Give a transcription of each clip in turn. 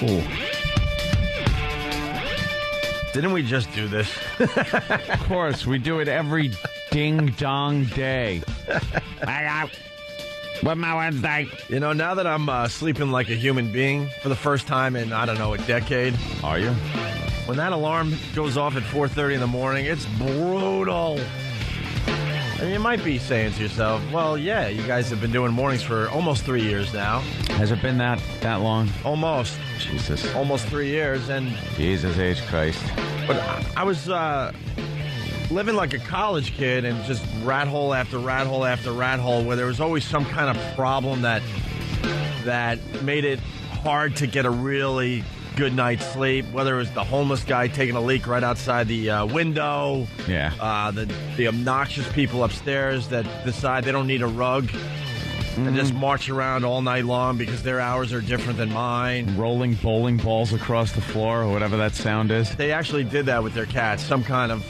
Ooh. Didn't we just do this? Of course, we do it every ding-dong day. With my Wednesday. You know, now that I'm sleeping like a human being for the first time in, I don't know, a decade. Are you? When that alarm goes off at 4:30 in the morning, it's brutal. And you might be saying to yourself, well, yeah, you guys have been doing mornings for almost 3 years now. Has it been that long? Almost. Jesus. Almost 3 years. And Jesus H. Christ. But I was living like a college kid and just rat hole after rat hole after rat hole where there was always some kind of problem that made it hard to get a really good night's sleep, whether it was the homeless guy taking a leak right outside the window, the obnoxious people upstairs that decide they don't need a rug and just march around all night long because their hours are different than mine. Rolling bowling balls across the floor or whatever that sound is. They actually did that with their cats, some kind of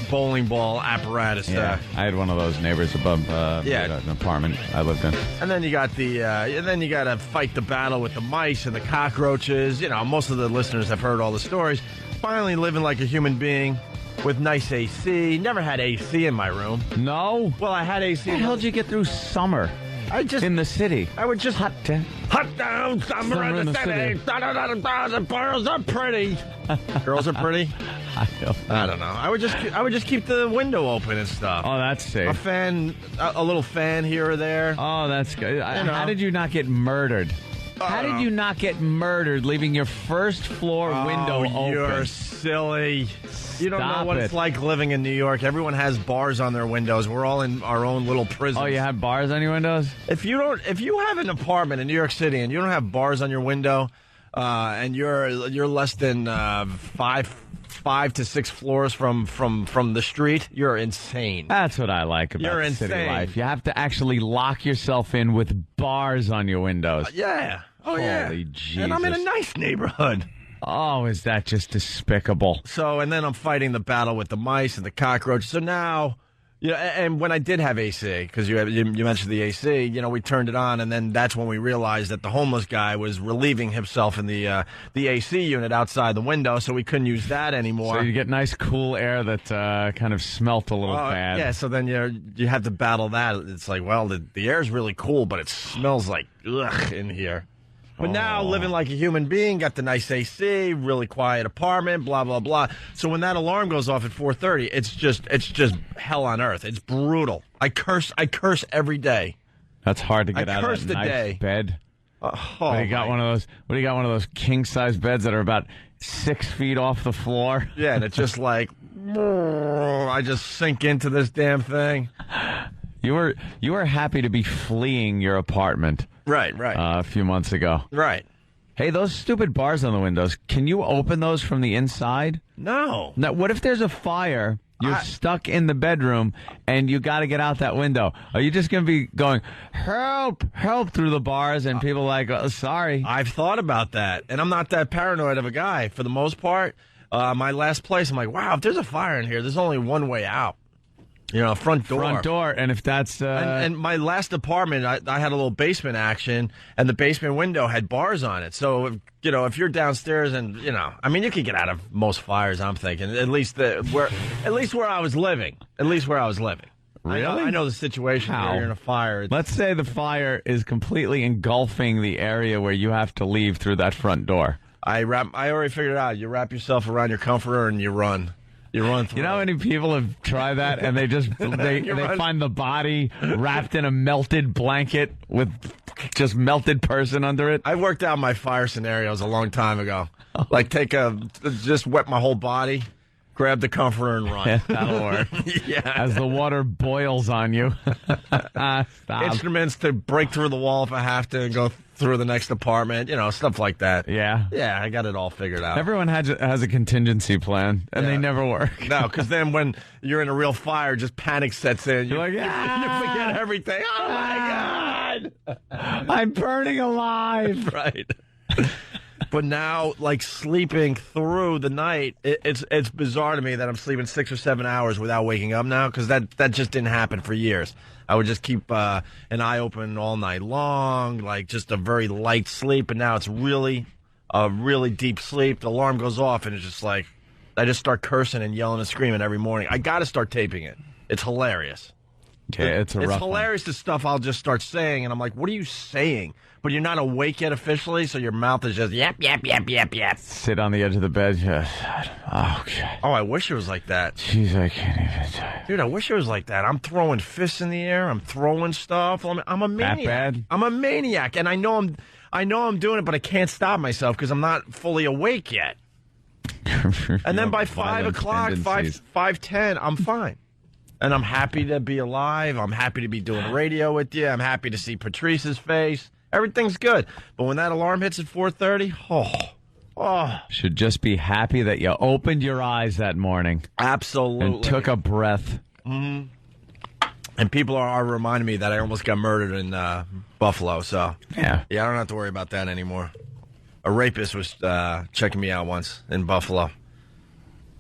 bowling ball apparatus. Yeah, I had one of those neighbors above an apartment I lived in. And then you got you got to fight the battle with the mice and the cockroaches. You know, most of the listeners have heard all the stories. Finally living like a human being with nice AC. Never had AC in my room. No? Well, I had AC. How the hell did you get through summer? In the city. I would just hot down summer in the city. The girls are pretty. Girls are pretty. I don't know. I would just keep the window open and stuff. Oh, that's safe. A little fan here or there. Oh, that's good. How did you not get murdered? How did you not get murdered leaving your first floor window open? You're silly. You don't know what it's Stop like living in New York. Everyone has bars on their windows. We're all in our own little prisons. Oh, you have bars on your windows? If you have an apartment in New York City and you don't have bars on your window, and you're less than 5 to 6 floors from the street, you're insane. That's what I like about city life. You have to actually lock yourself in with bars on your windows. Yeah. Oh, yeah. Holy Jesus. And I'm in a nice neighborhood. Oh, is that just despicable? So, and then I'm fighting the battle with the mice and the cockroaches. So now, and when I did have AC, because you mentioned the AC, we turned it on, and then that's when we realized that the homeless guy was relieving himself in the AC unit outside the window, so we couldn't use that anymore. So you get nice cool air that kind of smelt a little bad. Yeah, so then you have to battle that. It's like, well, the air's really cool, but it smells like ugh in here. But now, living like a human being, got the nice AC, really quiet apartment, blah, blah, blah. So when that alarm goes off at 4:30, it's just hell on earth. It's brutal. I curse every day. That's hard to get out of that nice bed. What do you got one of those king-size beds that are about 6 feet off the floor? Yeah, and it's just like, I just sink into this damn thing. You were happy to be fleeing your apartment. Right. A few months ago. Right. Hey, those stupid bars on the windows, can you open those from the inside? No. Now, what if there's a fire, you're stuck in the bedroom, and you got to get out that window? Are you just going to be going, help, help, through the bars, and people like, oh, sorry? I've thought about that, and I'm not that paranoid of a guy. For the most part, my last place, I'm like, wow, if there's a fire in here, there's only one way out. Front door. Front door, and if that's... And my last apartment, I had a little basement action, and the basement window had bars on it. So, if you're downstairs and, you could get out of most fires, I'm thinking, at least where I was living. Really? I know the situation where you're in a fire. Let's say the fire is completely engulfing the area where you have to leave through that front door. I already figured it out. You wrap yourself around your comforter and you run. You run through. You know how many people have tried that and they just they find the body wrapped in a melted blanket with just melted person under it? I worked out my fire scenarios a long time ago. Like just wet my whole body, grab the comforter and run. Yeah, that'll work. Yeah. As the water boils on you. Instruments to break through the wall if I have to and go through the next apartment, stuff like that. Yeah. Yeah, I got it all figured out. Everyone has a contingency plan, and they never work. No, because then when you're in a real fire, just panic sets in. You're like, you forget everything. Oh, my God. I'm burning alive. Right. But now, like, sleeping through the night, it's bizarre to me that I'm sleeping 6 or 7 hours without waking up now, because that just didn't happen for years. I would just keep an eye open all night long, like just a very light sleep, and now it's really a really deep sleep. The alarm goes off, and it's just like I just start cursing and yelling and screaming every morning. I got to start taping it. It's hilarious. Okay, it's rough hilarious, the stuff I'll just start saying, and I'm like, what are you saying? But you're not awake yet officially, so your mouth is just yap, yap, yap, yap, yap. Sit on the edge of the bed. Just, okay. Oh, I wish it was like that. Jeez, I can't even. Dude, I wish it was like that. I'm throwing fists in the air. I'm throwing stuff. I'm a maniac. That bad? I'm a maniac, and I know I'm doing it, but I can't stop myself because I'm not fully awake yet. And then by 5 o'clock, 5:10, I'm fine. And I'm happy to be alive. I'm happy to be doing radio with you. I'm happy to see Patrice's face. Everything's good. But when that alarm hits at 4:30, should just be happy that you opened your eyes that morning. Absolutely. And took a breath. Mm-hmm. And people are reminding me that I almost got murdered in Buffalo. So, yeah, I don't have to worry about that anymore. A rapist was checking me out once in Buffalo.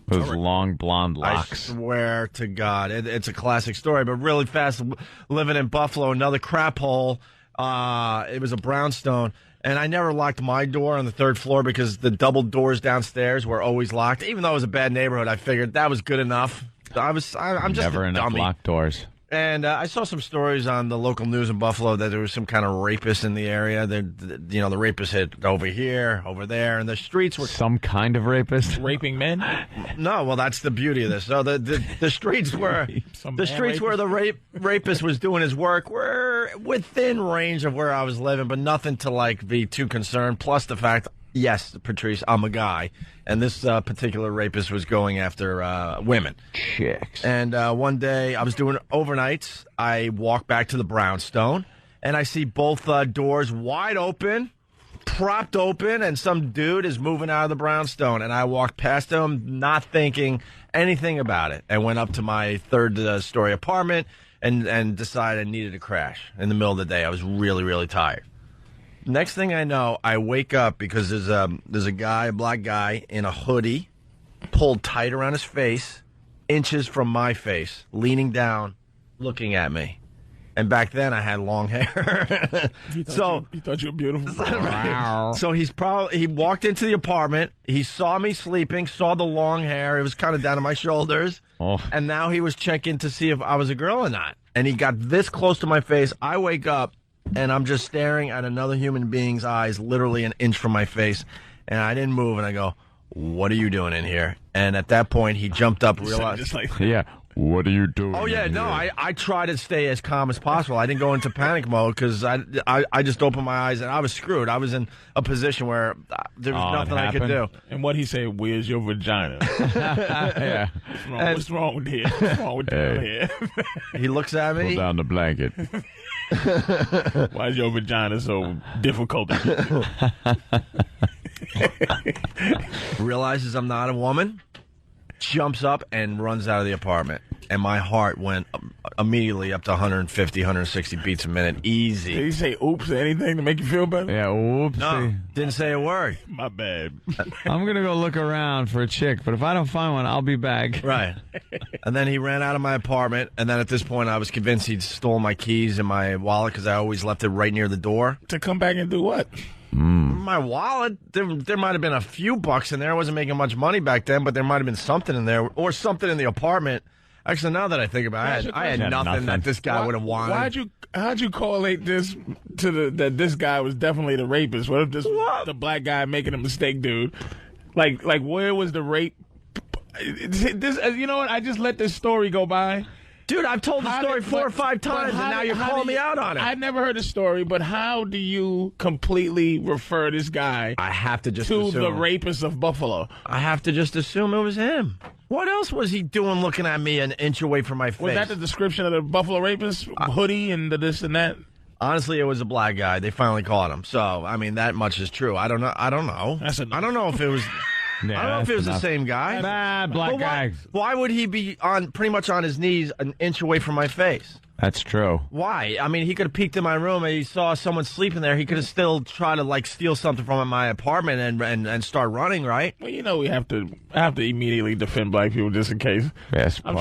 Those long blonde locks. I swear to God. It's a classic story, but really fast. Living in Buffalo, another crap hole. It was a brownstone. And I never locked my door on the third floor because the double doors downstairs were always locked. Even though it was a bad neighborhood, I figured that was good enough. I'm just never a dummy. enough locked doors. And I saw some stories on the local news in Buffalo that there was some kind of rapist in the area. The rapist hit over here, over there, and the streets were some kind of rapist raping men. No, well, that's the beauty of this. So the streets where the rapist was doing his work were within range of where I was living, but nothing to be too concerned. Plus the fact, yes, Patrice, I'm a guy, and this particular rapist was going after women. Chicks. And one day, I was doing overnights. I walk back to the brownstone, and I see both doors wide open, propped open, and some dude is moving out of the brownstone. And I walked past him, not thinking anything about it. I went up to my third-story apartment and decided I needed to crash in the middle of the day. I was really, really tired. Next thing I know, I wake up because there's a guy, a black guy, in a hoodie, pulled tight around his face, inches from my face, leaning down, looking at me. And back then, I had long hair. He thought you were beautiful. Wow. So he walked into the apartment. He saw me sleeping, saw the long hair. It was kind of down to my shoulders. Oh. And now he was checking to see if I was a girl or not. And he got this close to my face. I wake up. And I'm just staring at another human being's eyes, literally an inch from my face. And I didn't move. And I go, "What are you doing in here?" And at that point, he jumped up, realized. Yeah. What are you doing? Oh, yeah. No, I try to stay as calm as possible. I didn't go into panic mode because I just opened my eyes and I was screwed. I was in a position where there was nothing I could do. And what he said, "Where's your vagina?" Yeah. What's wrong with here? What's wrong with here? He looks at me. Pull down the blanket. Why is your vagina so difficult to get? Realizes I'm not a woman, jumps up and runs out of the apartment. And my heart went immediately up to 150, 160 beats a minute. Easy. Did he say oops or anything to make you feel better? Yeah, oops. No, didn't say a word. My bad. I'm going to go look around for a chick, but if I don't find one, I'll be back. Right. And then he ran out of my apartment, and then at this point I was convinced he'd stolen my keys and my wallet because I always left it right near the door. To come back and do what? My wallet, there might have been a few bucks in there. I wasn't making much money back then, but there might have been something in there or something in the apartment. Actually, now that I think about it, I had nothing that this guy would have wanted. How'd you correlate this to that this guy was definitely the rapist? What if this was the black guy making a mistake, dude? Like where was the rape? This, you know what? I just let this story go by. Dude, I've told the story 4 or 5 times, and now you're calling me out on it. I never heard the story, but how do you completely refer this guy I have to just to assume. the rapist of Buffalo? I have to just assume it was him. What else was he doing looking at me an inch away from my face? Was that the description of the Buffalo rapist? Hoodie and the this and that? Honestly, it was a black guy. They finally caught him. So, I mean, that much is true. I don't know. I don't know if it was... Yeah, I don't know if it was the same guy. Nah, black guy. Why would he be pretty much on his knees an inch away from my face? That's true. Why? I mean, he could have peeked in my room and he saw someone sleeping there. He could have still tried to like steal something from my apartment and start running, right? Well, you know, we have to immediately defend black people just in case. Yes, I'm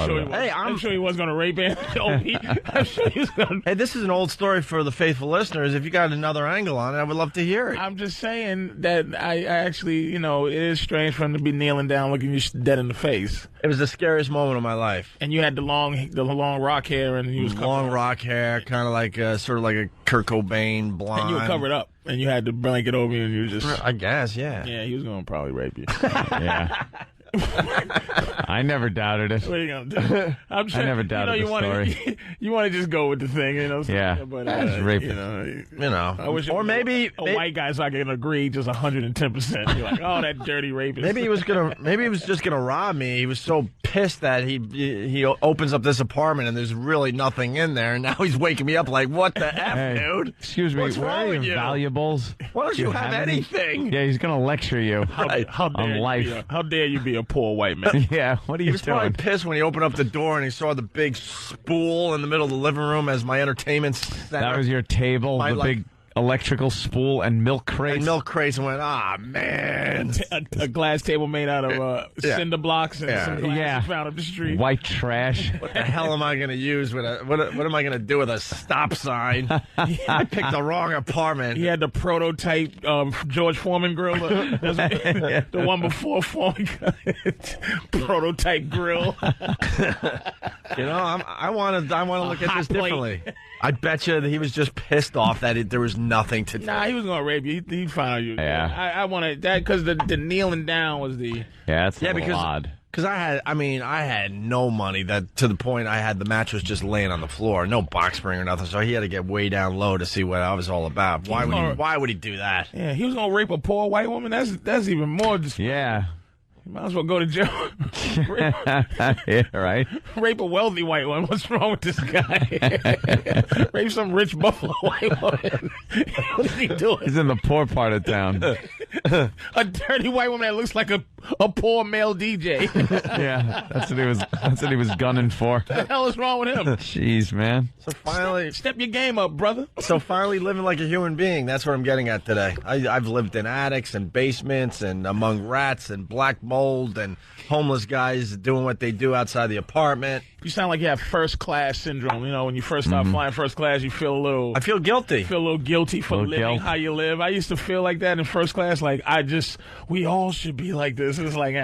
sure he wasn't going to rape Opie. I'm sure he was going to. Hey, this is an old story for the faithful listeners. If you got another angle on it, I would love to hear it. I'm just saying that I actually, you know, it is strange for him to be kneeling down looking you dead in the face. It was the scariest moment of my life. And you had the long rock hair, and he was long rock hair, kind of like sort of like a Kurt Cobain blonde. And you were covered up, and you had the blanket over you, and you were just. I guess, yeah. Yeah, he was going to probably rape you. Yeah. I never doubted it. What are you gonna do? I never doubted the story. You want to just go with the thing, you know? Yeah, but rape you know. I wish or maybe a white guy so I can agree just 110%. You're like, oh, that dirty rapist. Maybe he was just gonna rob me. He was so pissed that he opens up this apartment and there's really nothing in there, and now he's waking me up like, what the f, dude? Excuse me, where are your valuables? Why don't you have anything? Yeah, he's gonna lecture you on life. How dare you be a poor white man? Yeah, what are you doing? He was probably pissed when he opened up the door and he saw the big spool in the middle of the living room as my entertainment center. That was your table, big electrical spool and milk crates. And went, man. A glass table made out of cinder blocks and some glass found up the street. White trash. What the hell am I going to use with what am I going to do with a stop sign? I picked the wrong apartment. He had the prototype George Foreman grill. The one before Foreman. Prototype grill. You know, I want to look at this differently. I bet you that he was just pissed off that there was nothing to do. Nah, he was going to rape you. He found you. Yeah. I wanted that because the kneeling down was the... Yeah, that's a little odd. Because I had no money to the point I had the mattress just laying on the floor, no box spring or nothing. So he had to get way down low to see what I was all about. Why would he do that? Yeah, he was going to rape a poor white woman. That's even more. Yeah. You might as well go to jail. Yeah, right. Rape a wealthy white one. What's wrong with this guy? Rape some rich Buffalo white woman. What is he doing? He's in the poor part of town. A dirty white woman that looks like a poor male DJ. Yeah, that's what he was gunning for. What the hell is wrong with him? Jeez, man. So finally, step your game up, brother. So finally, living like a human being. That's what I'm getting at today. I've lived in attics and basements and among rats and black mold and homeless guys doing what they do outside the apartment. You sound like you have first class syndrome. You know, when you first start flying first class, you feel a little... I feel guilty. Feel a little guilty for living how you live. I used to feel like that in first class. Like, we all should be like this. It's like,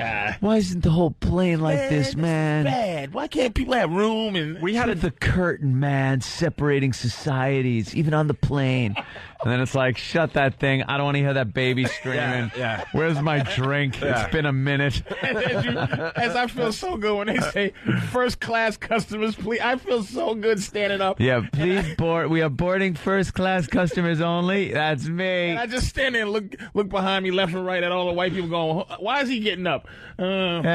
why isn't the whole plane like this, man? This is bad. Why can't people have room? And we had the curtain, man, separating societies, even on the plane. And then it's like, shut that thing. I don't want to hear that baby screaming. Yeah. Where's my drink? Yeah. It's been a minute. As I feel so good when they say first class customers, please. I feel so good standing up. Yeah, please board. We are boarding first class customers only. That's me. And I just stand there and look behind me, left and right, at all the white people going, why is he getting up? There's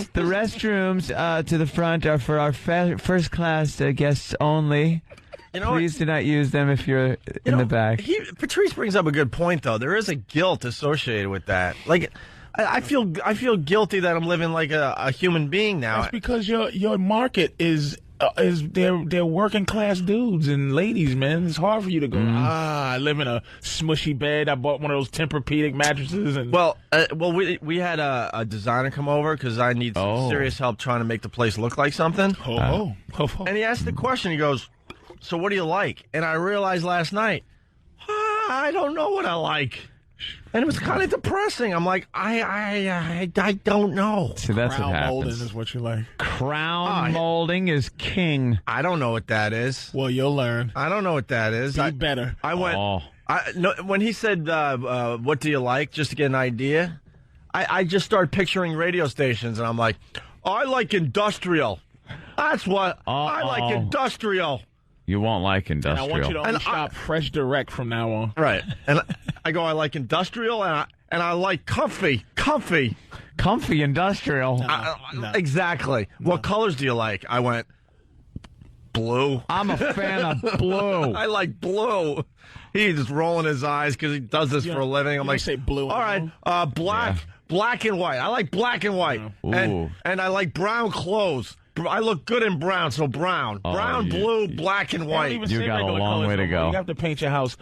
the restrooms to the front are for our first class guests only. You know, please do not use them if you're in the back. Patrice brings up a good point, though. There is a guilt associated with that. Like, I feel guilty that I'm living like a human being now. That's because your market is they're working class dudes and ladies, man. It's hard for you to go. I live in a smushy bed. I bought one of those Tempur-Pedic mattresses. And we had a designer come over because I need some serious help trying to make the place look like something. And he asked the question. He goes, "So what do you like?" And I realized last night, I don't know what I like. And it was kind of depressing. I'm like, I don't know. See, that's Crown what happens. molding is what you like. Crown molding is king. I don't know what that is. Well, you'll learn. I don't know what that is. Be better. I went. When he said, "What do you like?" just to get an idea, I just started picturing radio stations, and I'm like, I like industrial. That's what I like. Industrial. You won't like industrial. And I want you to only shop Fresh Direct from now on. Right. And I go, I like industrial, and I like comfy. Comfy industrial. No. Exactly. No. What colors do you like? I went, blue. I'm a fan of blue. I like blue. He's just rolling his eyes because he does this for a living. I'm like, say blue. All right, black. Yeah. Black and white. I like black and white. And I like brown clothes. I look good in brown, so brown. Brown, blue, black, and white. You got a long way to go. You have to paint your house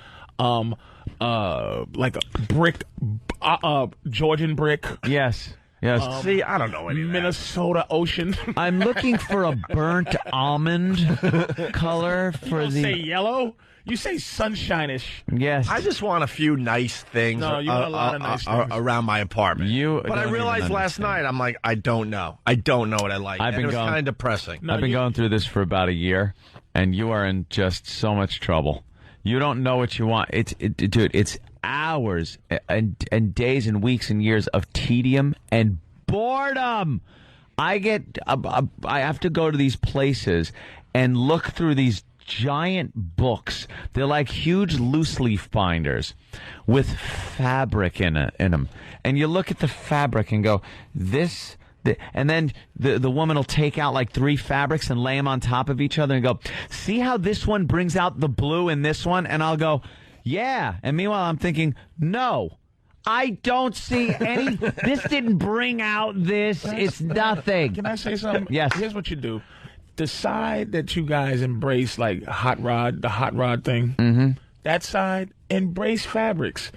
like a brick, Georgian brick. Yes. See, I don't know any of that. Minnesota ocean. I'm looking for a burnt almond color for You don't say yellow. You say sunshine-ish. Yes. I just want a few nice things, No, you want a lot of nice things around my apartment. But I realized last night, I'm like, I don't know. I don't know what I like. It was kind of depressing. I've been going through this for about a year, and you are in just so much trouble. You don't know what you want. Dude, it's hours and days and weeks and years of tedium and boredom. I have to go to these places and look through these giant books. They're like huge loose leaf binders with fabric in them. And you look at the fabric and go, and then the woman will take out like 3 fabrics and lay them on top of each other and go, see how this one brings out the blue in this one? And I'll go, yeah. And meanwhile, I'm thinking, no, I don't see any. This didn't bring out this. It's nothing. Can I say something? Yes. Here's what you do. Decide that you guys embrace like the hot rod thing. Mm-hmm. That side, embrace fabrics.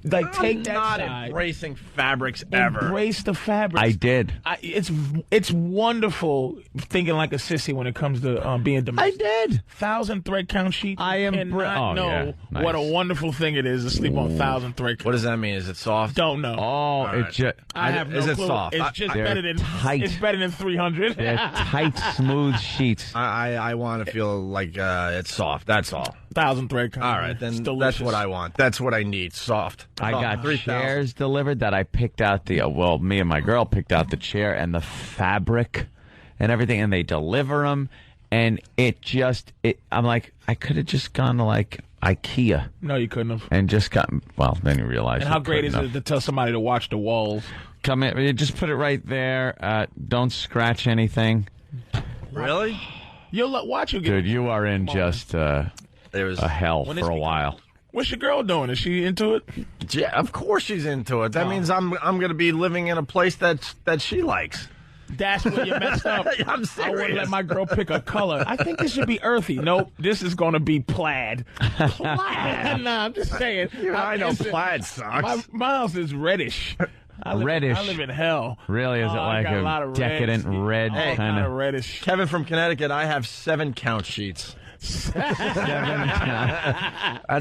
Like take that not side. Embracing fabrics ever. Embrace the fabrics. I did. It's wonderful thinking like a sissy when it comes to being domestic. I did. 1,000 thread count sheet. I am. cannot know yeah. Nice. what a wonderful thing it is to sleep on 1,000 thread count. What does that mean? Is it soft? Don't know. Oh, right. it just. I have no Is it clue. soft? It's just better than tight. It's better than 300. They're tight, smooth sheets. I want to feel like it's soft. That's all. 1,000 thread count. All right, then It's that's delicious. what I want. That's what I need. Soft. I got 3,000. chairs delivered that I picked out me and my girl picked out the chair and the fabric and everything, and they deliver them, and I'm like, I could have just gone to like IKEA. No, you couldn't have. And just gotten, well, then you realize. And how great is it to tell somebody to watch the walls? Come in, you just put it right there. Don't scratch anything. Really? You'll watch you get. Dude, you are in just a hell When for a it's- while. What's your girl doing? Is she into it? Yeah, of course she's into it. That means I'm going to be living in a place that she likes. That's where you messed up. I'm serious. I wouldn't let my girl pick a color. I think this should be earthy. Nope, this is going to be plaid. Plaid? Nah, I'm just saying. I know plaid sucks. My house is reddish. Reddish. I live in hell. Really? Is it I like got a lot of decadent reds. red All kind of reddish? Kevin from Connecticut, I have 7 count sheets. That's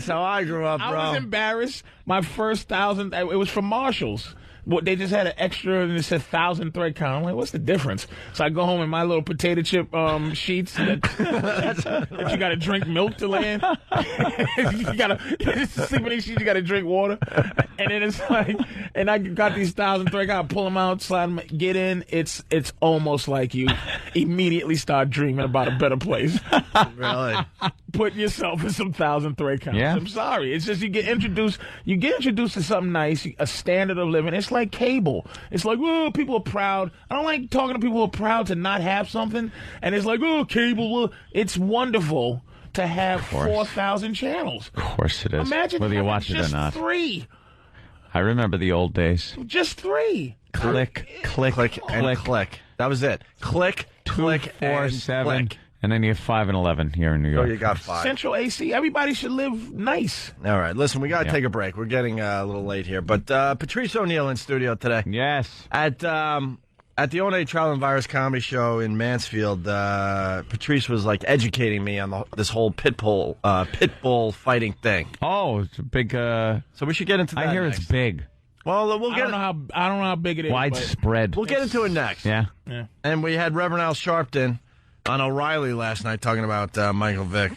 how I grew up, bro. I was embarrassed. My first 1,000, it was from Marshall's. Well, they just had an extra and it said 1,000 thread count. I'm like, what's the difference? So I go home in my little potato chip sheets that you got to drink milk to lay in. You got to sleep in these sheets. You got to drink water, and then it's like, and I got these 1,000 thread count. Pull them out, slide them, get in. It's almost like you immediately start dreaming about a better place. Really? Put yourself in some 1,000 thread counts. Yeah. I'm sorry. It's just you get introduced to something nice, a standard of living. It's like cable. It's like, oh, people are proud. I don't like talking to people who are proud to not have something. And it's like, oh, cable. Well, it's wonderful to have 4,000 channels. Of course it is. Imagine whether you having watch it or just not. 3. I remember the old days. Just 3. Click, click, Click and click. That was it. Click, click, 4, and 7, click. and then you have 5 and 11 here in New Oh, York. you got 5. Central AC. Everybody should live nice. All right, listen, we got to Yeah. take a break. We're getting a little late here, but Patrice O'Neill in studio today Yes. at the Oates Travel and Virus Comedy Show in Mansfield. Patrice was like educating me on this whole pit bull fighting thing. Oh, it's a big. So we should get into that. I hear next. it's big, Well, we'll I get don't know how big it is. widespread. we'll get into it next. Yeah. But, yeah. And we had Reverend Al Sharpton on O'Reilly last night talking about Michael Vick.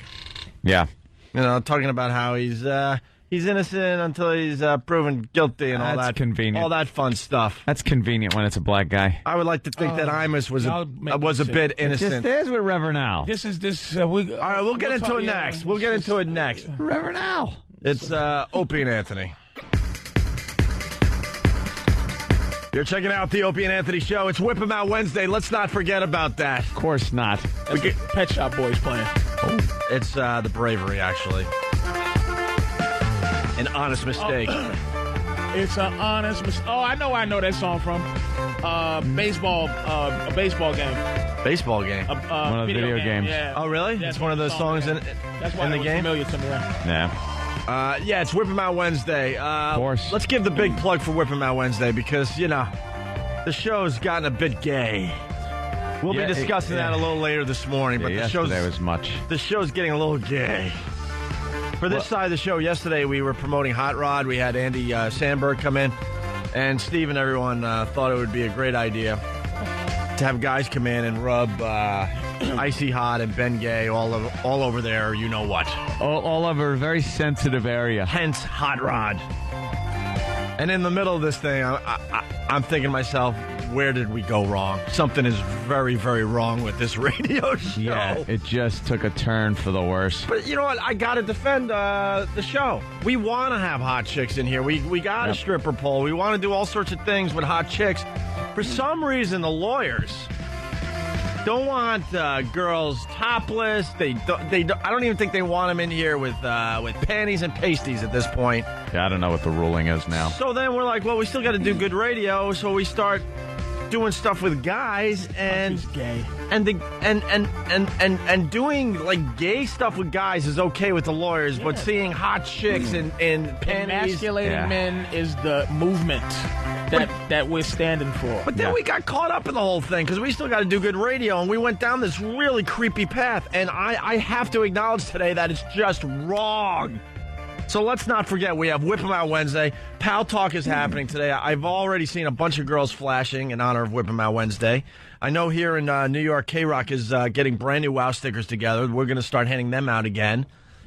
Yeah. You know, talking about how he's innocent until he's proven guilty and all That's that convenient. all that fun stuff. That's convenient when it's a black guy. I would like to think that Imus was y'all make me a sick. bit It just innocent. is with Reverend Al. This. All right, we'll get into talk- it yeah, next. We'll get into it next. Reverend Al. It's Opie and Anthony. You're checking out the Opie and Anthony Show. It's Whip 'em Out Wednesday. Let's not forget about that. Of course not. We get Pet Shop Boys playing. It's the Bravery, actually. An honest mistake. It's an honest mistake. Oh, I know that song from a baseball game. Baseball game. One of the video games. Yeah. Oh, really? That's it's one of those songs in That's why the it was game? familiar to me. Yeah. Yeah, it's Whip 'em Out Wednesday. Of course. Let's give the big plug for Whip 'em Out Wednesday because, the show's gotten a bit gay. We'll be discussing that a little later this morning, but yesterday was much. The show's getting a little gay. For this side of the show, yesterday we were promoting Hot Rod. We had Andy Sandberg come in, and Steve and everyone thought it would be a great idea to have guys come in and rub Icy Hot and Ben Gay all over there, you know what. All over a very sensitive area. Hence, Hot Rod. And in the middle of this thing, I'm thinking to myself, where did we go wrong? Something is very, very wrong with this radio show. Yeah, it just took a turn for the worse. But you know what? I got to defend the show. We want to have hot chicks in here. We got a stripper pole. We want to do all sorts of things with hot chicks. For some reason, the lawyers don't want girls topless. They don't, I don't even think they want them in here with panties and pasties at this point. Yeah, I don't know what the ruling is now. So then we're like, well, we still got to do good radio, so we start doing stuff with guys and gay. And doing like gay stuff with guys is okay with the lawyers, but seeing hot chicks in panties, emasculating men is the movement that we're standing for. But then we got caught up in the whole thing because we still got to do good radio, and we went down this really creepy path. And I have to acknowledge today that it's just wrong. So let's not forget, we have Whip 'em Out Wednesday. Pal Talk is happening today. I've already seen a bunch of girls flashing in honor of Whip 'em Out Wednesday. I know here in New York, K-Rock is getting brand new WOW stickers together. We're going to start handing them out again.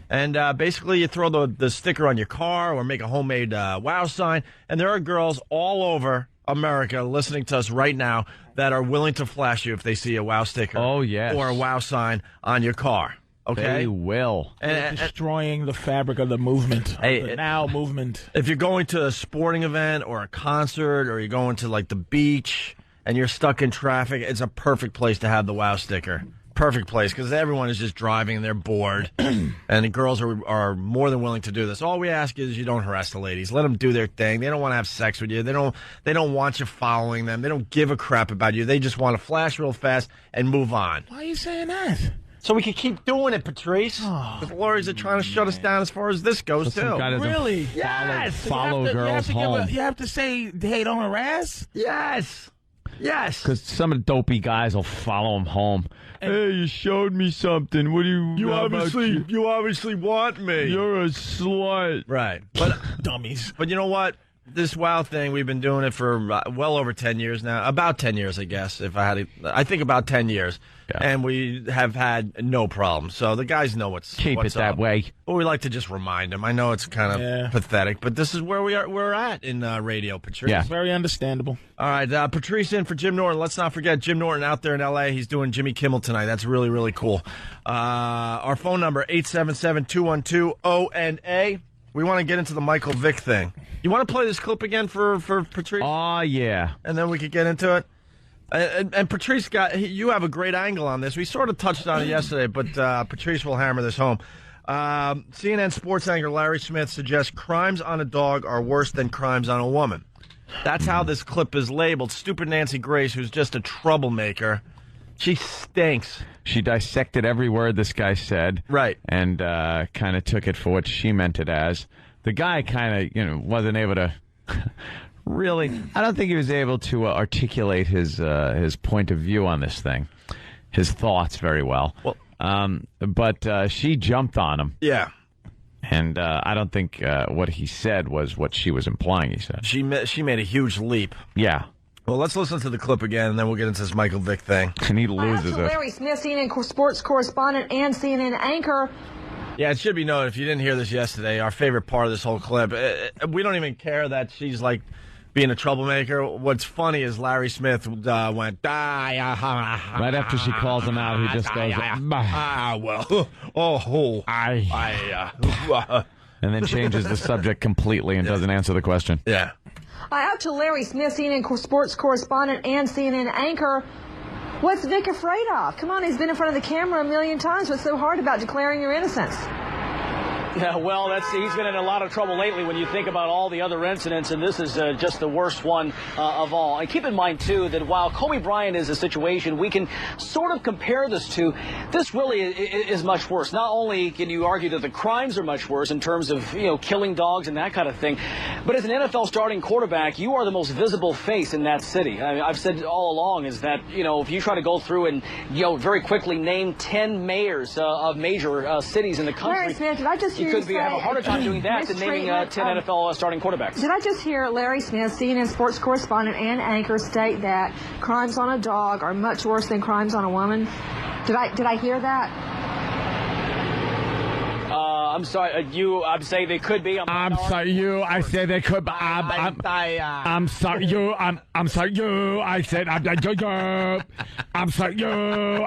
And basically, you throw the sticker on your car or make a homemade WOW sign. And there are girls all over America listening to us right now that are willing to flash you if they see a WOW sticker or a WOW sign on your car. Okay, they will. And destroying the fabric of the movement, the now movement. If you're going to a sporting event or a concert or you're going to like the beach and you're stuck in traffic, it's a perfect place to have the WOW sticker. Perfect place because everyone is just driving and they're bored, and the girls are more than willing to do this. All we ask is you don't harass the ladies. Let them do their thing. They don't want to have sex with you. They don't want you following them. They don't give a crap about you. They just want to flash real fast and move on. Why are you saying that? So we can keep doing it, Patrice. The lawyers are trying to shut us down as far as this goes, too. Really? Yes. Follow girls home. You have to say, hey, don't harass? Yes. Because some of the dopey guys will follow them home. Hey, you showed me something. What do you... You obviously want me. You're a slut. Right. But dummies. But you know what? This WOW thing, we've been doing it for well over 10 years now. About 10 years, I guess, I think about 10 years. Yeah. And we have had no problem. So the guys know what's Keep it that up. way. But we like to just remind them. I know it's kind of pathetic, but this is where we're at in radio, Patrice. Yeah. Very understandable. All right, Patrice in for Jim Norton. Let's not forget Jim Norton out there in L.A. He's doing Jimmy Kimmel tonight. That's really, really cool. Our phone number, 877-212-ONA. We want to get into the Michael Vick thing. You want to play this clip again for Patrice? Oh, yeah. And then we could get into it? And Patrice, you have a great angle on this. We sort of touched on it yesterday, but Patrice will hammer this home. CNN sports anchor Larry Smith suggests crimes on a dog are worse than crimes on a woman. That's how this clip is labeled. Stupid Nancy Grace, who's just a troublemaker. She stinks. She dissected every word this guy said. Right. And kind of took it for what she meant it as. The guy kind of, wasn't able to... Really, I don't think he was able to articulate his point of view on this thing, his thoughts very well. But she jumped on him. Yeah. And I don't think what he said was what she was implying he said. She made a huge leap. Yeah. Well, let's listen to the clip again, and then we'll get into this Michael Vick thing. And he loses it. Larry Smith, CNN sports correspondent and CNN anchor. Yeah, it should be noted, if you didn't hear this yesterday, our favorite part of this whole clip, we don't even care that she's like being a troublemaker. What's funny is Larry Smith went, right after she calls him out, he just goes, and then changes the subject completely and doesn't answer the question. Yeah. Out to Larry Smith, CNN sports correspondent and CNN anchor. What's Vic afraid of? Come on, he's been in front of the camera a million times. What's so hard about declaring your innocence? Yeah, well, he's been in a lot of trouble lately when you think about all the other incidents, and this is just the worst one of all. And keep in mind, too, that while Kobe Bryant is a situation we can sort of compare this to, this really is much worse. Not only can you argue that the crimes are much worse in terms of, killing dogs and that kind of thing, but as an NFL starting quarterback, you are the most visible face in that city. I mean, I've said all along is that, if you try to go through and, very quickly name 10 mayors of major cities in the country, Larry Smith, did I just hear you could have a harder time doing that than naming 10 NFL starting quarterbacks. Did I just hear Larry Smith, CNN sports correspondent and anchor, state that crimes on a dog are much worse than crimes on a woman? Did I hear that? I'm sorry. I'm saying they could be. I'm sorry. You. I said they could. I'm sorry. You. I'm sorry. You. I said. I'm sorry. You.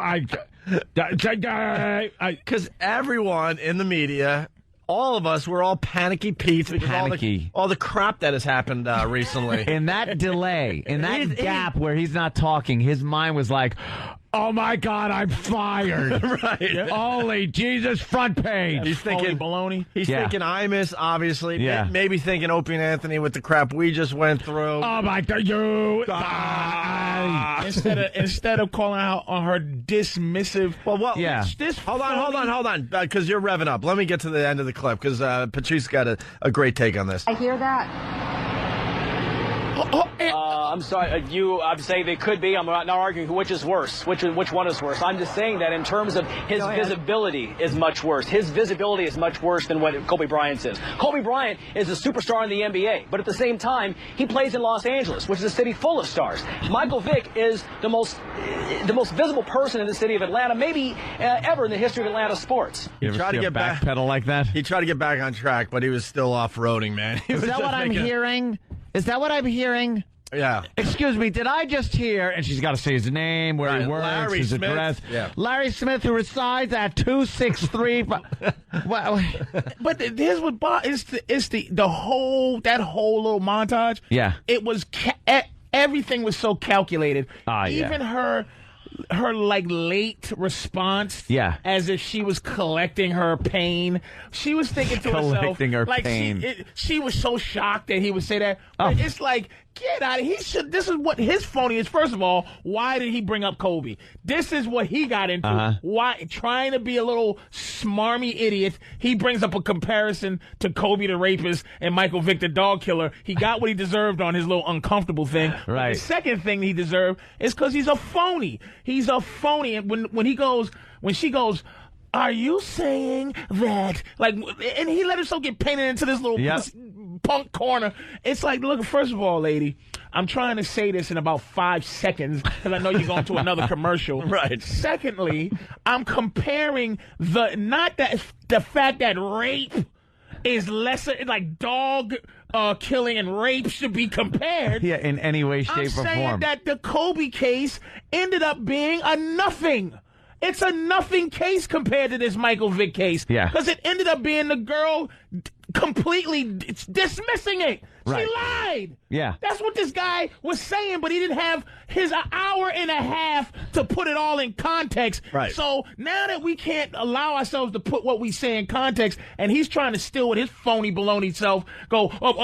Because everyone in the media, all of us, we're all panicky Pete's because all the crap that has happened recently. In that delay, in that gap where he's not talking, his mind was like, oh my God, I'm fired. Right. Holy Jesus, front page. He's thinking baloney. He's thinking Imus, obviously. Yeah. Maybe thinking Opie and Anthony with the crap we just went through. Oh my God, you. Instead of calling out on her dismissive. Well, yeah. Hold on, because you're revving up. Let me get to the end of the clip because Patrice got a great take on this. I hear that. I'm sorry. I'm saying they could be. I'm not arguing which is worse, which one is worse. I'm just saying that in terms of his visibility is much worse. His visibility is much worse than what Kobe Bryant's is. Kobe Bryant is a superstar in the NBA, but at the same time, he plays in Los Angeles, which is a city full of stars. Michael Vick is the most visible person in the city of Atlanta, maybe ever in the history of Atlanta sports. You ever see a backpedal like that? He tried to get back on track, but he was still off-roading, man. Is that what I'm hearing? Is that what I'm hearing? Yeah. Excuse me, did I just hear, and she's got to say his name, where he works, Larry his Smith. address. Yeah. Larry Smith, who resides at 263. Well, but here's what it's the whole little montage. Yeah. It was everything was so calculated. Even her like late response, as if she was collecting her pain. She was thinking to herself, collecting her like pain. She was so shocked that he would say that. But it's like, get out of here. This is what his phony is. First of all, why did he bring up Kobe? This is what he got into. Why, trying to be a little smarmy idiot, he brings up a comparison to Kobe the rapist and Michael Vick the dog killer. He got what he deserved on his little uncomfortable thing. Right. The second thing he deserved is because he's a phony. He's a phony. And when she goes, are you saying that, like, and he let himself get painted into this little punk corner. It's like, look, first of all, lady, I'm trying to say this in about 5 seconds because I know you're going to another commercial. Right. Secondly, I'm comparing the fact that rape is lesser, like dog killing and rape should be compared. Yeah, in any way, shape, or form. I'm saying that the Kobe case ended up being a nothing. It's a nothing case compared to this Michael Vick case. Yeah. Because it ended up being the girl completely dismissing it. Right. She lied. Yeah. That's what this guy was saying, but he didn't have his hour and a half to put it all in context. Right. So now that we can't allow ourselves to put what we say in context, and he's trying to still with his phony baloney self go, he should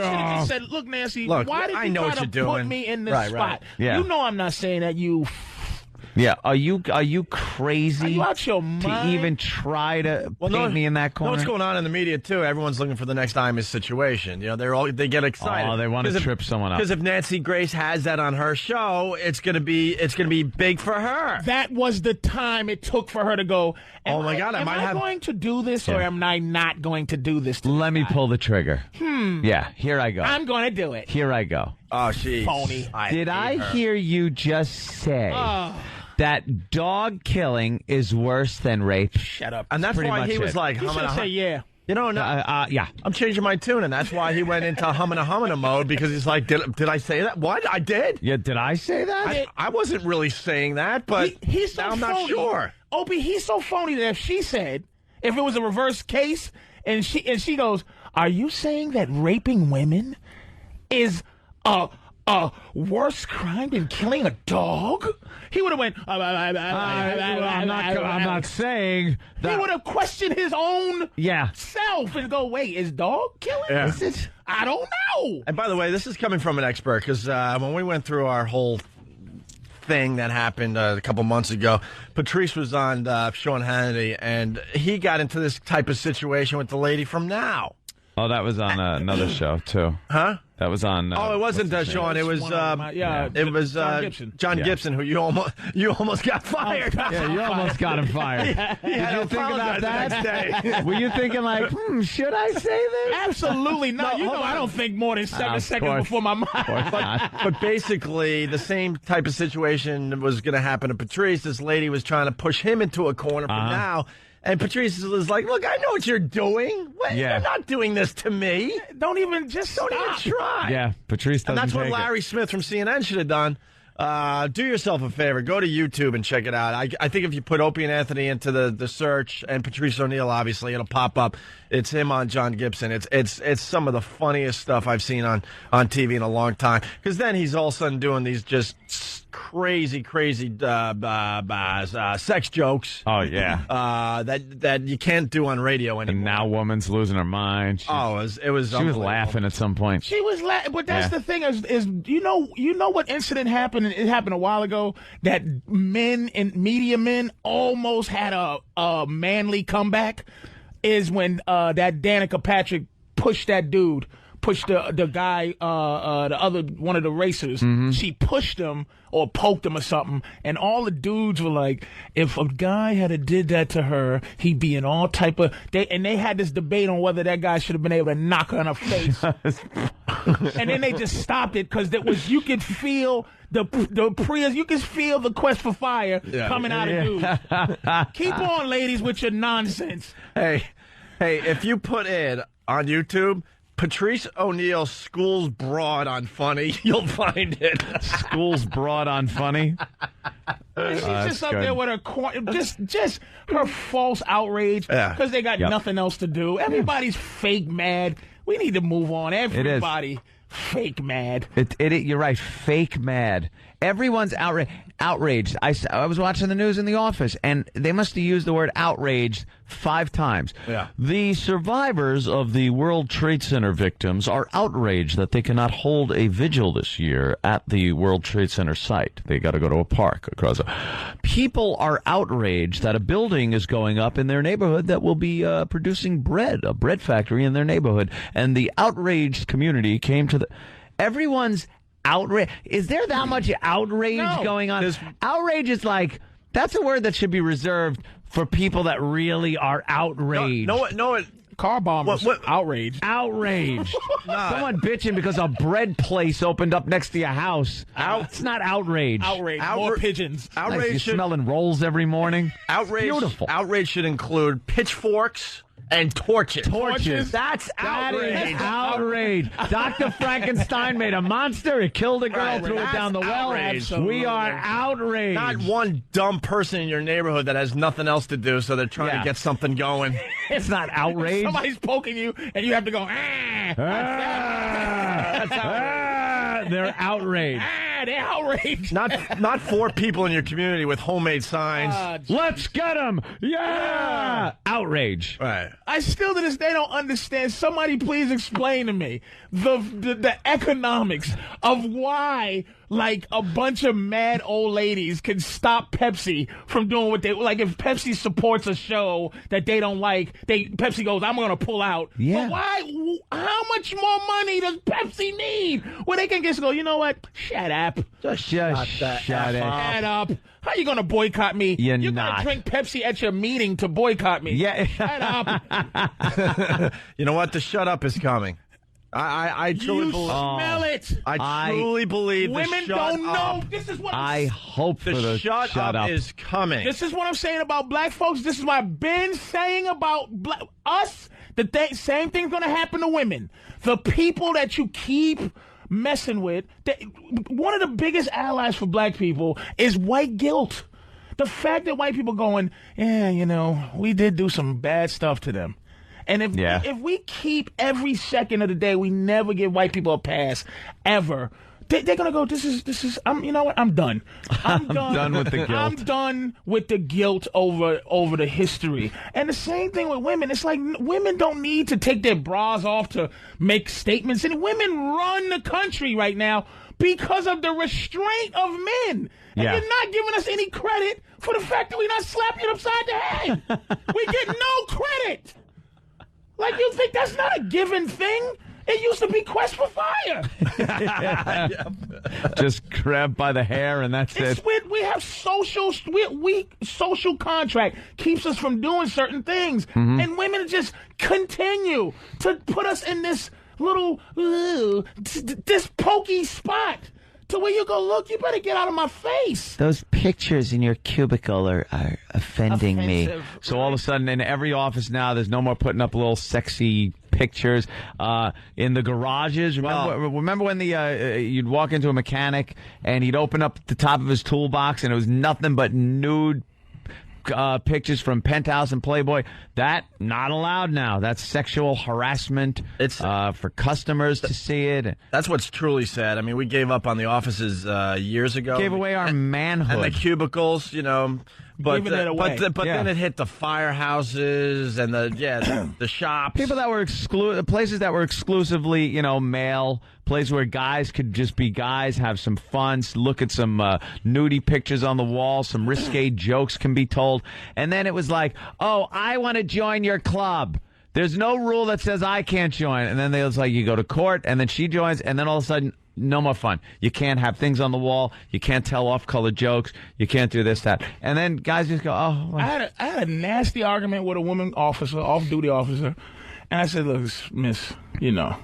have just said, look, Nancy, why did you try to put me in this spot? Right. Yeah. You know I'm not saying that you... Yeah, are you crazy? Are you out your mind? To even try to paint me in that corner? Know what's going on in the media too? Everyone's looking for the next Imus situation. You know, they get excited. Oh, they want to trip someone up. Because if Nancy Grace has that on her show, it's gonna be big for her. That was the time it took for her to go. Oh my God! Am I going to do this or am I not going to do this? Let me pull the trigger. Yeah, here I go. I'm going to do it. Here I go. Oh, she's phony. Did I hear you just say that dog killing is worse than rape? Shut up. And that's why he was like, you should say yeah. You know, yeah. I'm changing my tune, and that's why he went into humana mode, because he's like, did I say that? What? I did? Yeah, did I say that? I wasn't really saying that, but he's so I'm phony. not sure. Opie, he's so phony that if she said, if it was a reverse case, and she goes, are you saying that raping women is a a worse crime than killing a dog? He would have went. I'm not saying that. He would have questioned his own self and go, "Wait, is dog killing? Yeah. Is it? I don't know." And by the way, this is coming from an expert because when we went through our whole thing that happened a couple months ago, Patrice was on Sean Hannity, and he got into this type of situation with the lady from Now. Oh, that was on another show too. Huh? That was on. Oh, it wasn't Sean. It was it was John Gibson, who you almost got fired. Yeah, you almost got him fired. Did you think about that? Were you thinking like, should I say this? Absolutely not. I don't think more than 7 seconds before my mind. But basically, the same type of situation was going to happen to Patrice. This lady was trying to push him into a corner from Now. And Patrice was like, "Look, I know what you're doing. You're not doing this to me. Don't even try." Yeah, Patrice doesn't. And that's what take Larry Smith from CNN should have done. Do yourself a favor. Go to YouTube and check it out. I think if you put Opie and Anthony into the search and Patrice O'Neal, obviously, it'll pop up. It's him on John Gibson. It's some of the funniest stuff I've seen on TV in a long time. Because then he's all of a sudden doing these just crazy sex jokes. Oh, yeah. That you can't do on radio anymore. And Now woman's losing her mind. It was She was laughing at some point. She was laughing, but that's the thing is you know what incident happened? It happened a while ago that media men almost had a manly comeback. Is when that Danica Patrick pushed the guy, the other one of the racers. Mm-hmm. She pushed him or poked him or something, and all the dudes were like, "If a guy had did that to her, he'd be in all type of." They had this debate on whether that guy should have been able to knock her in her face, and then they just stopped it because you could feel the Prius, you can feel the quest for fire coming out of dudes. Keep on, ladies, with your nonsense. Hey, if you put in on YouTube Patrice O'Neal schools broad on funny, you'll find it. Schools broad on funny. She's just up there with her just her false outrage because they got nothing else to do. Everybody's fake mad. We need to move on. Everybody fake mad. You're right. Fake mad. Everyone's outraged. I was watching the news in the office, and they must have used the word outraged 5 times. Yeah. The survivors of the World Trade Center victims are outraged that they cannot hold a vigil this year at the World Trade Center site. They got to go to a park across. People are outraged that a building is going up in their neighborhood that will be producing bread, a bread factory in their neighborhood. And the outraged community came to everyone's outrage. Is there that much outrage going on? Outrage is like, that's a word that should be reserved for people that really are outraged. No, car bombers. What? Outraged. Outraged. Someone bitching because a bread place opened up next to your house. It's not outrage. Outrage. More pigeons. Outrage. Nice. You're smelling rolls every morning. Outrage. Beautiful. Outrage should include pitchforks and torches. That's outrage. Outrage. Dr. Frankenstein made a monster. It killed a girl, threw it down the well. We are outraged. Not one dumb person in your neighborhood that has nothing else to do, so they're trying to get something going. It's not outrage. Somebody's poking you, and you have to go, That's outrage. They're outraged. They're outraged. Not 4 people in your community with homemade signs. Let's get them. Yeah. Outrage. Right. I still to this day don't understand. Somebody please explain to me the economics of why like a bunch of mad old ladies can stop Pepsi from doing what they like. If Pepsi supports a show that they don't like, Pepsi goes, "I'm going to pull out." Yeah. But why? How much more money does Pepsi need? Well, they can just go, "You know what? Shut up. Just shut up. How you going to boycott me? You're going not. to drink Pepsi at your meeting to boycott me. Yeah. Shut up. You know what? The shut up is coming. I truly believe. Smell it. I truly believe women don't know. This is what I hope for the shut up is coming. This is what I'm saying about black folks. This is what I've been saying about us. Same thing's going to happen to women. The people that you keep messing with. One of the biggest allies for black people is white guilt. The fact that white people going, we did do some bad stuff to them. And if we keep every second of the day, we never give white people a pass, ever. they're gonna go. This is. You know what? I'm done. I'm done with the guilt. I'm done with the guilt over the history. And the same thing with women. It's like women don't need to take their bras off to make statements, and women run the country right now because of the restraint of men. And you're not giving us any credit for the fact that we're not slapping you upside the head. We get no credit. Like, you think that's not a given thing? It used to be Quest for Fire. Just grabbed by the hair and that's it. We have social contract keeps us from doing certain things. And women just continue to put us in this little, this pokey spot. To where you go, look, you better get out of my face. Those pictures in your cubicle are offending me. So all of a sudden, in every office now, there's no more putting up little sexy pictures in the garages. Remember when you'd walk into a mechanic and he'd open up the top of his toolbox and it was nothing but nude pictures from Penthouse and Playboy? That not allowed now. That's sexual harassment. It's for customers to see it. That's what's truly sad. I mean, we gave up on the offices years ago. Gave away our manhood. And the cubicles, you know. But Giving it away. Then it hit the firehouses and the shops. People that were places that were exclusively, you know, male, places where guys could just be guys, have some fun, look at some nudie pictures on the wall, some risque jokes can be told. And then it was like, oh, I want to join your club. There's no rule that says I can't join. And then they was like, you go to court, and then she joins, and then all of a sudden, no more fun. You can't have things on the wall. You can't tell off-color jokes. You can't do this, that. And then guys just go, oh. Well. I had a nasty argument with a woman officer, off-duty officer. And I said, look, miss, you know,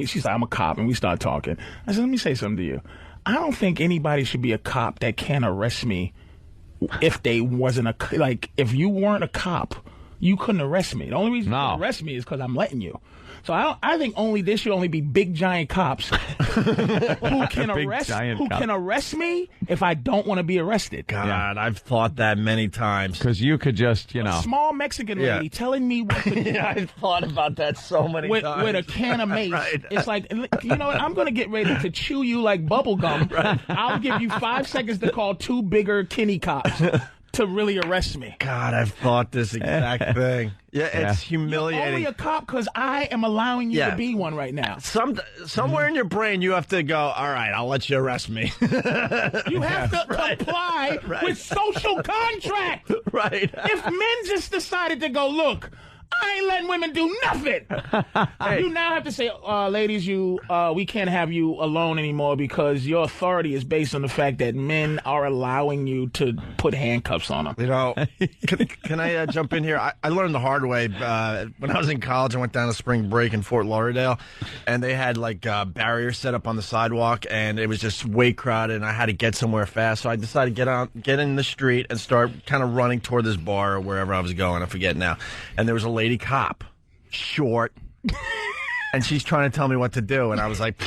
she's like, I'm a cop. And we start talking. I said, let me say something to you. I don't think anybody should be a cop that can't arrest me if they wasn't if you weren't a cop, you couldn't arrest me. The only reason you can arrest me is because I'm letting you. So I think there should only be big giant cops who can arrest me if I don't want to be arrested. God, I've thought that many times. Because you could just, you know, a small Mexican lady telling me what to do. I've thought about that so many times. With a can of mace. Right. It's like, you know what? I'm going to get ready to chew you like bubble gum. Right. I'll give you 5 seconds to call 2 bigger Kenny cops to really arrest me. God, I've thought this exact thing. It's humiliating. You're only a cop because I am allowing you to be one right now. Somewhere in your brain, you have to go, all right, I'll let you arrest me. You have to comply with social contract. Right. If men just decided to go, look, I ain't letting women do nothing. You now have to say, ladies, we can't have you alone anymore because your authority is based on the fact that men are allowing you to put handcuffs on them. You know, can I jump in here? I learned the hard way. When I was in college, I went down to spring break in Fort Lauderdale, and they had like barriers set up on the sidewalk, and it was just way crowded, and I had to get somewhere fast. So I decided to get in the street and start kind of running toward this bar or wherever I was going. I forget now. And there was a lady cop, short, and she's trying to tell me what to do, and I was like,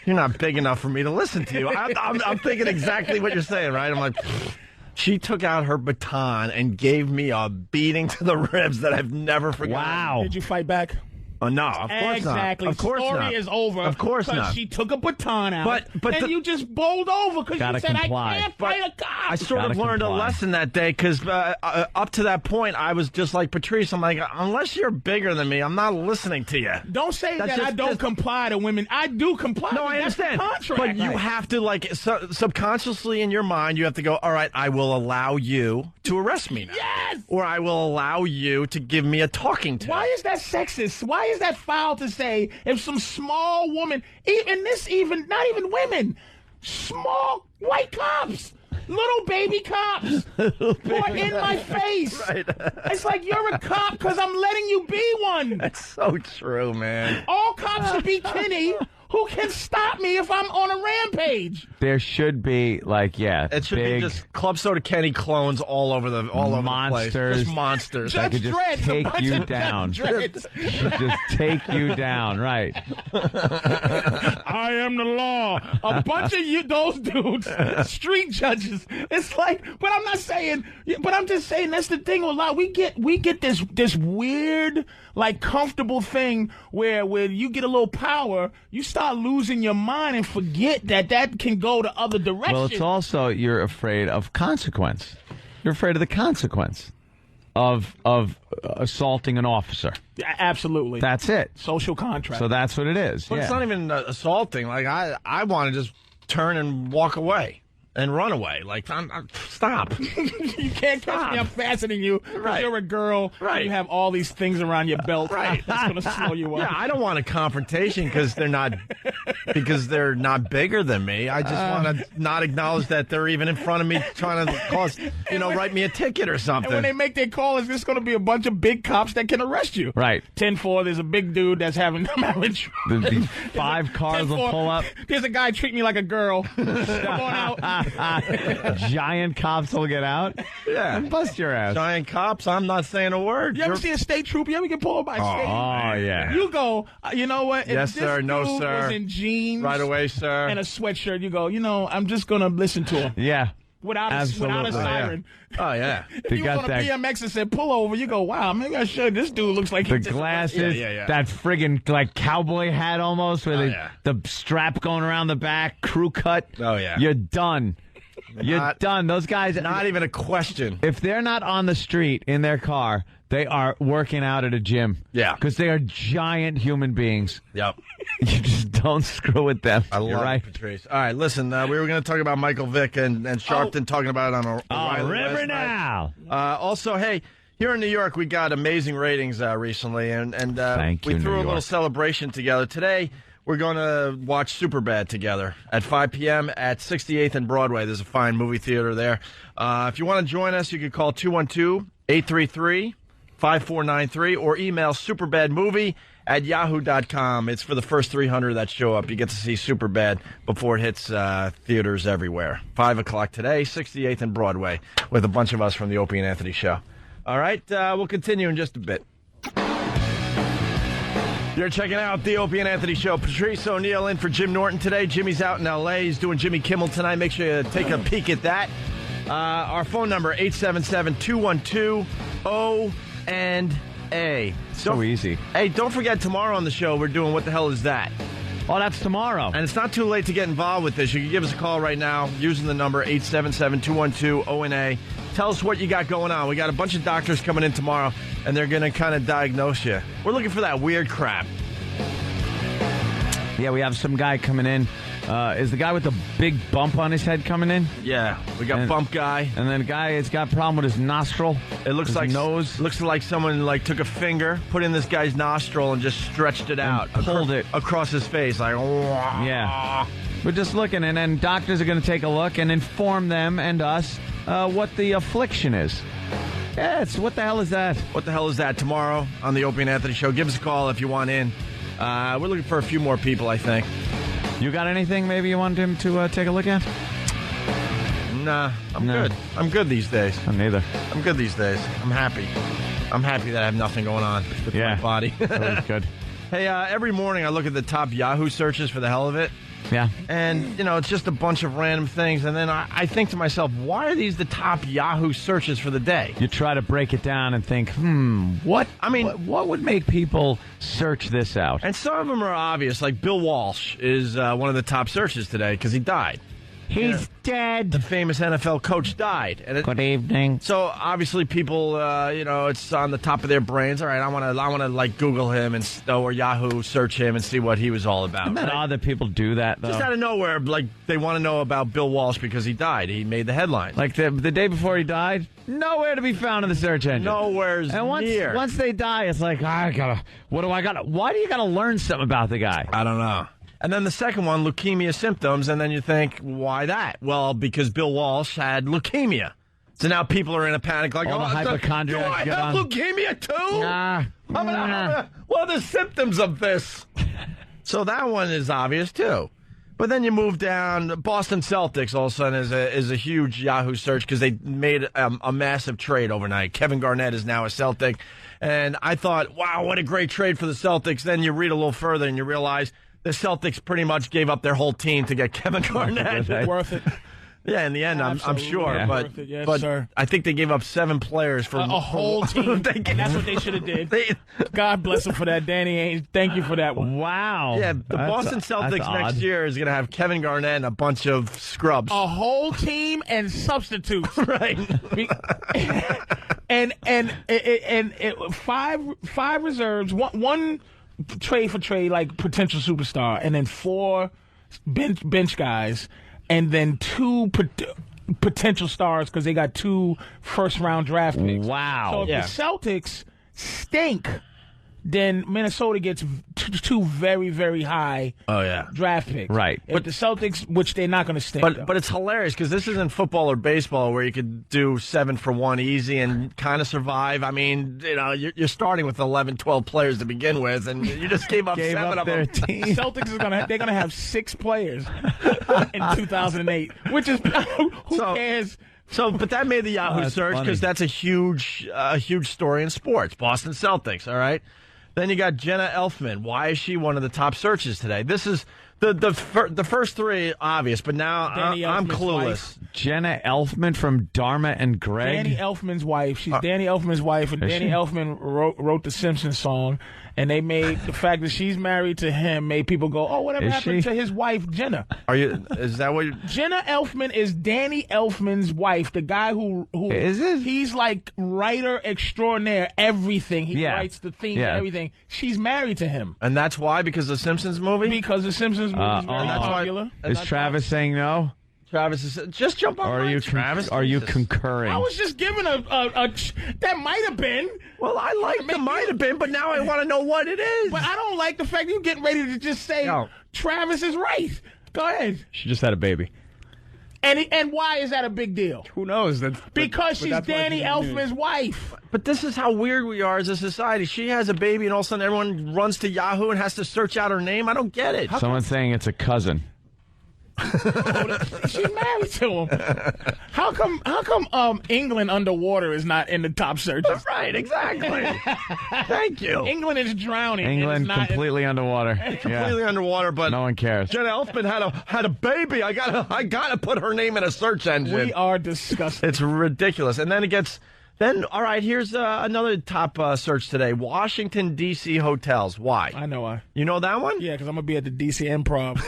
you're not big enough for me to listen to you. I'm thinking exactly what you're saying, right? I'm like, she took out her baton and gave me a beating to the ribs that I've never forgotten. Wow. Did you fight back? Oh, no, of course exactly. not. Of course Story not. is over. Of course not. She took a baton out, and you just bowled over because you said, comply. I can't fight a cop. I sort of learned a lesson that day because up to that point, I was just like Patrice. I'm like, unless you're bigger than me, I'm not listening to you. Don't say that I don't comply to women. I do comply. No, I understand. Contract. But you have to, subconsciously in your mind, you have to go, all right, I will allow you to arrest me now. Yes! Or I will allow you to give me a talking to. Why is that sexist? Why is that foul to say if some small woman, not even women, small white cops, little baby cops, who are in my face. Right. It's like you're a cop because I'm letting you be one. That's so true, man. All cops should be Kenny. Who can stop me if I'm on a rampage? There should be it should be just Club Soda Kenny clones all over the place. Just monsters that could just take you down. Just take you down, right? I am the law. A bunch of those dudes, street judges. It's like, but I'm not saying. But I'm just saying that's the thing. A lot we get this weird, comfortable thing where you get a little power, you start losing your mind and forget that can go the other direction. Well, it's also you're afraid of consequence. You're afraid of the consequence of assaulting an officer. Absolutely. That's it. Social contract. So that's what it is. But it's not even assaulting. Like, I want to just turn and walk away and run away. Like, stop. You can't catch me. I'm fastening you because Right. you're a girl. Right. You have all these things around your belt. Right. That's going to slow you up. Yeah, I don't want a confrontation because they're not bigger than me. I just want to not acknowledge that they're even in front of me trying to write me a ticket or something. And when they make their call, it's just going to be a bunch of big cops that can arrest you. Right. 10-4, there's a big dude that's having marriage. The 5 cars will 10-4, pull up. There's a guy treating me like a girl. Come on out. Giant cops will get out. Yeah. And bust your ass. Giant cops, I'm not saying a word. You ever see a state trooper? You ever get pulled by a state? Oh, yeah. You go, you know what? Yes, if this sir. No, dude sir. was in jeans Right away, sir. and a sweatshirt, you go, I'm just going to listen to him. Yeah. Without a Absolutely. siren. Oh, yeah. If You you got was on a that- BMX and said pull over, you go, wow, maybe I should. This dude looks like The he just- glasses, Yeah. that friggin' like cowboy hat almost, with yeah. the strap going around the back, crew cut. Oh, yeah. You're done. You're Not- done. Those guys, Not even a question. if they're not on the street in their car, they are working out at a gym. Yeah. Because they are giant human beings. Yep. You just don't screw with them. I You're love right. it, Patrice. All right, listen, we were going to talk about Michael Vick and Sharpton talking about it on O'Reilly River last night. now. Also, hey, here in New York, we got amazing ratings recently, and Thank we you, threw New a little York. celebration together. Today, we're going to watch Superbad together at 5 p.m. at 68th and Broadway. There's a fine movie theater there. If you want to join us, you can call 212-833-5493 or email superbadmovie@yahoo.com. It's for the first 300 that show up. You get to see Superbad before it hits theaters everywhere. 5 o'clock today, 68th and Broadway, with a bunch of us from the Opie and Anthony Show. All right, we'll continue in just a bit. You're checking out the Opie and Anthony Show. Patrice O'Neill in for Jim Norton today. Jimmy's out in L.A. He's doing Jimmy Kimmel tonight. Make sure you take a peek at that. Our phone number, 877-212-O&A. So easy. Hey, don't forget tomorrow on the show, we're doing What the Hell Is That? Oh, that's tomorrow. And it's not too late to get involved with this. You can give us a call right now using the number 877-212-O&A. Tell us what you got going on. We got a bunch of doctors coming in tomorrow, and they're going to kind of diagnose you. We're looking for that weird crap. Yeah, we have some guy coming in. Is the guy with the big bump on his head coming in? Yeah, we got And- Bump Guy. And then a guy has got a problem with his nostril. It looks his like nose. Looks like someone took a finger, put in this guy's nostril, and just stretched it out, pulled it. across his face, like. Yeah. We're just looking, and then doctors are going to take a look and inform them and us what the affliction is. Yeah, it's what the hell is that? What the hell is that? Tomorrow on the Opie and Anthony Show. Give us a call if you want in. We're looking for a few more people, I think. You got anything maybe you want him to take a look at? Nah, I'm No. good. I'm good these days. Neither. I'm good these days. I'm happy. I'm happy that I have nothing going on with my body. Always good. Hey, every morning I look at the top Yahoo searches for the hell of it. Yeah. And, it's just a bunch of random things. And then I think to myself, why are these the top Yahoo searches for the day? You try to break it down and think, what? I mean- what would make people search this out? And some of them are obvious. Like Bill Walsh is one of the top searches today because he died. He's dead. The famous NFL coach died. And Good evening. so obviously people, it's on the top of their brains. All right, I want to Google him or Yahoo search him and see what he was all about. Isn't that odd that people do that, though? Just out of nowhere, they want to know about Bill Walsh because he died. He made the headlines. Like the day before he died, nowhere to be found in the search engine. Nowhere's And near. once they die, it's like, why do I gotta learn something about the guy? I don't know. And then the second one, leukemia symptoms, and then you think, why that? Well, because Bill Walsh had leukemia. So now people are in a panic, like, All the hypochondriacs do I get have on. leukemia too? Nah. What are the symptoms of this? So that one is obvious too. But then you move down, Boston Celtics all of a sudden is a huge Yahoo search because they made a massive trade overnight. Kevin Garnett is now a Celtic. And I thought, wow, what a great trade for the Celtics. Then you read a little further and you realize the Celtics pretty much gave up their whole team to get Kevin Garnett. Worth it. Yeah, in the end, I'm sure, Absolutely. but Worth it, yes, but sir. I think they gave up 7 players for A whole team. And that's what they should have did. God bless them for that, Danny Ainge. Thank you for that one. Wow. Yeah, the Boston Celtics next year is going to have Kevin Garnett and a bunch of scrubs. A whole team and substitutes. Right. and five reserves, one trade for trade, like potential superstar, and then 4 bench guys, and then 2 potential stars because they got 2 first-round draft picks. Wow. So if the Celtics stink, then Minnesota gets 2 very, very high draft picks. Right. If the Celtics, which they're not going to stink. But it's hilarious because this isn't football or baseball where you could do 7 for 1 easy and kind of survive. I mean, you're starting with 11, 12 players to begin with, and you just gave up 7 of them. Celtics they're gonna have 6 players in 2008, which is who cares. So, but that made the Yahoo search because that's a huge story in sports. Boston Celtics, all right? Then you got Jenna Elfman. Why is she one of the top searches today? This is the first 3 obvious, but now I'm clueless. Wife. Jenna Elfman from Dharma and Greg. Danny Elfman's wife. She's Danny Elfman's wife, and Danny Elfman wrote the Simpsons song. And they made the fact that she's married to him made people go, oh, whatever happened to his wife, Jenna? Is that what Jenna Elfman is Danny Elfman's wife, the guy who is it? He's like writer extraordinaire, everything. He writes the theme and everything. She's married to him. And that's why? Because of the Simpsons movie? Because the Simpsons movie is very popular. Is Travis saying no? Travis is just jump on. Or are you Travis? Are you concurring? I was just giving a that might have been. Well, I like the might have been, but now I want to know what it is. But I don't like the fact that you're getting ready to just say Travis is right. Go ahead. She just had a baby. And why is that a big deal? Who knows? Because she's Danny Elfman's wife. But this is how weird we are as a society. She has a baby, and all of a sudden everyone runs to Yahoo and has to search out her name. I don't get it. Someone's saying it's a cousin. She's married to him. How come England underwater is not in the top searches? Right, exactly. Thank you. England is drowning. England completely underwater. Completely underwater, but no one cares. Jenna Elfman had a baby. I gotta put her name in a search engine. We are disgusting. It's ridiculous. And then it gets. Then, all right, here's another top search today. Washington, D.C. hotels. Why? I know why. You know that one? Yeah, because I'm going to be at the D.C. Improv.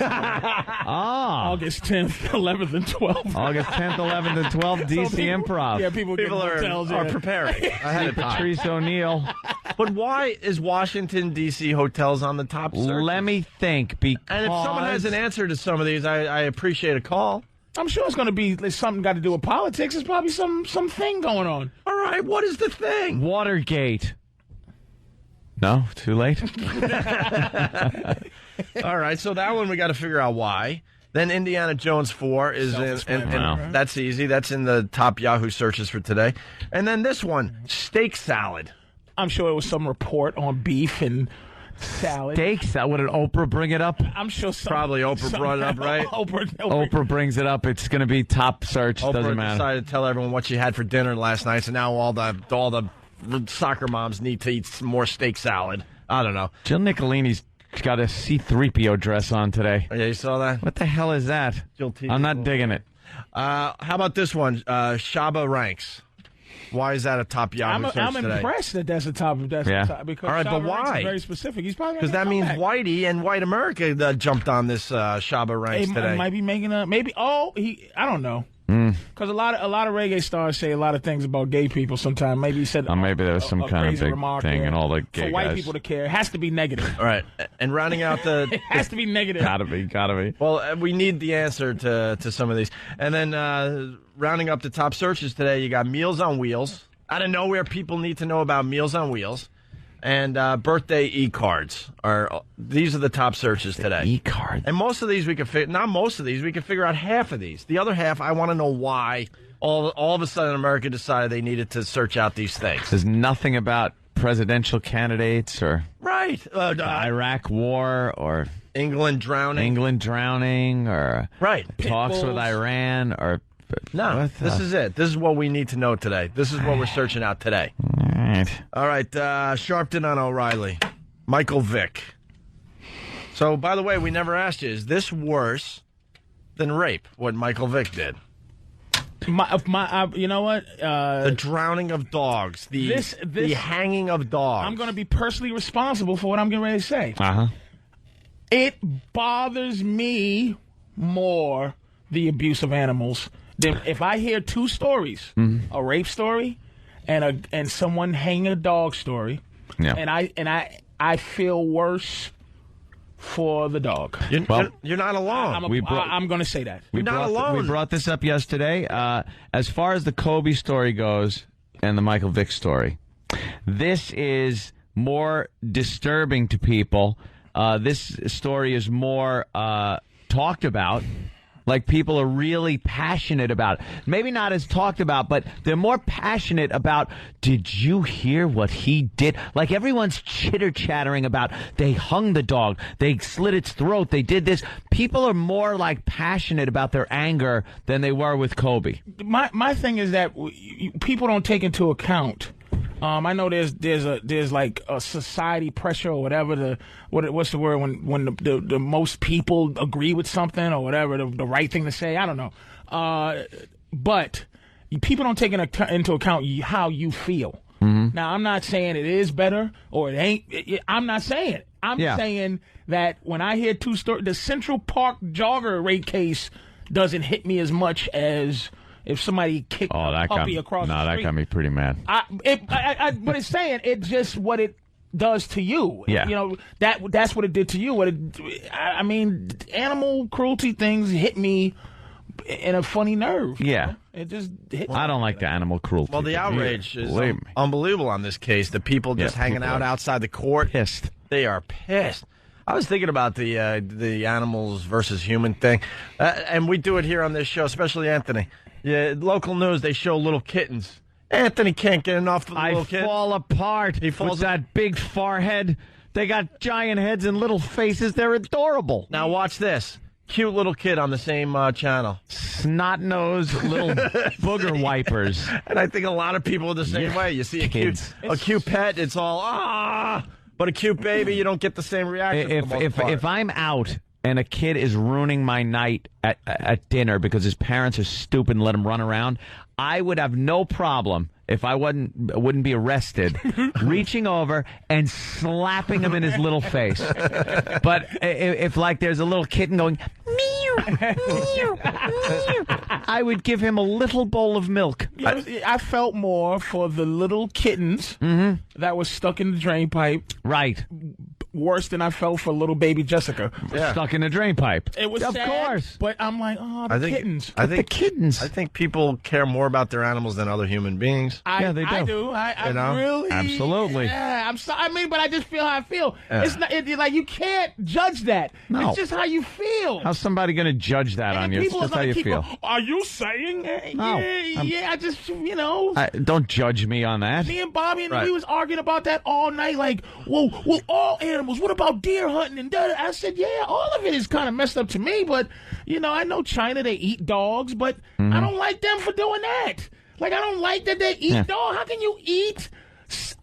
August 10th, 11th, and 12th. August 10th, 11th, and 12th, D.C. Improv. Yeah, people are preparing ahead of time. Patrice O'Neill. But why is Washington, D.C. hotels on the top search? Let me think. Because... And if someone has an answer to some of these, I appreciate a call. I'm sure it's going to be something got to do with politics. There's probably some thing going on. All right, what is the thing? Watergate. No, too late. All right, so that one we got to figure out why. Then Indiana Jones 4 is and that's easy. That's in the top Yahoo searches for today. And then this one, steak salad. I'm sure it was some report on beef and salad. Steak salad. Would an Oprah bring it up? I'm sure probably Oprah brought it up, right? Oprah brings it up. It's going to be top search. Oprah doesn't matter. Decided to tell everyone what she had for dinner last night, so now all the soccer moms need to eat some more steak salad. I don't know. Jill Nicolini's got a C-3PO dress on today. Yeah, you saw that? What the hell is that? I'm not digging it. How about this one? Shabba Ranks. Why is that a top Yahoo search I'm today? impressed that that's a top. Because all right, but why? Is very specific. He's probably because that means Whitey and White America jumped on this Shabba Ranks today. He might be making a maybe. I don't know. Because a lot of reggae stars say a lot of things about gay people. Sometimes maybe he said maybe there was some kind of big thing and all the gay for white guys. people to care. It has to be negative. All right, and rounding out the it has to be negative. Gotta be. Well, we need the answer to some of these, and then rounding up the top searches today, you got Meals on Wheels. Out of nowhere, people need to know about Meals on Wheels. And birthday e-cards. These are the top searches today. E-cards. And most of these we can figure, not most of these, we can figure out half of these. The other half, I want to know why all of a sudden America decided they needed to search out these things. There's nothing about presidential candidates or right the Iraq war or England drowning or right talks with Iran or no. This is it. This is what we need to know today. This is what we're searching out today. All right, Sharpton on O'Reilly. Michael Vick. So, by the way, we never asked you, is this worse than rape, what Michael Vick did? You know what? The drowning of dogs. The hanging of dogs. I'm going to be personally responsible for what I'm getting ready to say. Uh-huh. It bothers me more, the abuse of animals, than if I hear two stories, a rape story and someone hanging a dog story, and I feel worse for the dog. You're not alone. I'm going to say that. You're not alone. We brought this up yesterday. As far as the Kobe story goes and the Michael Vick story, this is more disturbing to people. This story is more talked about. Like, people are really passionate about it. Maybe not as talked about, but they're more passionate about, did you hear what he did? Like, everyone's chitter-chattering about, they hung the dog, they slit its throat, they did this. People are more, like, passionate about their anger than they were with Kobe. My thing is that people don't take into account. I know there's like a society pressure or whatever. What's the word when the most people agree with something or whatever, the right thing to say. I don't know. But people don't take into account how you feel. Mm-hmm. Now, I'm not saying it is better or it ain't. I'm not saying it. I'm saying that when I hear two stories, the Central Park jogger rape case doesn't hit me as much as if somebody kicked a puppy across the street. No, that got me pretty mad. But it's saying it's just what it does to you. Yeah. You know, that's what it did to you. I mean, animal cruelty things hit me in a funny nerve. Yeah. It just hit me. I don't like the animal cruelty. Well, the outrage is unbelievable on this case. The people just hanging out outside the court. Pissed. They are pissed. I was thinking about the animals versus human thing. And we do it here on this show, especially Anthony. Yeah, local news, they show little kittens. Anthony can't get enough of the little kid. I fall apart. He falls with that big forehead. They got giant heads and little faces. They're adorable. Now watch this. Cute little kid on the same channel. Snot-nosed little booger wipers. And I think a lot of people are the same way. You see a cute pet, it's all, but a cute baby, you don't get the same reaction. If I'm out and a kid is ruining my night at dinner because his parents are stupid and let him run around, I would have no problem, if I wouldn't be arrested, reaching over and slapping him in his little face. But if like there's a little kitten going, meow, meow, meow, I would give him a little bowl of milk. I felt more for the little kittens that was stuck in the drain pipe. Right. Worse than I felt for little baby Jessica. Yeah. Stuck in a drain pipe. It was sad, course. But I'm like, kittens. The kittens. I think people care more about their animals than other human beings. They do. I do. I really. Absolutely. Yeah, I'm sorry. I mean, but I just feel how I feel. Yeah. It's not like you can't judge that. No. It's just how you feel. How's somebody going to judge that on you? It's just how you feel. Are you saying? No. Yeah. I just don't judge me on that. Me and Bobby and we was arguing about that all night. Like, well, all animals. What about deer hunting? And I said, yeah, all of it is kind of messed up to me. But I know China, they eat dogs, but I don't like them for doing that. Like, I don't like that they eat dogs. How can you eat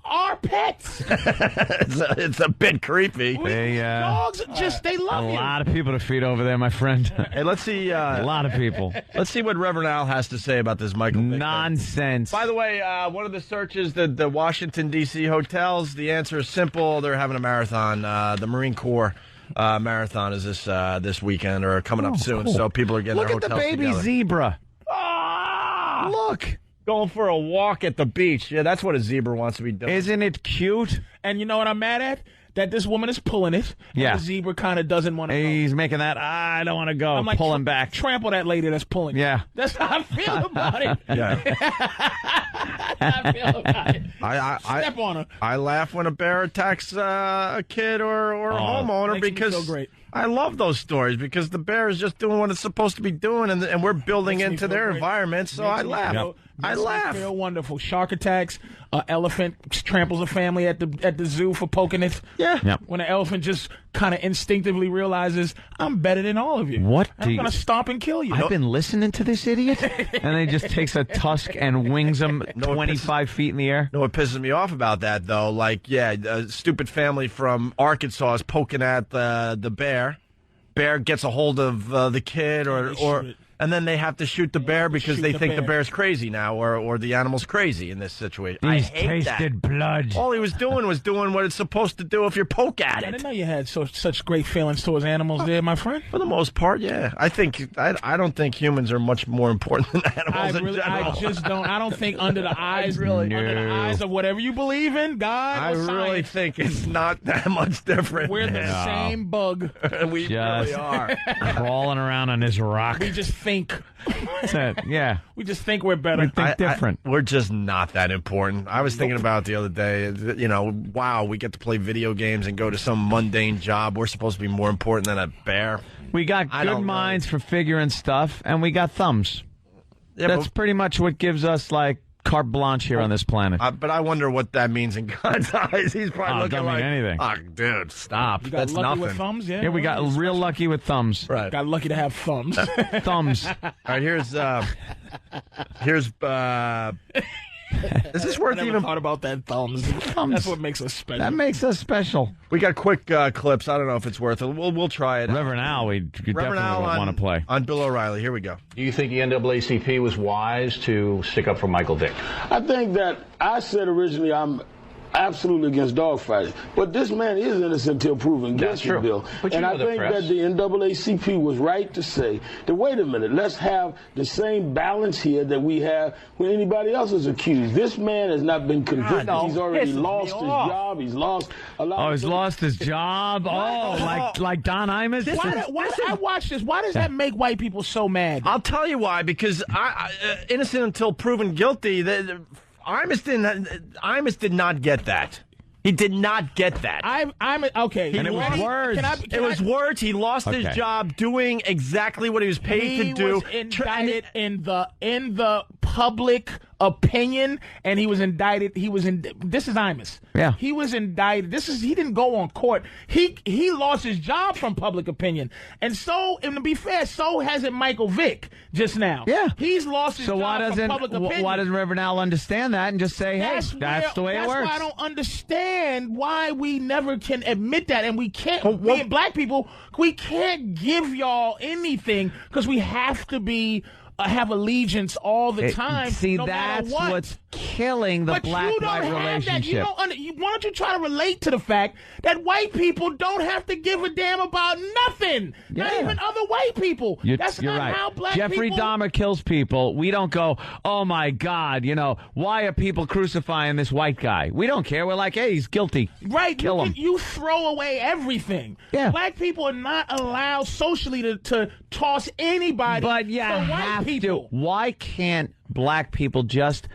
our pets? It's a bit creepy. Dogs they love you. A lot of people to feed over there, my friend. Hey, let's see. A lot of people. Let's see what Reverend Al has to say about this Michael Vick nonsense. By the way, one of the searches, the Washington, D.C. hotels, the answer is simple. They're having a marathon. The Marine Corps marathon is this weekend or coming up soon. Cool. So people are getting their hotels together. Look at the baby zebra. Look. Going for a walk at the beach. Yeah, that's what a zebra wants to be doing. Isn't it cute? And you know what I'm mad at? That this woman is pulling it. Yeah. The zebra kind of doesn't want to go. He's making that, I don't want to go. I'm like, pulling back. Trample that lady that's pulling. Yeah. That's how I feel about it. Yeah. That's how I feel about it. Step on her. I laugh when a bear attacks a kid or a homeowner because so great. I love those stories because the bear is just doing what it's supposed to be doing and we're building into their environment. So I laugh. I laugh. Feel wonderful. Shark attacks. Elephant tramples a family at the zoo for poking it. Yeah. Yep. When an elephant just kind of instinctively realizes I'm better than all of you. I'm gonna stomp and kill you. I've been listening to this idiot, and then he just takes a tusk and wings him 25 feet in the air. No, what pisses me off about that though, like a stupid family from Arkansas is poking at the bear. Bear gets a hold of the kid or And then they have to shoot the bear because they think the bear's crazy now, or the animal's crazy in this situation. I hate tasted blood. All he was doing what it's supposed to do if you poke at it. I didn't know you had such great feelings towards animals there, my friend. For the most part, yeah. I don't think humans are much more important than animals in general. I just don't. I don't think under the eyes, under the eyes of whatever you believe in, God. I really think it's not that much different. We're the same bug. We really are crawling around on this rock. We just think. That's it. Yeah. We just think we're better. We think different. We're just not that important. I was thinking about it the other day. Wow, we get to play video games and go to some mundane job. We're supposed to be more important than a bear. We got good minds for figuring stuff, and we got thumbs. Yeah, that's pretty much what gives us, carte blanche here on this planet. But I wonder what that means in God's eyes. He's probably looking like anything. Oh, dude, stop. That's lucky nothing. With thumbs, yeah. Yeah, we got real lucky with thumbs. Right. Got lucky to have thumbs. Thumbs. All right, here's. Is this worth I never even thought about that thumbs? That's what makes us special. That makes us special. We got quick clips. I don't know if it's worth it. We'll try it. Reverend Al, we definitely want to play. On Bill O'Reilly. Here we go. Do you think the NAACP was wise to stick up for Michael Vick? I think that I said originally I'm absolutely against dogfighting, but this man is innocent until proven guilty, Bill. And I think that the NAACP was right to say that, wait a minute, let's have the same balance here that we have when anybody else is accused. This man has not been convicted. He's already lost his job. He's lost a lot. Oh, he's lost his job. Like Don Imus. Why I watch this? Why does that make white people so mad? I'll tell you why. Because innocent until proven guilty. Imus did not get that. He did not get that. I'm okay. And it was words. It was words. He lost his job doing exactly what he was paid to do. He was indicted in the public opinion, and he was indicted. This is Imus. Yeah. He was indicted. He didn't go on court. He lost his job from public opinion, and to be fair, so hasn't Michael Vick just now. Yeah. He's lost his job from public opinion. Why doesn't Reverend Al understand that and just say, hey, that's the way it works? That's why I don't understand why we never can admit that, and we can't. We black people, we can't give y'all anything because we have to be. Have allegiance all the time. See, no that's matter what. What's killing the black-white relationship. Why don't you try to relate to the fact that white people don't have to give a damn about nothing? Yeah. Not even other white people. That's not right. how black Jeffrey people... Dahmer kills people. We don't go, oh, my God, why are people crucifying this white guy? We don't care. We're like, hey, he's guilty. Right. Kill him. You throw away everything. Yeah. Black people are not allowed socially to toss anybody. But you have to. Why can't black people just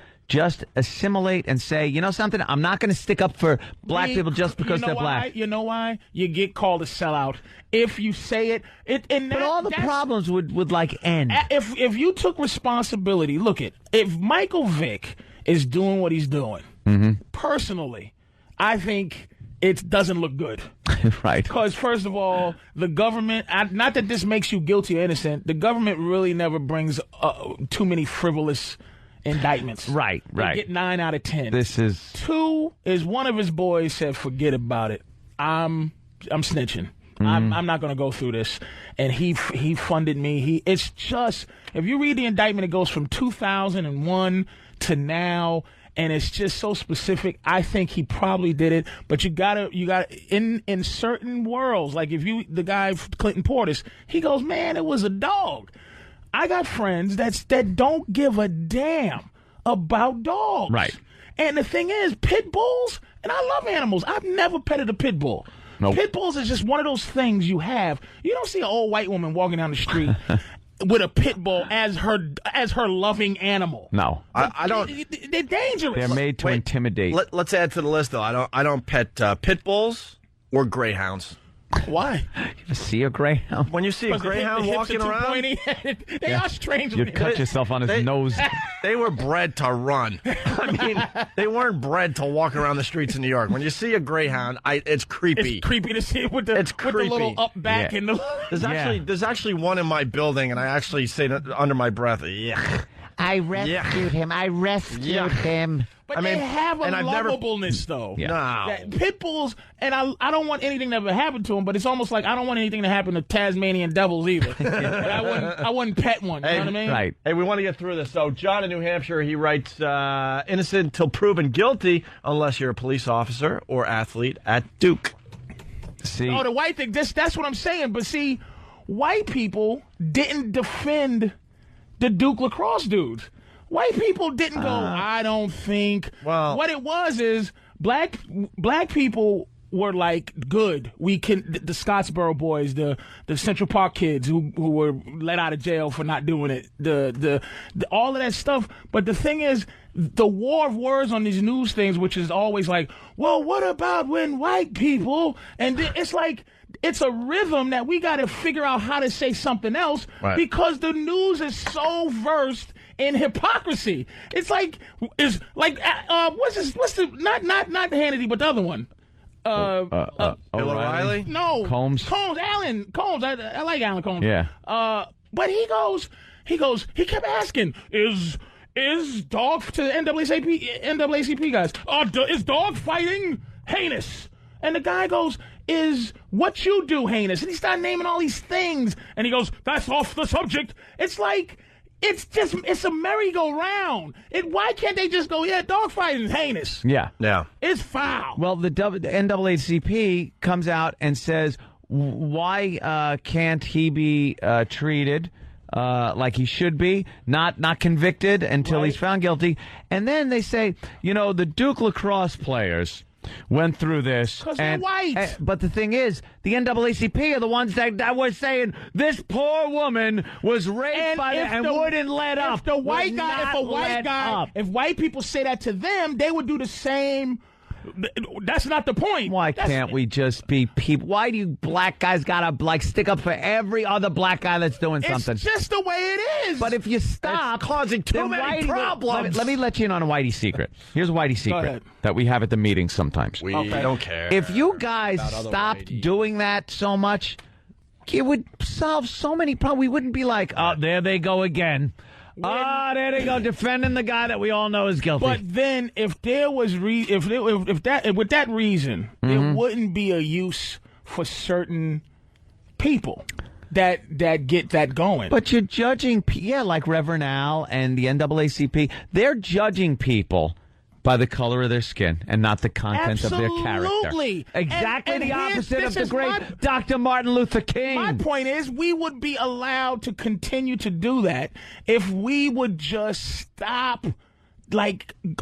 assimilate and say, you know something, I'm not going to stick up for black people just because they're black. You know why? You get called a sellout. If you say it. But all the problems would end. If you took responsibility, if Michael Vick is doing what he's doing, personally, I think it doesn't look good. Right. Because, first of all, the government, not that this makes you guilty or innocent, the government really never brings too many frivolous indictments. Right. They get 9 out of 10. This is 2 is one of his boys said, forget about it. I'm snitching. I'm not going to go through this. And he funded me. It's just, if you read the indictment, it goes from 2001 to now. And it's just so specific. I think he probably did it, but you gotta in certain worlds, like the guy Clinton Portis, he goes, man, it was a dog. I got friends that don't give a damn about dogs. Right. And the thing is, pit bulls, and I love animals. I've never petted a pit bull. Nope. Pit bulls is just one of those things you have. You don't see an old white woman walking down the street with a pit bull as her loving animal. No, I don't. They're dangerous. They're made to intimidate. Let's add to the list though. I don't pet pit bulls or greyhounds. Why? You ever see a greyhound? When you see a greyhound walking around, they are strange. You'd cut yourself on his nose. They were bred to run. I mean, they weren't bred to walk around the streets of New York. When you see a greyhound, it's creepy. It's creepy to see it with the little up back and the. There's actually one in my building, and I actually say that under my breath, yuck. I rescued him. I rescued him. But they have a lovableness, though. Yeah. No. Pit bulls, and I don't want anything to ever happen to them, but it's almost like I don't want anything to happen to Tasmanian devils either. I wouldn't pet one, you know what I mean? Right. Hey, we want to get through this. So John in New Hampshire, he writes, innocent until proven guilty unless you're a police officer or athlete at Duke. See? Oh, the white thing, that's what I'm saying. But see, white people didn't defend the Duke lacrosse dudes. White people didn't go, I don't think. Well, what it was is black people were like, good. We can, the Scottsboro boys, the Central Park kids who were let out of jail for not doing it, the all of that stuff. But the thing is, the war of words on these news things, which is always like, well, what about when white people? And it's like, it's a rhythm that we got to figure out how to say something else because the news is so versed in hypocrisy. It's like, what's the not Hannity, but the other one. O'Reilly? No. Combs? Alan Combs. I like Alan Combs. Yeah. But he kept asking, is dog to the NAACP guys, is dog fighting heinous? And the guy goes, is what you do heinous? And he started naming all these things. And he goes, that's off the subject. It's like, it's a merry-go-round. Why can't they just go, yeah, dogfighting is heinous? Yeah. It's foul. Well, the NAACP comes out and says, why can't he be treated like he should be, not convicted until he's found guilty? And then they say, the Duke lacrosse players went through this. Because they're white. But the thing is, the NAACP are the ones that were saying this poor woman was raped and wouldn't let up. If white people say that to them, they would do the same. That's not the point. Why can't we just be people? Why do you black guys gotta stick up for every other black guy that's doing something? It's just the way it is. But if you stop, it's causing too many problems. Let me let you in on a Whitey secret. Here's a Whitey secret that we have at the meetings sometimes. We don't care. If you guys stopped doing that so much, it would solve so many problems. We wouldn't be like, oh, there they go again. There they go, defending the guy that we all know is guilty. But then, if there was with that reason, it wouldn't be a use for certain people that get that going. But you're judging, like Reverend Al and the NAACP. They're judging people by the color of their skin and not the content of their character. Absolutely. Exactly the opposite of the great Dr. Martin Luther King. My point is, we would be allowed to continue to do that if we would just stop,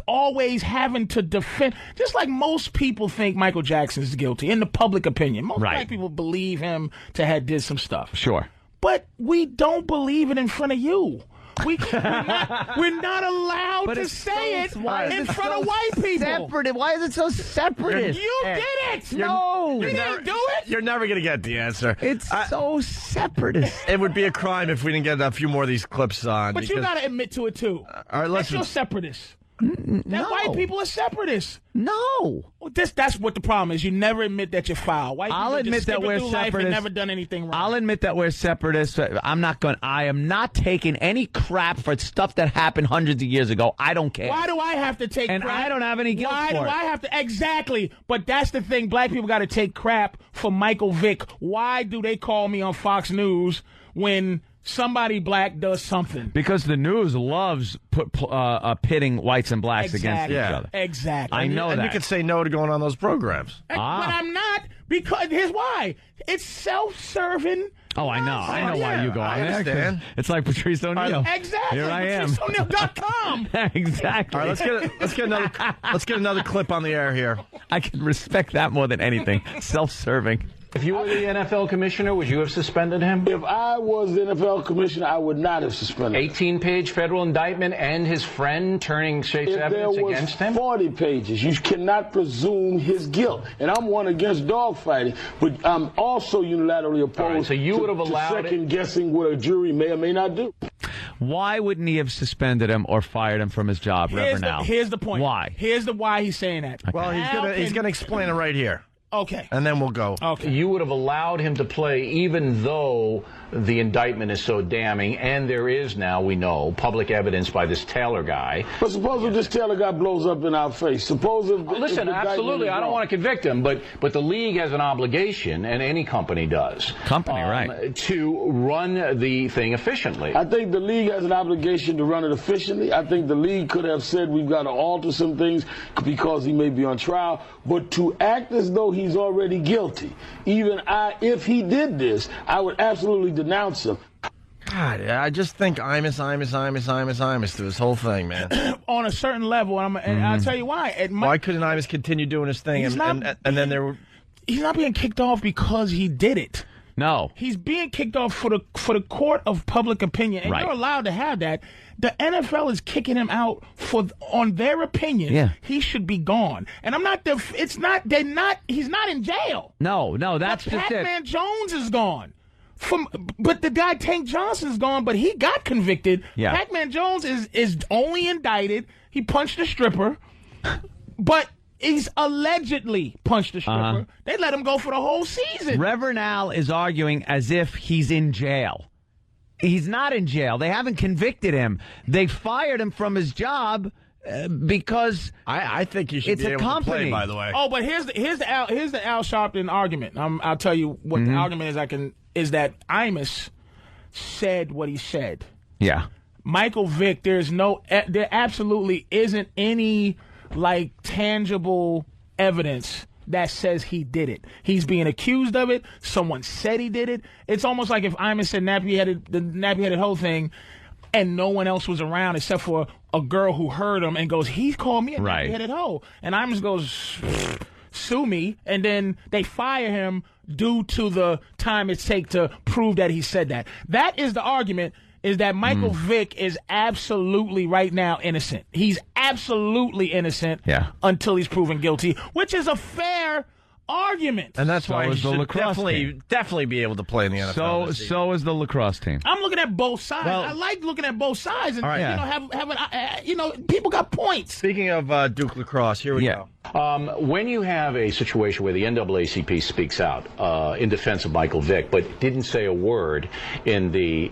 always having to defend. Just like most people think Michael Jackson is guilty, in the public opinion. Most black people believe him to have did some stuff. Sure. But we don't believe it in front of you. We're not allowed to say it in front of white people. Separate. Why is it so separate? You did it. No. You didn't do it. You're never going to get the answer. It's so separatist. It would be a crime if we didn't get a few more of these clips on. But you got to admit to it, too. All right, That's your separatists. That white people are separatists. No. That's what the problem is. You never admit that you're foul. White people I'll admit that we're separatists. Never done anything wrong. I'll admit that we're separatists. I am not taking any crap for stuff that happened hundreds of years ago. I don't care. Why do I have to take crap? And I don't have any guilt Why for it. do I have to? Exactly. But that's the thing. Black people got to take crap for Michael Vick. Why do they call me on Fox News when somebody black does something? Because the news loves pitting whites and blacks against each other. Exactly. I know that. And you could say no to going on those programs. But I'm not, because here's why. It's self-serving. Oh, I know. I know why you go on there. It's like Patrice O'Neill. Exactly. Here I am. PatriceO'Neill.com. Exactly. All right, let's get another clip on the air here. I can respect that more than anything. Self-serving. If you were the NFL commissioner, would you have suspended him? If I was the NFL commissioner, I would not have suspended him. 18-page federal indictment and his friend turning state's evidence against him? If there was 40 pages, you cannot presume his guilt. And I'm one against dogfighting, but I'm also unilaterally opposed to second-guessing what a jury may or may not do. Why wouldn't he have suspended him or fired him from his job, Reverend Al? Here's the point. Why? Here's why he's saying that. Well, he's gonna explain it right here. Okay. And then we'll go. Okay. You would have allowed him to play even though the indictment is so damning, and there is now, we know, public evidence by this Taylor guy. But suppose if this Taylor guy blows up in our face. Suppose if... Listen, absolutely, I don't want to convict him, but the league has an obligation, and any company does. Right. To run the thing efficiently. I think the league has an obligation to run it efficiently. I think the league could have said we've got to alter some things because he may be on trial, but to act as though he's already guilty, if he did this, I would absolutely denounce him. God, I just think Imus through this whole thing, man. On a certain level, and I'll tell you why. Why couldn't Imus continue doing his thing? He's not being kicked off because he did it. No. He's being kicked off for the court of public opinion, and you're allowed to have that. The NFL is kicking him out on their opinion. Yeah. He should be gone. And he's not in jail. No, that's just it. Pac-Man Jones is gone. But the guy Tank Johnson's gone, but he got convicted. Yeah. Pac-Man Jones is only indicted. He punched a stripper, but he's allegedly punched a stripper. They let him go for the whole season. Reverend Al is arguing as if he's in jail. He's not in jail. They haven't convicted him. They fired him from his job because I think you should it's be a able company. to play, by the way. Oh, but here's the Al Sharpton argument. I'll tell you what the argument is that Imus said what he said. Yeah. Michael Vick, there absolutely isn't any tangible evidence that says he did it. He's being accused of it. Someone said he did it. It's almost like if Imus said the nappy-headed whole thing, and no one else was around except for a girl who heard him and goes, "He called me a nappy-headed hoe," and Imus goes, "Sue me," and then they fire him due to the time it takes to prove that he said that. That is the argument. Is that Michael Vick is absolutely right now innocent. He's absolutely innocent until he's proven guilty, which is a fair argument. And that's why he should team. definitely be able to play in the NFL. So is the lacrosse team. I'm looking at both sides. Well, I like looking at both sides, and right, people got points. Speaking of Duke lacrosse, here we go. When you have a situation where the NAACP speaks out in defense of Michael Vick, but didn't say a word in the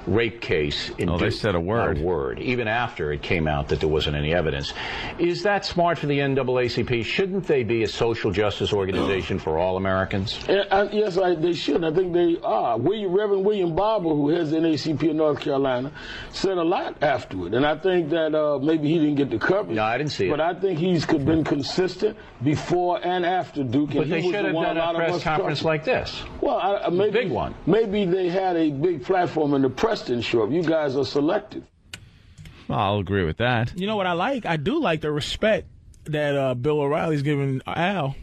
rape case in Duke, they said a word. Not a word, even after it came out that there wasn't any evidence. Is that smart for the NAACP? Shouldn't they be a social justice organization for all Americans? Yes, they should. I think they are. Reverend William Barber, who heads the NAACP in North Carolina, said a lot afterward. And I think that maybe he didn't get the coverage. No, I didn't see it. But I think he's been consistent before and after Duke. But they should have done a press conference like this. Well, maybe, big one. Maybe they had a big platform in the Preston show. You guys are selective. Well, I'll agree with that. You know what I like? I do like the respect that Bill O'Reilly's giving Al.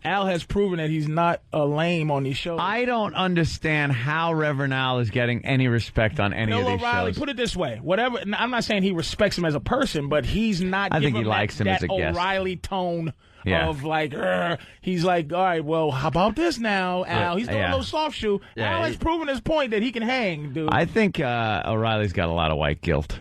Al has proven that he's not a lame on these shows. I don't understand how Reverend Al is getting any respect on any of these O'Reilly, shows. Put it this way. Whatever. I'm not saying he respects him as a person, but he's not I giving think he likes him that as a guest. O'Reilly tone of he's like, all right, well, how about this now, Al? He's doing a little soft shoe. Al has proven his point that he can hang, dude. I think O'Reilly's got a lot of white guilt.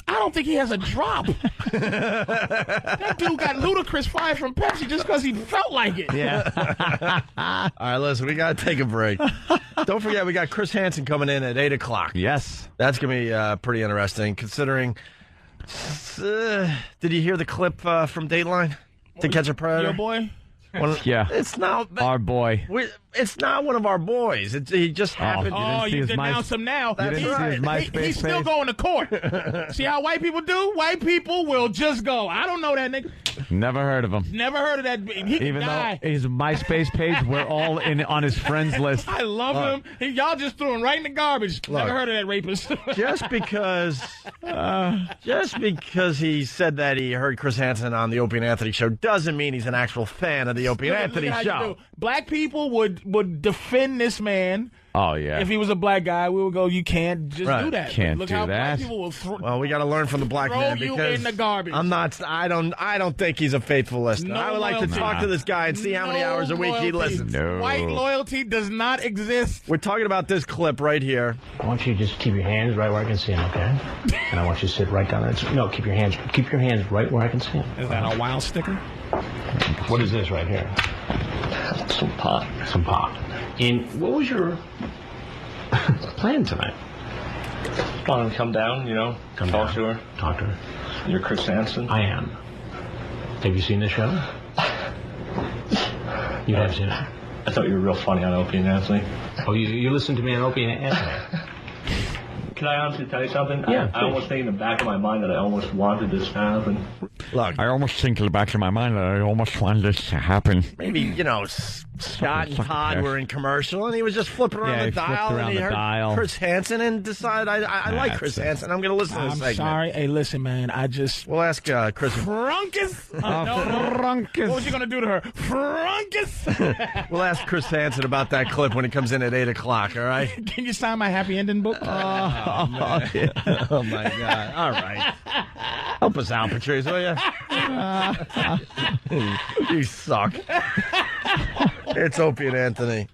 I don't think he has a drop. That dude got Ludacris fired from Pepsi just because he felt like it. Yeah. All right, listen, we got to take a break. Don't forget, we got Chris Hansen coming in at 8 o'clock. Yes. That's going to be pretty interesting, considering... did you hear the clip from Dateline? To Catch a Predator? Your boy? It's not... Our boy. It's not one of our boys. He just happened... Oh, you denounce him now. That's right. He's still going to court. See how white people do? White people will just go. I don't know that nigga. Never heard of him. Never heard of that. He Even die. though his MySpace page, we're all on his friends list. I love him. Y'all just threw him right in the garbage. Never heard of that rapist. just because he said that he heard Chris Hansen on the Opie and Anthony show doesn't mean he's an actual fan of the Opie and Anthony show. Black people would defend this man. Oh, yeah. If he was a black guy, we would go, you can't just do that. Can't Look do how that. Black people will well, we got to learn from the black man throw because you in the garbage. I don't think he's a faithful listener. No I would like to talk to this guy and see how many hours a week he listens. No. White loyalty does not exist. We're talking about this clip right here. I want you to just keep your hands right where I can see them, okay? And I want you to sit right down there. No, keep your hands right where I can see them. Is that a wild sticker? What is this right here? Some pot. Some pot. And what was your plan tonight? Want to come down, talk to her? Talk to her. You're Chris Hansen? I am. Have you seen the show? You have seen it? I thought you were real funny on Opie and Anthony. Oh, you listened to me on Opie and Anthony? Can I honestly tell you something? Yeah. I almost think in the back of my mind that I almost wanted this to happen. Look, I almost think in the back of my mind that I almost wanted this to happen. Maybe, Scott and Todd were in commercial, and he was just flipping around the dial, and he heard Chris Hansen and decided, I like Chris Hansen. I'm going to listen to this segment. I'm sorry. Hey, listen, man. We'll ask Chris. Frunkus! Frunkus. What was you going to do to her? Frunkus! We'll ask Chris Hansen about that clip when it comes in at 8 o'clock, all right? Can you sign my happy ending book? Oh, my God. All right. Help us out, Patrice, will you? You suck. It's Opie and Anthony.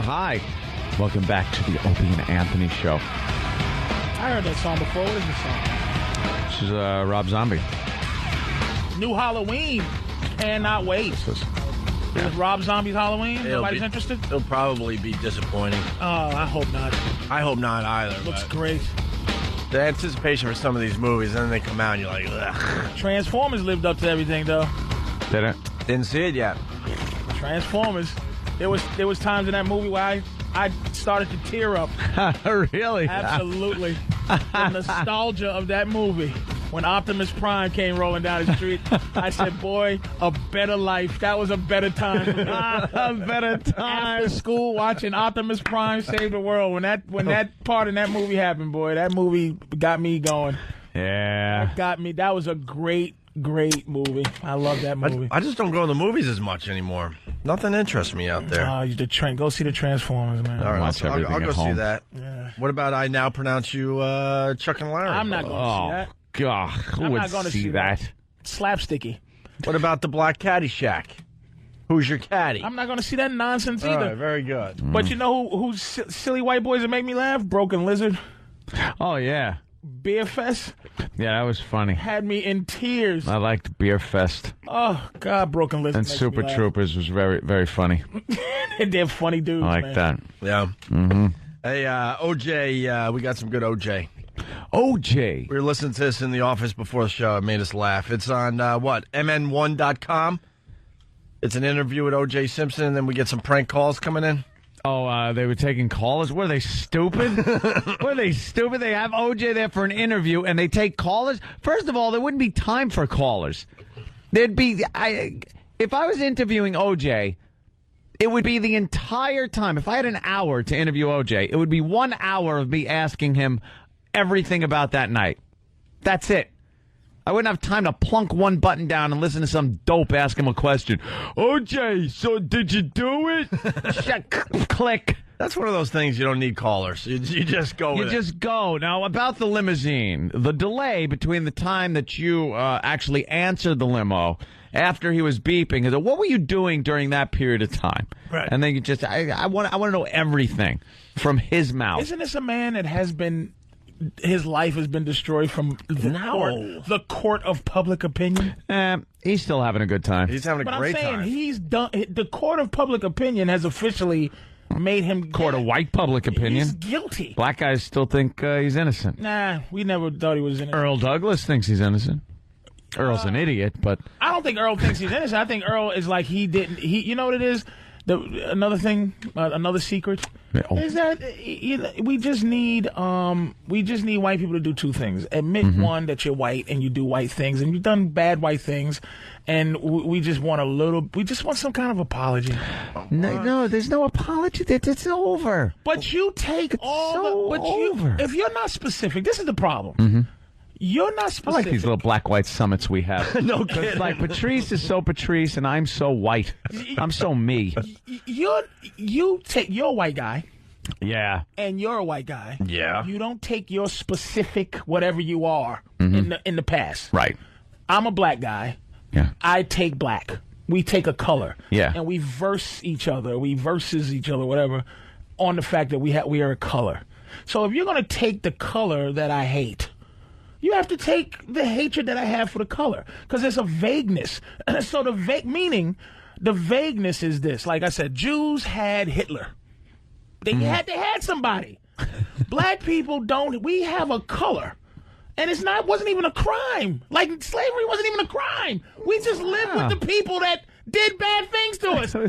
Hi. Welcome back to the Opie and Anthony Show. I heard that song before. What is this song? This is Rob Zombie. New Halloween. Cannot wait. Is Rob Zombie's Halloween? Nobody's interested? It'll probably be disappointing. Oh, I hope not. I hope not either. Looks great. The anticipation for some of these movies, and then they come out and you're like, ugh. Transformers lived up to everything, though. Did it? Didn't see it yet. Transformers. There was times in that movie where I started to tear up. Really? Absolutely. The nostalgia of that movie. When Optimus Prime came rolling down the street, I said, boy, a better life. That was a better time for me. A better time. After school, watching Optimus Prime save the world. When that part in that movie happened, boy, that movie got me going. Yeah. That got me. That was a great movie. I love that movie. I just don't go to the movies as much anymore. Nothing interests me out there. Go see the Transformers, man. All right, I'll go see that. Yeah. What about I now pronounce you Chuck and Larry? I'm not going to see that. God, who would see that? Slapsticky. What about the Black Caddyshack? Who's your caddy? I'm not going to see that nonsense either. All right, very good. But you know who's silly white boys that make me laugh? Broken Lizard. Oh, yeah. Beer Fest. Yeah, that was funny. Had me in tears. I liked Beer Fest. Oh, God, Broken Lizard. And Super Troopers was very, very funny. They're funny dudes, I like that. Yeah. Mm-hmm. Hey, OJ, we got some good OJ. OJ. We were listening to this in the office before the show. It made us laugh. It's on, mn1.com. It's an interview with O.J. Simpson, and then we get some prank calls coming in. Oh, they were taking callers? Were they stupid? Were they stupid? They have OJ there for an interview, and they take callers? First of all, there wouldn't be time for callers. There'd be... if I was interviewing OJ, it would be the entire time. If I had an hour to interview OJ, it would be 1 hour of me asking him everything about that night. That's it. I wouldn't have time to plunk one button down and listen to some dope ask him a question. OJ, so did you do it? Click. That's one of those things you don't need callers. You just go with it. You just go. Now, about the limousine, the delay between the time that you actually answered the limo after he was beeping, what were you doing during that period of time? Right. And then you just, I want to know everything from his mouth. Isn't this a man that has been... His life has been destroyed from the court of public opinion. He's still having a good time. He's having a great time. But I'm saying he's done. The court of public opinion has officially made him court of white public opinion. He's guilty. Black guys still think he's innocent. Nah, we never thought he was innocent. Earl Douglas thinks he's innocent. Earl's an idiot, but I don't think Earl thinks he's innocent. I think Earl is like he didn't. You know what it is? Another thing, another secret is that we just need white people to do two things: admit one, that you're white and you do white things and you've done bad white things, and we just want some kind of apology. No, there's no apology. It's over. But you take if you're not specific, this is the problem. Mm-hmm. You're not specific. I like these little black-white summits we have. No kidding. It's like Patrice is so Patrice, and I'm so white. I'm so me. You're a white guy. Yeah. And you're a white guy. Yeah. You don't take your specific whatever you are in the past. Right. I'm a black guy. Yeah. I take black. We take a color. Yeah. And we versus each other, whatever, on the fact that we are a color. So if you're going to take the color that I hate, you have to take the hatred that I have for the color, because there's a vagueness. So the vagueness is this. Like I said, Jews had Hitler. They had somebody. Black people don't. We have a color. And wasn't even a crime. Like, slavery wasn't even a crime. We just lived with the people that did bad things to us. And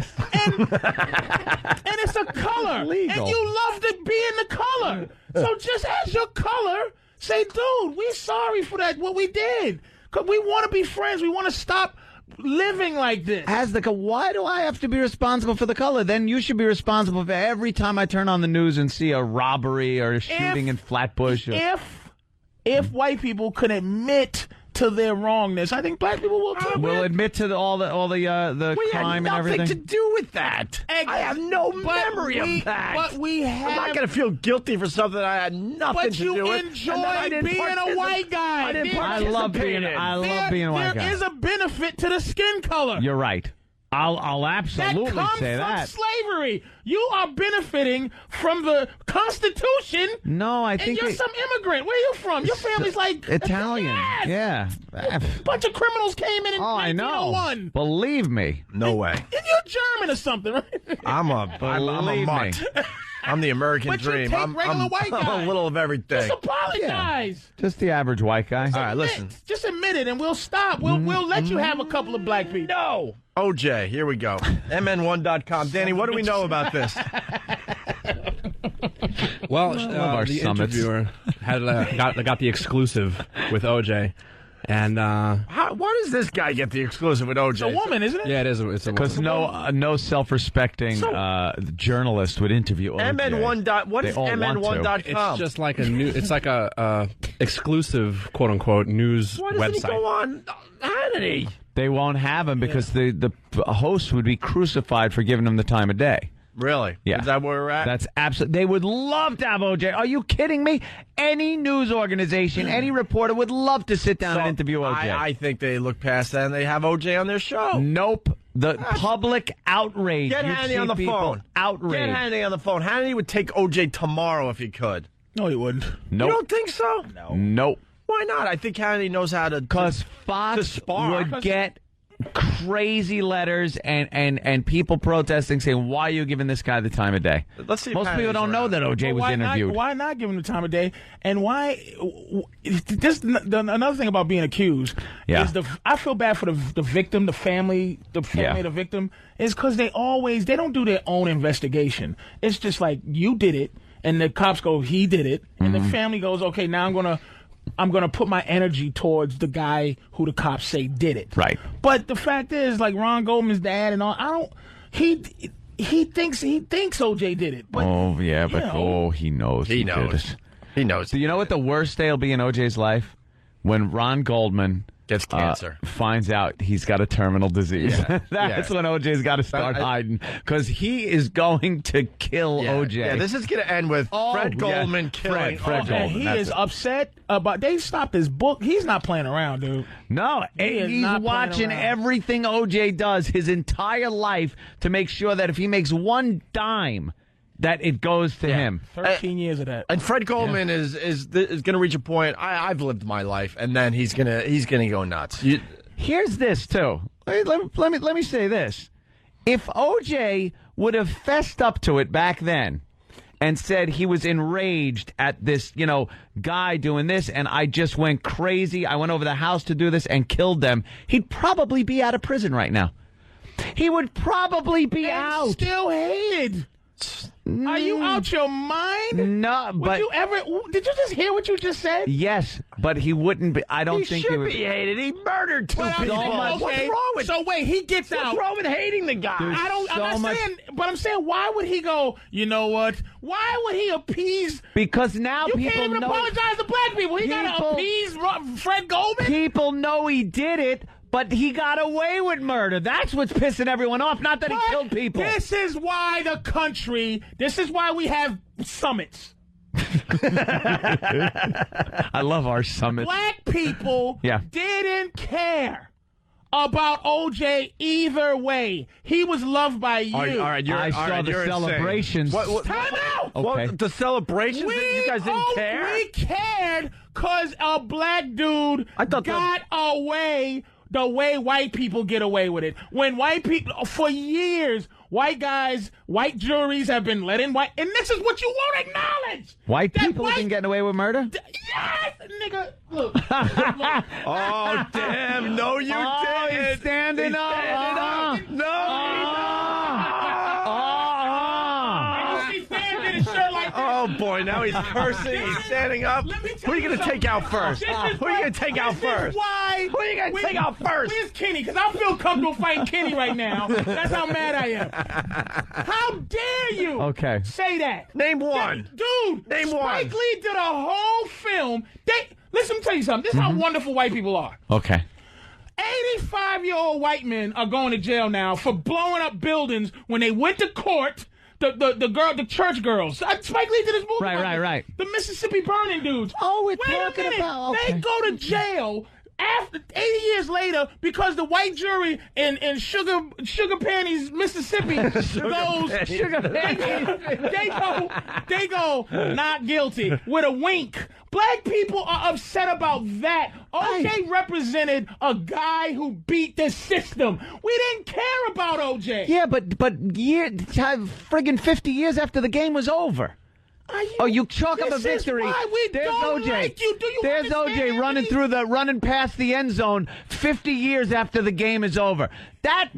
it's a color. Legal. And you love to be in the color. So just as your color, say, dude, we're sorry for that, what we did. Because we want to be friends. We want to stop living like this. Why do I have to be responsible for the color? Then you should be responsible for every time I turn on the news and see a robbery or a shooting in Flatbush. If white people could admit to their wrongness, I think black people will too. Will admit to all the crime and everything. We had nothing to do with that. I have no memory of that. But we have. I'm not going to feel guilty for something I had nothing to do with. But you enjoy being a white guy. I love being a white guy. There is a benefit to the skin color. You're right. I'll absolutely say that. That comes from slavery. You are benefiting from the Constitution. No, I think. And you're some immigrant. Where are you from? Your family's like Italian. Yes. Yeah. A bunch of criminals came in 1901. I know. Believe me. No way. You're German or something, right? I'm a mutt. I'm the American dream. I'm white guy. I'm a little of everything. Just apologize. Yeah. Just the average white guy. All right, listen. Just admit it, and we'll stop. We'll let you have a couple of black people. No. OJ, here we go. MN1.com. Danny, what do we know about this? Well, the interviewer got the exclusive with OJ. And why does this guy get the exclusive with OJ? It's a woman, isn't it? Yeah, it is. It's a because no self-respecting journalist would interview OJ. MN1. What is MN1.com? It's just like it's like a exclusive quote unquote news website. Why doesn't he go on Hannity? They won't have him because the host would be crucified for giving him the time of day. Really? Yeah. Is that where we're at? That's absolutely. They would love to have OJ. Are you kidding me? Any news organization, any reporter would love to sit down and interview OJ. I think they look past that and they have OJ on their show. Nope. The public outrage. Get Hannity on the phone. Outrage. Get Hannity on the phone. Hannity would take OJ tomorrow if he could. No, he wouldn't. Nope. You don't think so? No. Nope. Why not? I think Hannity knows how to. Because Fox would get crazy letters and people protesting saying, why are you giving this guy the time of day? Let's see. Most people don't know that OJ was interviewed. Why not give him the time of day? And why? Another thing about being accused is I feel bad for the victim, the family of the victim, is because they don't do their own investigation. It's just like, you did it, and the cops go, he did it, and the family goes, okay, now I'm gonna put my energy towards the guy who the cops say did it. Right. But the fact is, like Ron Goldman's dad and all, he thinks OJ did it. But, he knows. He knows. He knows. Do you know what the worst day will be in OJ's life? When Ron Goldman gets cancer, finds out he's got a terminal disease. Yeah. That's when OJ's got to start hiding, because he is going to kill OJ. Yeah, this is going to end with Fred Goldman killing Fred Goldman. He is upset about. They stopped his book. He's not playing around, dude. No, he's watching everything OJ does his entire life to make sure that if he makes one dime, that it goes to him. 13 years of that. And Fred Goldman is going to reach a point. I've lived my life, and then he's gonna go nuts. Here's this too. Let me say this. If OJ would have fessed up to it back then and said he was enraged at this, guy doing this, and I just went crazy, I went over the house to do this and killed them, he'd probably be out of prison right now. He would probably be out. Still hated. Are you out your mind? No, but did you just hear what you just said? Yes, but he wouldn't be. I don't think he should be hated. He murdered two people. What's wrong with? So wait, he gets out. What's wrong with hating the guy? I'm saying, why would he go? You know what? Why would he appease? Because now people know. You can't even apologize to black people. He got to appease Fred Goldman. People know he did it. But he got away with murder. That's what's pissing everyone off, not that he killed people. This is why we have summits. I love our summits. Black people didn't care about OJ either way. He was loved by you. All right, I saw the celebrations. Time out! Okay. The celebrations? You guys didn't care? We cared because a black dude got away the way white people get away with it. When white people, for years, white guys, white juries have been let in white, and this is what you won't acknowledge. White people have been getting away with murder? Yes, nigga. Look. Oh, damn. No, you didn't. He's standing up. Oh, boy, now he's cursing. He's standing up. Who are you going to take out first? Who are you going to take out first? Why? Who are you going to take out first? Where's Kenny? Because I feel comfortable fighting Kenny right now. That's how mad I am. How dare you say that? Name one. Dude, Name one. Spike Lee did a whole film. Listen, let me tell you something. This is how wonderful white people are. Okay. 85-year-old white men are going to jail now for blowing up buildings when they went to court. The church girls. Spike Lee did his movie. Right. The Mississippi burning dudes. Oh, we're Wait talking a minute. about. They go to jail after 80 years later because the white jury in Sugar Panties, Mississippi goes. They go not guilty with a wink. Black people are upset about that. OJ represented a guy who beat the system. We didn't care about OJ. Yeah, but friggin' 50 years after the game was over. You chalk up a victory. There's OJ. Like you. There's OJ running past the end zone 50 years after the game is over. That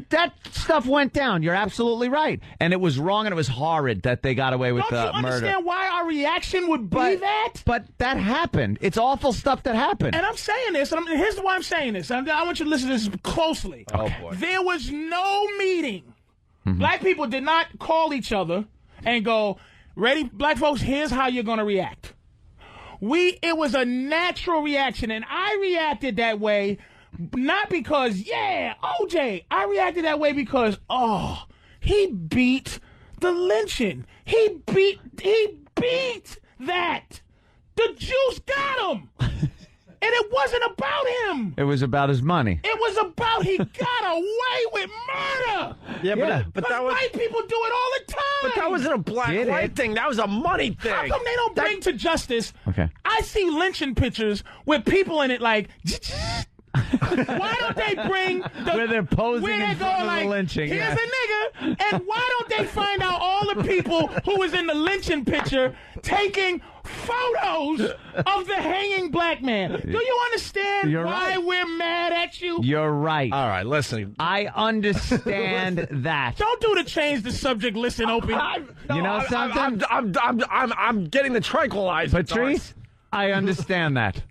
stuff went down. You're absolutely right, and it was wrong and it was horrid that they got away with murder. Don't you understand why our reaction would be that? But that happened. It's awful stuff that happened. And I'm saying this. And here's why I'm saying this. I want you to listen to this closely. Oh boy. There was no meeting. Black people did not call each other and go, ready, black folks, here's how you're going to react. It was a natural reaction, and I reacted that way not because, OJ. I reacted that way because, he beat the lynching. He beat that. The Jews got him. And it wasn't about him. It was about his money. It was about he got away with murder. Yeah, but that was, white people do it all the time. But that wasn't a black-white thing. That was a money thing. How come they don't bring to justice? Okay. I see lynching pictures with people in it like... Why don't they bring where they're posing in front of the lynching? Here's a nigga, and why don't they find out all the people who was in the lynching picture taking photos of the hanging black man? Do you understand why we're mad at you? You're right. All right, listen. I understand that. Don't do to change the subject. Listen, Opie. You know something? I'm getting the tranquilizer. Patrice, I understand that.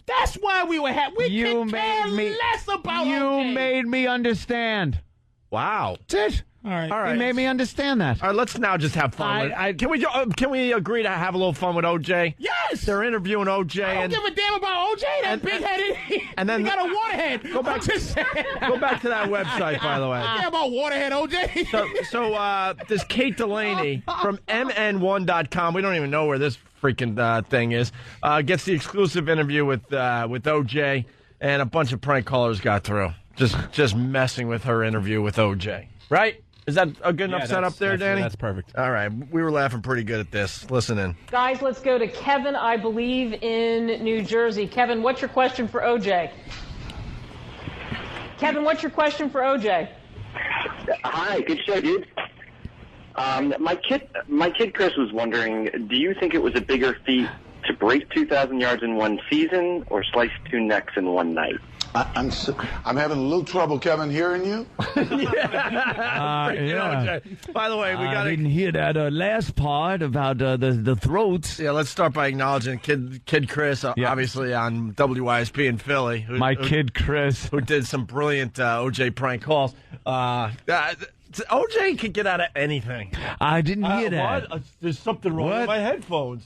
That's why we were happy. We can care less about You made me understand. Wow. That's it. All right. You made me understand that. All right, let's now just have fun. Can we agree to have a little fun with OJ? Yes. They're interviewing OJ. I don't give a damn about OJ. That big-headed. And then he got a waterhead. Go back to that website, by the way. I don't care about waterhead, OJ. So this Kate Delaney from MN1.com. We don't even know where this freaking thing is. Gets the exclusive interview with OJ, and a bunch of prank callers got through. Just messing with her interview with OJ. Right? Is that a good enough setup there, Danny? That's perfect. All right. We were laughing pretty good at this. Listen in. Guys, let's go to Kevin, I believe, in New Jersey. Kevin, what's your question for OJ? Kevin, what's your question for OJ? Hi, good show, dude. My kid Chris was wondering, do you think it was a bigger feat to break 2,000 yards in one season or slice 2 necks in one night? I'm having a little trouble, Kevin, hearing you. Yeah. By the way, I didn't hear that last part about the throats. Yeah, let's start by acknowledging Kid Chris, obviously on WYSP in Philly. Kid Chris. Who did some brilliant OJ prank calls. OJ can get out of anything. I didn't hear that. What? There's something wrong with my headphones.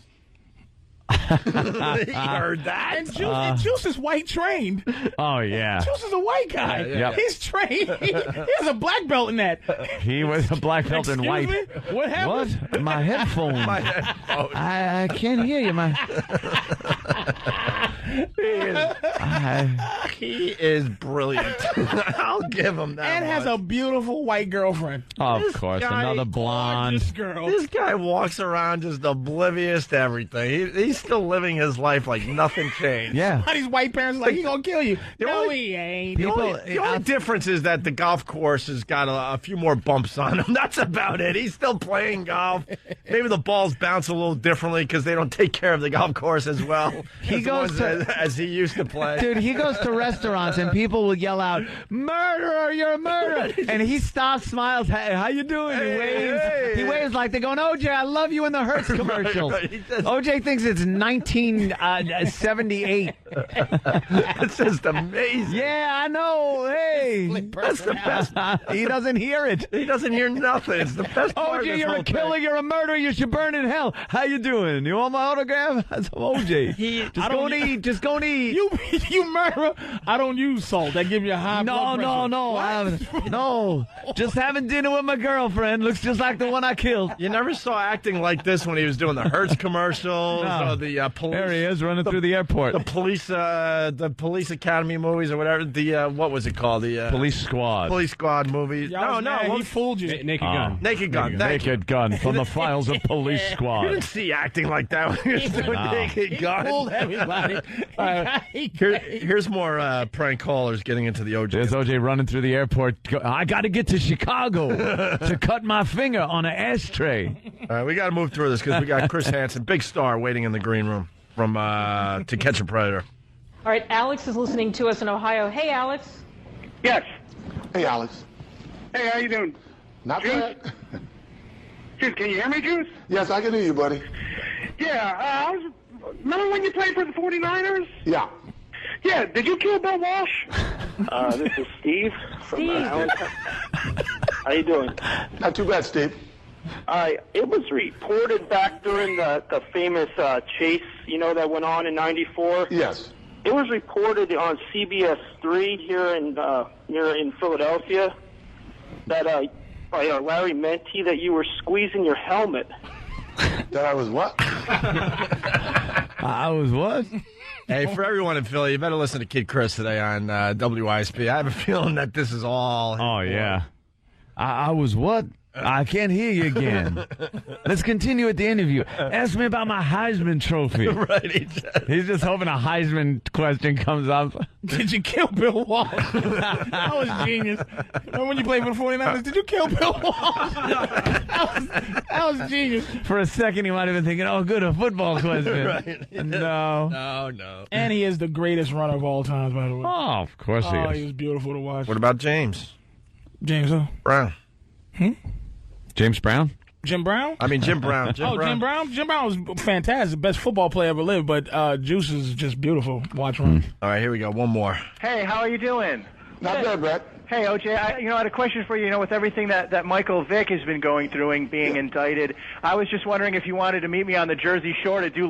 He heard that. And Juice is white trained. Oh, yeah. Juice is a white guy. Yeah. He's trained. He has a black belt in that. He was a black belt in white. Me? What happened? What? My headphones. My headphones. I can't hear you. He is brilliant. I'll give him that. And has a beautiful white girlfriend. Oh, of course, another blonde girl. This guy walks around just oblivious to everything. He's still living his life like nothing changed. Yeah. These white parents are like, he gonna kill you. No, he ain't. The only difference is that the golf course has got a few more bumps on him. That's about it. He's still playing golf. Maybe the balls bounce a little differently because they don't take care of the golf course as well as he used to play. Dude, he goes to restaurants and people will yell out, "Murderer, you're a murderer!" And he stops, smiles, "Hey, how you doing?" He waves like they're going, "OJ, I love you" in the Hertz commercial. Right. OJ thinks it's 1978. It's just amazing. Yeah, I know. Hey, that's the best. He doesn't hear it. He doesn't hear nothing. It's the best part. OJ, you're a killer. You're a murderer. You should burn in hell. How you doing? You want my autograph? That's OJ. Just go and eat. Just go and eat. You murderer. I don't use salt. That give you a high blood pressure. No. Just having dinner with my girlfriend. Looks just like the one I killed. You never saw acting like this when he was doing the Hertz commercials or the police. There he is running through the airport. The police academy movies or whatever. The what was it called? The Police Squad. Police Squad movies. No, he fooled you. Naked Gun. Naked Gun. Naked Gun from the files of Police Squad. You didn't see acting like that when he was doing Naked Gun. He fooled everybody. Here's more prank callers getting into the OJ. There's OJ running through the airport. I got to get to Chicago to cut my finger on an ashtray. All right, we got to move through this because we got Chris Hansen, big star, waiting in the green room from To Catch a Predator. All right, Alex is listening to us in Ohio. Hey, Alex. Yes. Hey, Alex. Hey, how you doing? Not bad. Juice, can you hear me, Juice? Yes, I can hear you, buddy. Yeah, remember when you played for the 49ers? Yeah. Yeah, did you kill Bill Walsh? This is Steve. Steve. How you doing? Not too bad, Steve. It was reported back during the famous chase, that went on in '94. Yes. It was reported on CBS 3 here in Philadelphia that by Larry Menti that you were squeezing your helmet. That I was what? I was what? Hey, for everyone in Philly, you better listen to Kid Chris today on WISP. I have a feeling that this is all. Oh, yeah. I was what? I can't hear you again. Let's continue with the interview. Ask me about my Heisman trophy. Right. He's just hoping a Heisman question comes up. Did you kill Bill Walsh? That was genius. Remember when you played for the 49ers? Did you kill Bill Walsh? That was genius. For a second, he might have been thinking, oh, good, a football question. Right. No. No. And he is the greatest runner of all time, by the way. Oh, of course he is. Oh, he was beautiful to watch. What about James? James who? Brown. James Brown? Jim Brown? Jim Brown. Jim Brown? Jim Brown was fantastic. Best football player ever lived, but Juice is just beautiful. Watch him. All right, here we go. One more. Hey, how are you doing? Not bad, Brett. Hey, OJ, I had a question for you. With everything that Michael Vick has been going through and being indicted, I was just wondering if you wanted to meet me on the Jersey Shore to do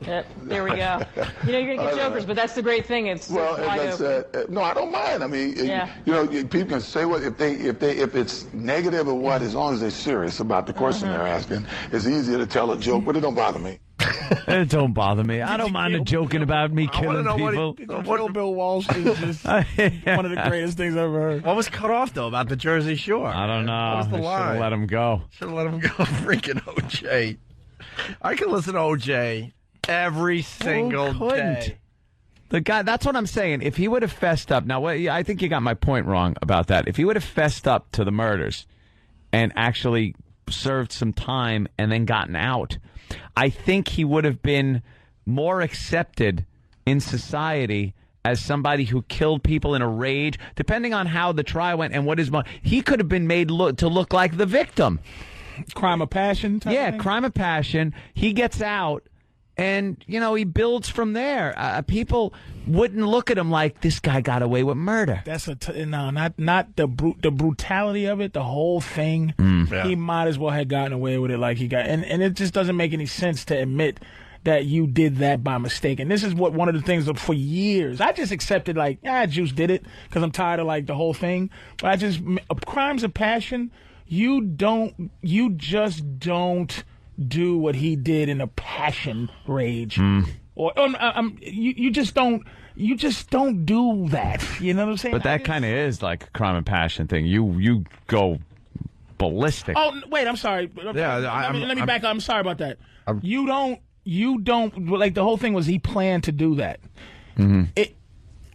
there we go. You're going to get jokers, but that's the great thing. It's well, wide open. no, I don't mind. I mean, yeah. People can say what if it's negative or what, as long as they're serious about the question they're asking. It's easier to tell a joke, but it don't bother me. It don't bother me. I don't mind joking about me killing people. Kill Bill Walsh is just one of the greatest things I've ever heard. What was cut off, though, about the Jersey Shore? I don't know. What was the line? Should have let him go. Should have let him go. Freaking OJ. I can listen to OJ every single day. The guy, that's what I'm saying. If he would have fessed up, now I think you got my point wrong about that. If he would have fessed up to the murders and actually served some time and then gotten out, I think he would have been more accepted in society as somebody who killed people in a rage, depending on how the trial went and what his he could have been made to look like the victim. Crime of passion type Yeah, thing? crime of passion. He gets out. And, he builds from there. People wouldn't look at him like, this guy got away with murder. That's not the brutality of it, the whole thing. Yeah. He might as well have gotten away with it like he got. And it just doesn't make any sense to admit that you did that by mistake. And this is one of the things that for years, I just accepted Juice did it because I'm tired of the whole thing. But crimes of passion, you just don't do what he did in a passion rage. You just don't do that. You know what I'm saying? But that kind of is like a crime and passion thing. You go ballistic. Oh wait, I'm sorry. Yeah, let me back up. I'm sorry about that. You don't like the whole thing was he planned to do that.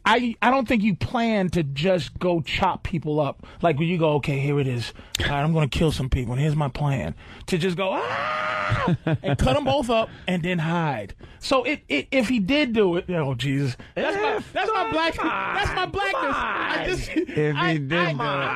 I don't think you plan to just go chop people up. Like when you go, okay, here it is. All right, I'm going to kill some people, and here's my plan. To just go, and cut them both up, and then hide. So if he did do it, oh Jesus, that's my blackness. I'm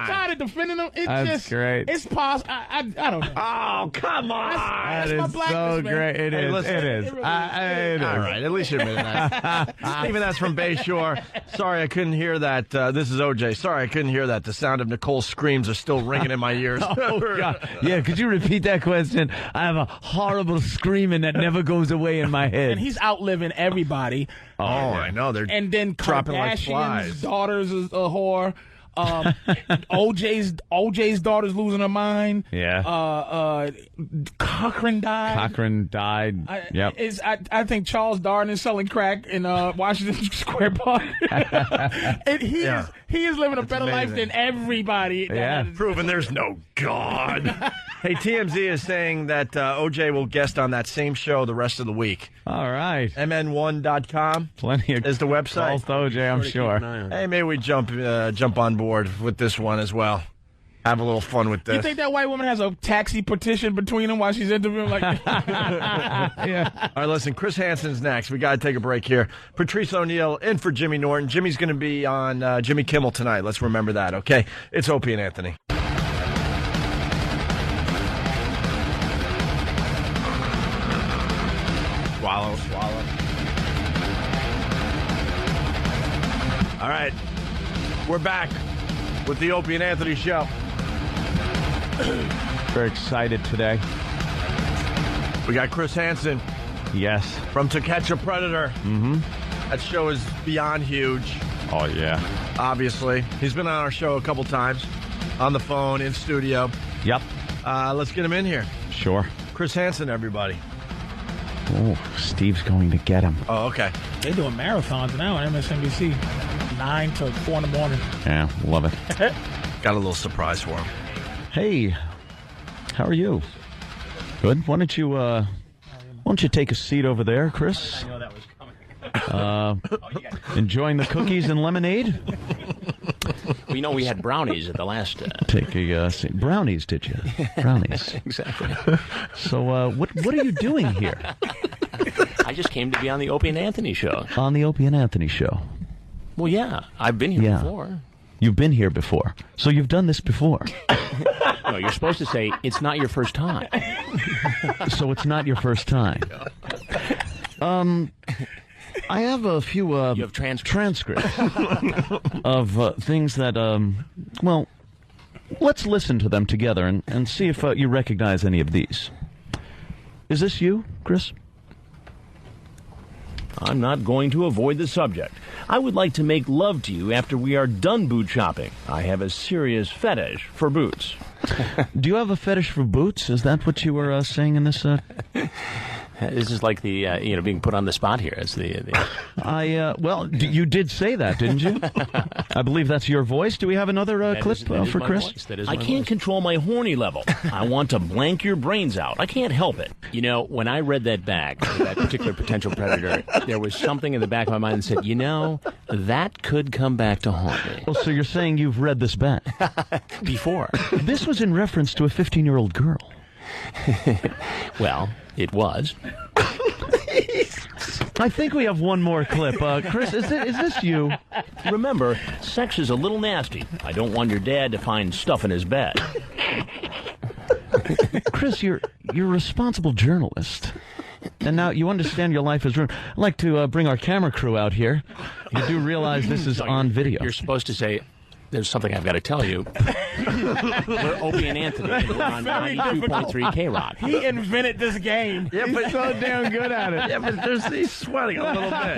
tired of defending him. That's great. It's possible. I don't know. Oh, come on. That's my blackness, so man. great. It is. Listen, It is. All right, at least you admitted that. Stephen, that's from Bayshore. Sorry, I couldn't hear that. This is OJ. Sorry, I couldn't hear that. The sound of Nicole's screams are still ringing in my ears. Oh, God. Yeah, could you repeat that question? I have a horrible screaming that never goes away in my head. And he's outliving everybody. Oh, I know. They're and then dropping like Kardashian's flies. daughter's a whore. OJ's daughter's losing her mind. Yeah. Cochran died. Yep. I think Charles Darwin is selling crack in Washington Square Park. And he is living a better life than everybody. Yeah. Proving there's no God. Hey, TMZ is saying that OJ will guest on that same show the rest of the week. All right. MN1.com Plenty of is the website. calls to OJ, I'm sure. Hey, maybe we jump on board with this one as well. Have a little fun with this. You think that white woman has a taxi petition between them while she's interviewing? Like, Yeah. All right, listen, Chris Hansen's next. We got to take a break here. Patrice O'Neal in for Jimmy Norton. Jimmy's going to be on Jimmy Kimmel tonight. Let's remember that, okay? It's Opie and Anthony. Swallow. All right, we're back with the Opie and Anthony show. Very excited today. We got Chris Hansen. Yes. From To Catch a Predator. Mm-hmm. That show is beyond huge. Oh, yeah. Obviously. He's been on our show a couple times. On the phone, in studio. Yep. Let's get him in here. Sure. Chris Hansen, everybody. Oh, Steve's going to get him. Oh, okay. they're doing marathons now on MSNBC. 9 to 4 in the morning. Yeah, love it. Got a little surprise for him. Hey, how are you? Good. Why don't you take a seat over there, Chris? I know that was coming. Enjoying the cookies and lemonade? Well, you know, we had brownies at the last... Take a seat. Brownies, did you? Brownies. Exactly. So, what are you doing here? I just came to be on the Opie and Anthony show. On the Opie and Anthony show? Well, yeah. I've been here before. You've been here before. So you've done this before. No, you're supposed to say, it's not your first time. So it's not your first time. I have a few you have transcripts of things that, well, let's listen to them together and see if you recognize any of these. Is this you, Chris? I'm not going to avoid the subject. I would like to make love to you after we are done boot shopping. I have a serious fetish for boots. Do you have a fetish for boots? Is that what you were saying in this? This is like the, being put on the spot here. It's well, you did say that, didn't you? I believe that's your voice. Do we have another clip for Chris? I can't control my horny level. I want to blank your brains out. I can't help it. You know, when I read that back, that particular potential predator, there was something in the back of my mind that said, that could come back to haunt me. Oh, so you're saying you've read this back? Before. This was in reference to a 15-year-old girl. Well, it was. I think we have one more clip. Chris, is this you? Remember, sex is a little nasty. I don't want your dad to find stuff in his bed. Chris, you're a responsible journalist. And now you understand your life is ruined. I'd like to bring our camera crew out here. You do realize this is on video. You're supposed to say, there's something I've got to tell you. We're Opie and Anthony. We're on 92.3 K-Rock. He invented this game. Yeah, but he's so damn good at it. Yeah, but he's sweating a little bit.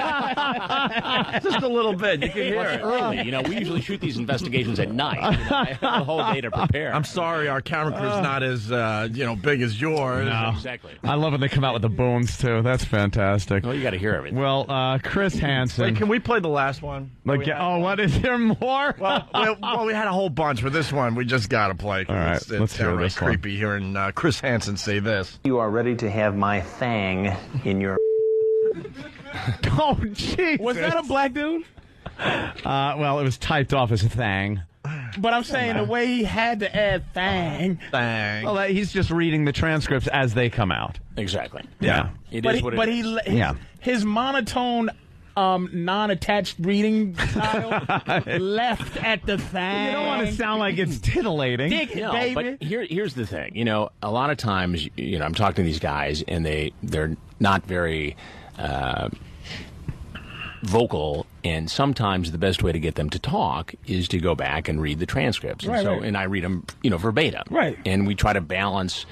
Just a little bit. You can hear it. Early. You know, we usually shoot these investigations at night. You know, I have the whole day to prepare. I'm sorry, our camera crew's not as big as yours. No. Exactly. I love when they come out with the booms too. That's fantastic. Well, you got to hear everything. Well, Chris Hansen. Wait, can we play the last one? What is there more? Well, we had a whole bunch, but this one we just got to play. All right, let's hear this one. Creepy hearing Chris Hansen say this. You are ready to have my thang in your... Oh, jeez. Was that a black dude? Well, it was typed off as a thang. But I'm saying the way he had to add thang. Well, he's just reading the transcripts as they come out. Exactly. Yeah. His monotone, non-attached reading style left at the thang. You don't want to sound like it's tittillating. Baby. But here's the thing. You know, a lot of times, you know, I'm talking to these guys, and they're not very vocal, and sometimes the best way to get them to talk is to go back and read the transcripts. And I read them, verbatim. Right. And we try to balance,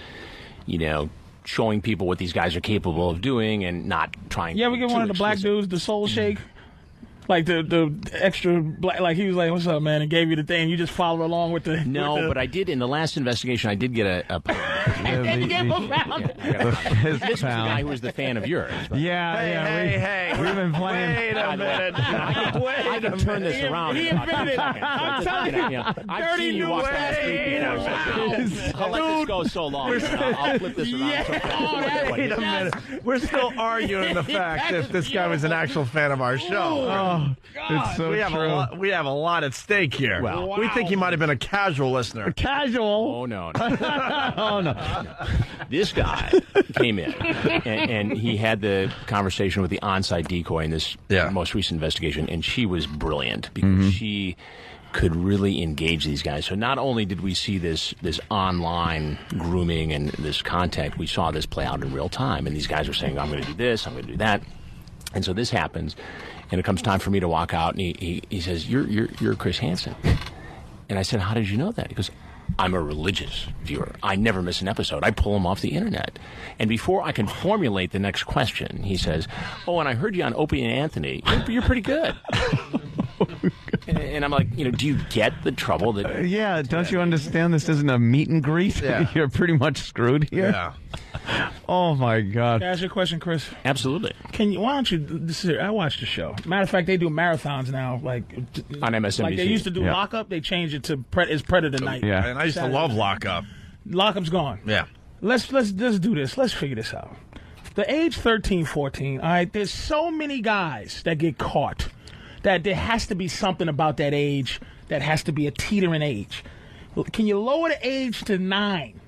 showing people what these guys are capable of doing and not trying. Yeah, we get one of the black dudes, the soul shake. Like the extra black, like he was like, "What's up, man?" and gave you the thing. You just follow along with the. No, but I did in the last investigation. I did get a this was the guy who was the fan of yours. Yeah, we've been playing. Wait a minute. I can turn this around. He invented it. I'm telling you, I've seen you walk down the street before. I'll let this go so long. I'll flip this around. Wait a minute. We're still arguing the fact if this guy was an actual fan of our show. It's so true. We have a lot at stake here. Well, we think he might have been a casual listener. Casual? Oh, no. Oh, no. This guy came in, and he had the conversation with the on-site decoy in this most recent investigation, and she was brilliant because she could really engage these guys. So not only did we see this online grooming and this contact, we saw this play out in real time, and these guys were saying, I'm going to do this, I'm going to do that. And so this happens, and it comes time for me to walk out, and he says, you're Chris Hansen. And I said, how did you know that? He goes, I'm a religious viewer. I never miss an episode. I pull them off the internet. And before I can formulate the next question, he says, oh, and I heard you on Opie and Anthony. You're pretty good. And I'm like, do you get the trouble that... don't you understand this isn't a meet and greet? Yeah. You're pretty much screwed here. Yeah. Oh, my God. Can I ask you a question, Chris? Absolutely. Why don't you... I watched the show. Matter of fact, they do marathons now. Like on MSNBC. Like they used to do Lockup. They changed it to Predator Night. Yeah. And I used to love Lockup. Lockup's gone. Yeah. Let's do this. Let's figure this out. The age 13, 14, all right, there's so many guys that get caught that there has to be something about that age that has to be a teetering age. Can you lower the age to 9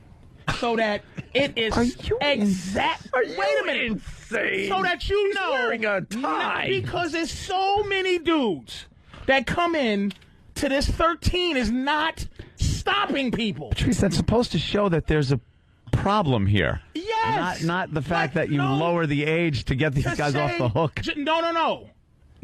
so that it is exact? Wait a minute. Insane. So that you know. He's wearing a tie. Because there's so many dudes that come in to this 13 is not stopping people. Patrice, that's supposed to show that there's a problem here. Yes. Not the fact that you lower the age to get these guys off the hook. No.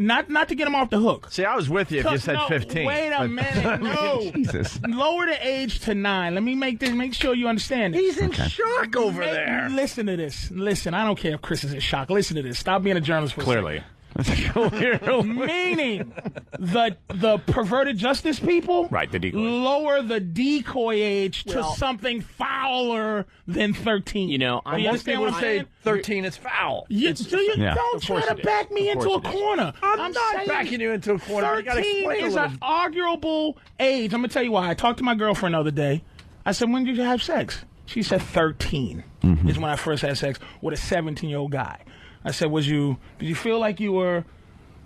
Not to get them off the hook. See, I was with you if you said 15. Wait a minute. No. Jesus. Lower the age to 9. Let me make sure you understand this. He's in shock over there. Listen to this. Listen, I don't care if Chris is in shock. Listen to this. Stop being a journalist for Clearly. a second. Meaning the perverted justice people the decoy. Lower the decoy age to something fouler than 13. I understand what I'm saying. 13 is foul. Don't try to back me into a corner. I'm not backing you into a corner. 13 is an arguable age. I'm going to tell you why. I talked to my girlfriend the other day. I said, when did you have sex? She said 13 is when I first had sex with a 17-year-old guy. I said, did you feel like you were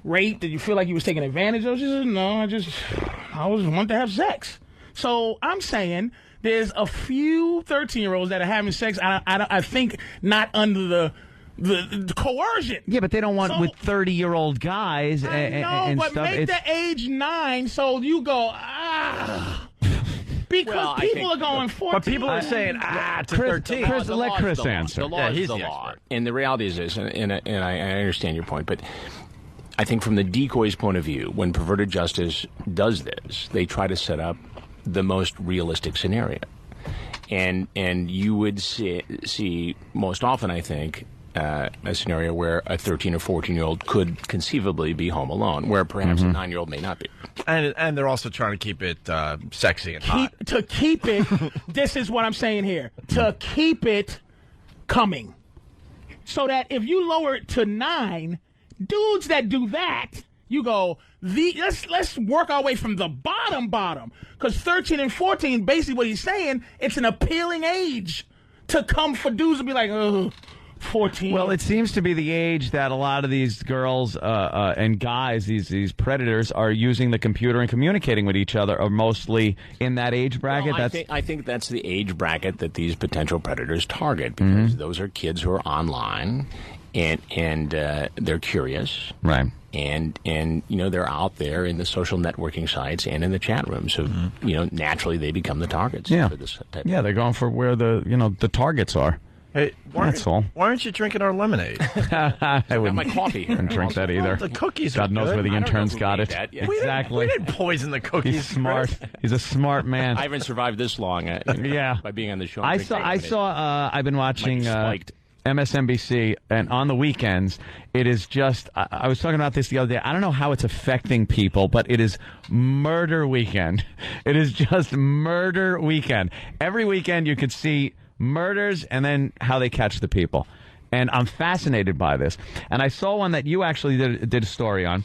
raped? Did you feel like you was taken advantage of? She said, no, I wanted to have sex. So I'm saying there's a few 13-year-olds that are having sex, I think not under the coercion. Yeah, but they don't want with 30-year-old guys and but stuff. Make the age 9 so you go, Because people are going 14. But people are saying, to 13. Let Chris answer. The law is the law. And the reality is this, and I understand your point, but I think from the decoy's point of view, when perverted justice does this, they try to set up the most realistic scenario. And you would see most often, I think, a scenario where a 13 or 14-year-old could conceivably be home alone, where perhaps a 9-year-old may not be. And they're also trying to keep it sexy and hot. To keep it, this is what I'm saying here, to keep it coming. So that if you lower it to 9, dudes that do that, you go, let's work our way from the bottom. Because 13 and 14, basically what he's saying, it's an appealing age to come for dudes and be like, 14. Well, it seems to be the age that a lot of these girls and guys, these predators, are using the computer and communicating with each other, are mostly in that age bracket. Well, I think that's the age bracket that these potential predators target, because those are kids who are online and they're curious. Right. And they're out there in the social networking sites and in the chat rooms. So, naturally they become the targets for this type of they're going for where the targets are. Hey, that's all. Why aren't you drinking our lemonade? I wouldn't my coffee here. Drink that either. The cookies God knows good. where the interns got it. Exactly. We didn't poison the cookies. He's smart. He's a smart man. I haven't survived this long. By being on the show. I saw. I've been watching MSNBC, and on the weekends, it is just. I was talking about this the other day. I don't know how it's affecting people, but it is murder weekend. It is just murder weekend. Every weekend, you could see murders and then how they catch the people. And I'm fascinated by this. And I saw one that you actually did a story on.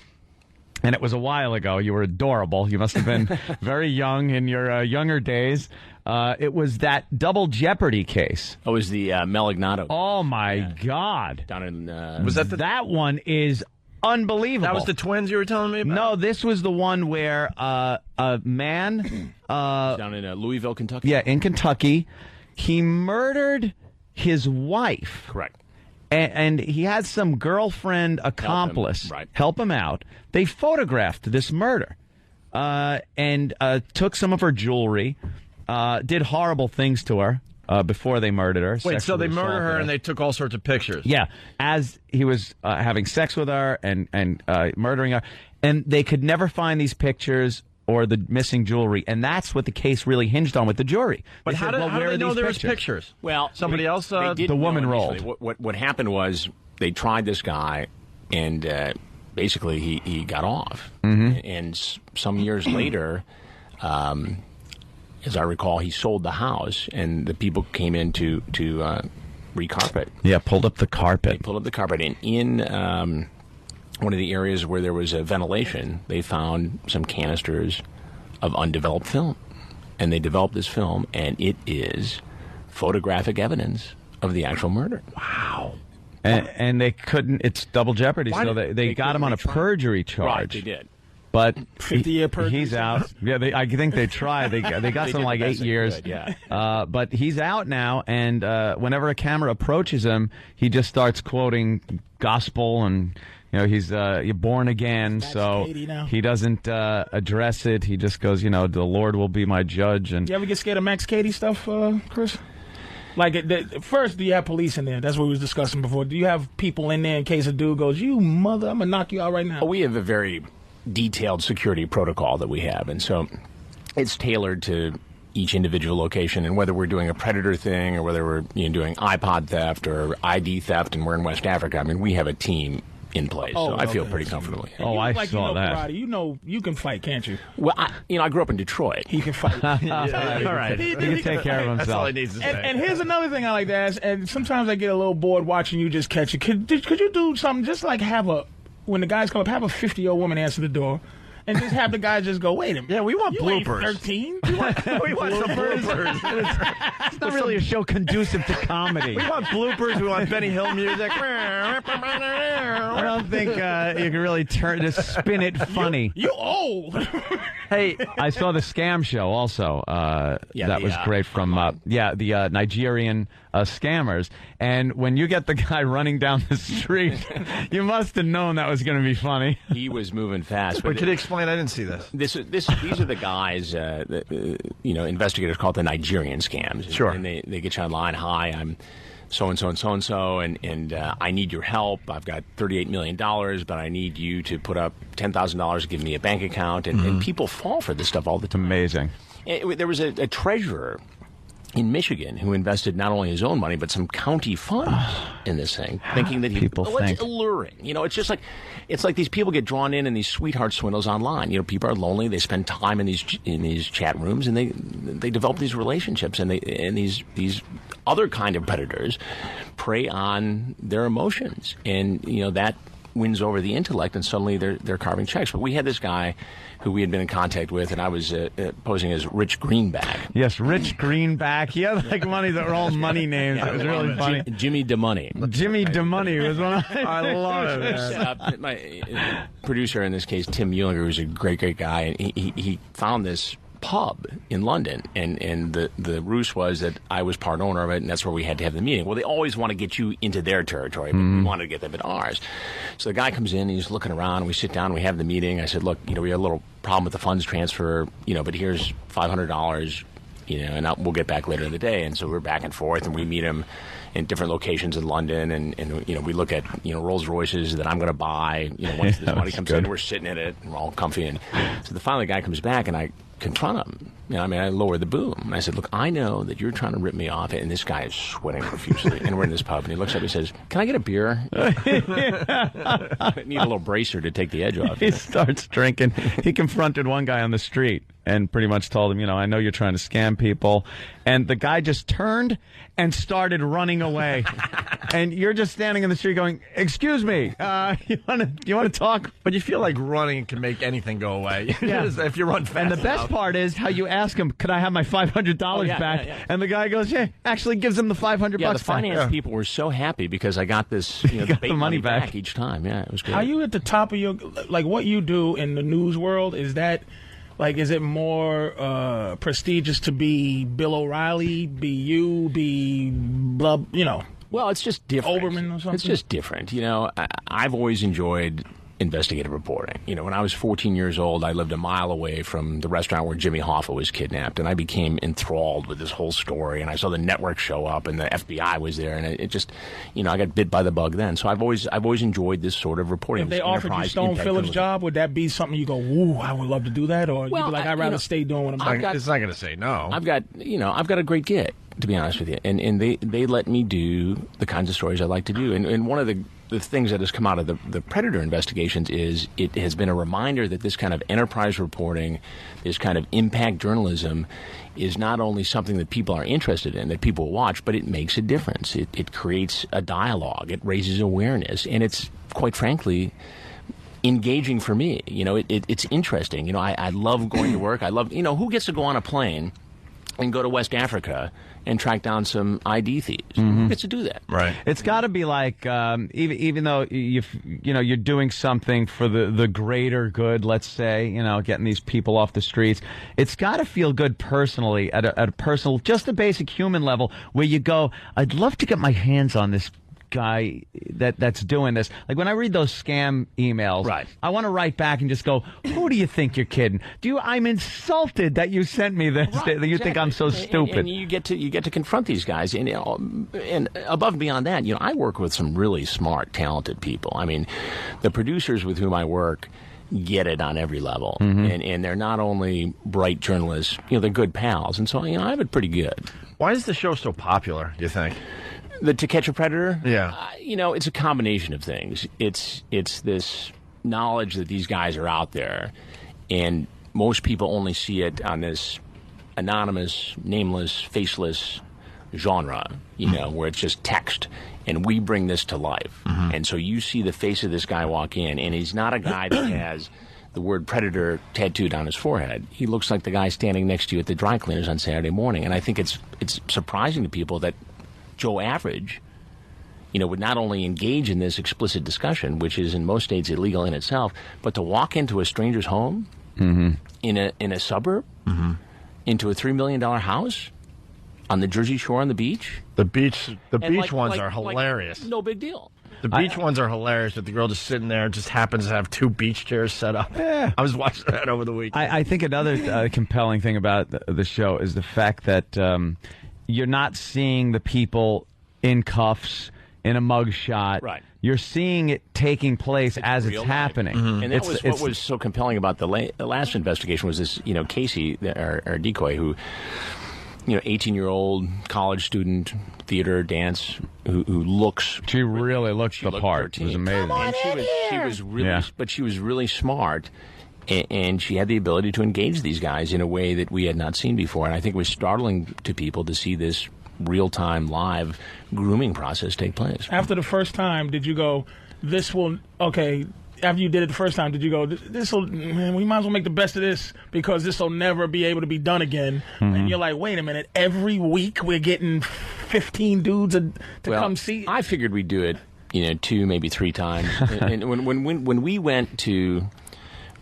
And it was a while ago. You were adorable. You must have been very young in your younger days. It was that double jeopardy case. Oh, it was the Malignado. Oh, my God. Down in... was that That one is unbelievable. That was the twins you were telling me about? No, this was the one where a man... down in Louisville, Kentucky? Yeah, in Kentucky. He murdered his wife. Correct. And he had some girlfriend accomplice help him out. They photographed this murder and took some of her jewelry, did horrible things to her before they murdered her. Wait, so they murdered her and they took all sorts of pictures? Yeah, as he was having sex with her and murdering her. And they could never find these pictures or the missing jewelry, and that's what the case really hinged on with the jury. But how did they know there was pictures? Well, somebody else. The woman rolled. What happened was they tried this guy, and basically he got off. And some years later, as I recall, he sold the house, and the people came in to recarpet. Yeah, pulled up the carpet. They pulled up the carpet, and in one of the areas where there was a ventilation, they found some canisters of undeveloped film. And they developed this film, and it is photographic evidence of the actual murder. Wow. And they couldn't, it's double jeopardy, so they got him on a perjury charge. Right, they did. But 50-year perjury. He's out. Yeah, I think they tried. They got something like 8 years. But he's out now, and whenever a camera approaches him, he just starts quoting gospel and... he's you're born again, so he doesn't address it. He just goes, the Lord will be my judge. And you ever get scared of Max Cady stuff, Chris? Like, first, do you have police in there? That's what we was discussing before. Do you have people in there in case a dude goes, you mother, I'm going to knock you out right now? We have a very detailed security protocol that we have, and so it's tailored to each individual location, and whether we're doing a predator thing or whether we're doing iPod theft or ID theft and we're in West Africa, I mean, we have a team in place, so I feel pretty comfortable. I saw that. Karate. You can fight, can't you? Well, I grew up in Detroit. He can fight. All right. He can take care of himself. That's all he needs to say. And here's another thing I like to ask, and sometimes I get a little bored watching you just catch it. Could you do something just like when the guys come up, have a 50-year-old woman answer the door, and just have the guy just go, wait a minute. Yeah, we want bloopers. 13? We want some bloopers. It's not really a show conducive to comedy. We want bloopers. We want Benny Hill music. I don't think you can really spin it funny. You old. Hey, I saw the Scam Show also. That was great from the Nigerian scammers. And when you get the guy running down the street, you must have known that was going to be funny. He was moving fast. But could you explain? I didn't see this. These are the guys, investigators call it the Nigerian scams. Sure. And they get you online. Hi, I'm so-and-so and so-and-so, and I need your help. I've got $38 million, but I need you to put up $10,000 to give me a bank account. And people fall for this stuff all the time. Amazing. There was a treasurer in Michigan who invested not only his own money, but some county funds in this thing, thinking that it's alluring. It's just like, these people get drawn in these sweetheart swindles online. People are lonely. They spend time in these chat rooms, and they develop these relationships, and these other kind of predators prey on their emotions, and that wins over the intellect, and suddenly they're carving checks. But we had this guy who we had been in contact with, and I was posing as Rich Greenback. Yes, Rich Greenback. He had like money that were all money names. It was really funny. Jimmy DeMoney. Jimmy DeMoney was one. I love it. My producer in this case, Tim Mueller, who's a great guy, and he found this pub in London, and the ruse was that I was part owner of it, and that's where we had to have the meeting. Well, they always want to get you into their territory, but we wanted to get them in ours. So the guy comes in, he's looking around, we sit down, and we have the meeting. I said, look, we had a little problem with the funds transfer, but here's $500, and we'll get back later in the day. And so we're back and forth, and we meet him in different locations in London, and we look at Rolls Royces that I'm going to buy. Once this money comes in, we're sitting in it, and we're all comfy. And so finally the guy comes back, and I confront him. I lower the boom. And I said, look, I know that you're trying to rip me off, and this guy is sweating profusely. And we're in this pub, and he looks up and he says, can I get a beer? I need a little bracer to take the edge off. He starts drinking. He confronted one guy on the street and pretty much told him, I know you're trying to scam people. And the guy just turned and started running away. And you're just standing in the street going, excuse me, you want to talk? But you feel like running can make anything go away. Yeah. If you run fast And the best part is how you ask him, could I have my $500 back? Yeah. And the guy goes, yeah, actually gives him the $500 the finance back. people were so happy because I got this the money back each time. Yeah, it was great. Are you at the top of your, like what you do in the news world, is that, like, is it more prestigious to be Bill O'Reilly, be you, be blah, Well, it's just different. Oberman or something? It's just different. I've always enjoyed investigative reporting. When I was 14 years old, I lived a mile away from the restaurant where Jimmy Hoffa was kidnapped, and I became enthralled with this whole story, and I saw the network show up, and the FBI was there, and it just, I got bit by the bug then. So I've always enjoyed this sort of reporting. If they offered you Stone Phillips' job, would that be something you go, ooh, I would love to do that? Or you'd be like, I'd rather stay doing what I'm doing? It's not going to say no. I've got a great gig, to be honest with you, and they let me do the kinds of stories I like to do. And one of the things that has come out of the Predator investigations is it has been a reminder that this kind of enterprise reporting, this kind of impact journalism, is not only something that people are interested in, that people watch, but it makes a difference. It creates a dialogue. It raises awareness. And it's, quite frankly, engaging for me. It's interesting. I love going to work. I love, who gets to go on a plane and go to West Africa and track down some ID thieves? Who gets to do that? Right. It's got to be like, even though you're doing something for the greater good, let's say, getting these people off the streets, it's got to feel good personally at a personal, just a basic human level, where you go, I'd love to get my hands on this guy that's doing this. Like when I read those scam emails, right, I want to write back and just go, who do you think you're kidding? I'm insulted that you sent me this. Right, you think I'm so stupid. And you get to confront these guys, and above and beyond that, I work with some really smart, talented people. I mean, the producers with whom I work get it on every level, and they're not only bright journalists, they're good pals, and so I have it pretty good. Why is the show so popular, do you think? To Catch a Predator? Yeah. It's a combination of things. It's this knowledge that these guys are out there, and most people only see it on this anonymous, nameless, faceless genre, where it's just text. And we bring this to life. And so you see the face of this guy walk in, and he's not a guy that has the word Predator tattooed on his forehead. He looks like the guy standing next to you at the dry cleaners on Saturday morning. And I think it's surprising to people that Joe Average, would not only engage in this explicit discussion, which is in most states illegal in itself, but to walk into a stranger's home in a suburb, into a $3 million house on the Jersey Shore on the beach. The beach ones are hilarious. No big deal. The beach ones are hilarious, but the girl just sitting there just happens to have 2 beach chairs set up. Yeah. I was watching that over the weekend. I think another compelling thing about the show is the fact that you're not seeing the people in cuffs, in a mugshot. Right. You're seeing it taking place as it's happening. Mm-hmm. And that was what was so compelling about the last investigation was this, Casey, our decoy, who, 18-year-old college student, theater, dance, who looks. She really looked the part. 13. It was amazing. And she was really, but she was really smart. And she had the ability to engage these guys in a way that we had not seen before. And I think it was startling to people to see this real-time, live grooming process take place. After the first time, did you go, after you did it the first time, did you go, we might as well make the best of this because this will never be able to be done again? Mm-hmm. And you're like, wait a minute, every week we're getting 15 dudes to come see? I figured we'd do it, 2, maybe 3 times. And when we went to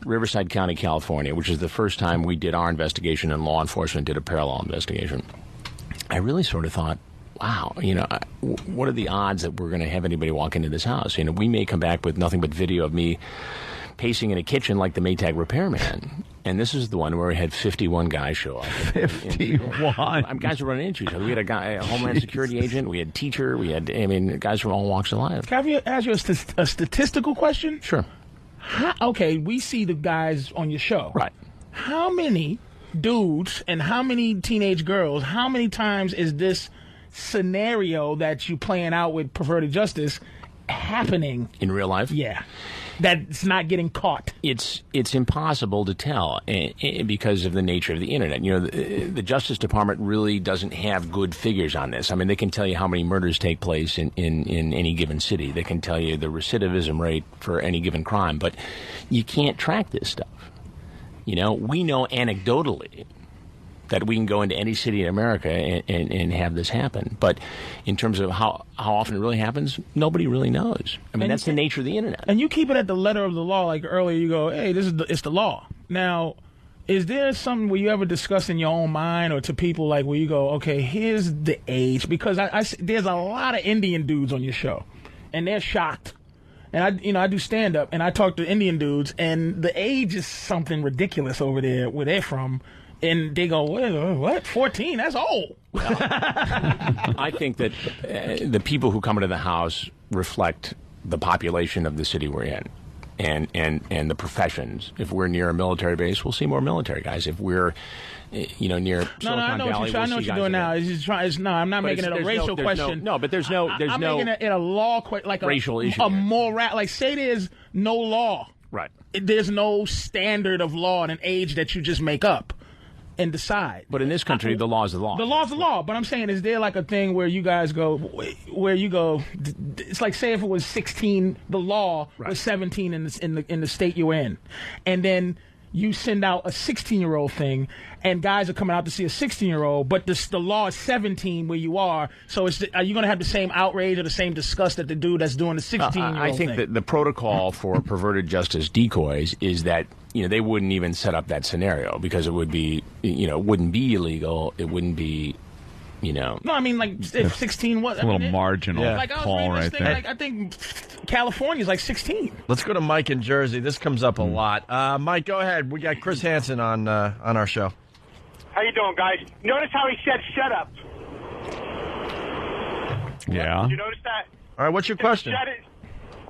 Riverside County, California, which is the first time we did our investigation and law enforcement did a parallel investigation, I really sort of thought, wow, what are the odds that we're going to have anybody walk into this house? We may come back with nothing but video of me pacing in a kitchen like the Maytag repairman. And this is the one where we had 51 guys show up. 51? Guys were running into each other. We had a Homeland Security agent. We had teacher. We had, guys from all walks of life. Can I ask you a statistical question? Sure. Okay, we see the guys on your show. Right. How many dudes and how many teenage girls, how many times is this scenario that you playing out with Perverted Justice happening in real life? Yeah, that's not getting caught. It's impossible to tell because of the nature of the internet. The Justice Department really doesn't have good figures on this. I mean, they can tell you how many murders take place in any given city. They can tell you the recidivism rate for any given crime, but you can't track this stuff. We know anecdotally that we can go into any city in America and have this happen. But in terms of how often it really happens, nobody really knows. I mean, that's the nature of the internet. And you keep it at the letter of the law. Like earlier, you go, hey, it's the law. Now, is there something where you ever discuss in your own mind or to people like where you go, okay, here's the age? Because there's a lot of Indian dudes on your show, and they're shocked. And I do stand up, and I talk to Indian dudes, and the age is something ridiculous over there where they're from. And they go, what? 14? That's old. Well, I think that the people who come into the house reflect the population of the city we're in and the professions. If we're near a military base, we'll see more military guys. If we're near Silicon Valley, I know what you're doing now. I'm not making it a racial question. But there's no. I'm making it a law question, like racial issue. A moral, like say there's no law. Right. There's no standard of law at an age that you just make up and decide. But in this country, the law is the law. The law is the law. But I'm saying, is there like a thing where you guys go, it's like say if it was 16, the law was 17 in the state you're in, and then you send out a 16-year-old thing, and guys are coming out to see a 16-year-old, but the law is 17 where you are. So are you going to have the same outrage or the same disgust that the dude that's doing the 16-year-old I think thing? that the protocol for Perverted Justice decoys is that they wouldn't even set up that scenario because it would be it wouldn't be illegal. It wouldn't be. No, I mean, like, if 16 was... It's a little marginal call right there. Like, I think California's like 16. Let's go to Mike in Jersey. This comes up a lot. Mike, go ahead. We got Chris Hansen on our show. How you doing, guys? Notice how he said shut up. Yeah. Did you notice that? All right, what's your question?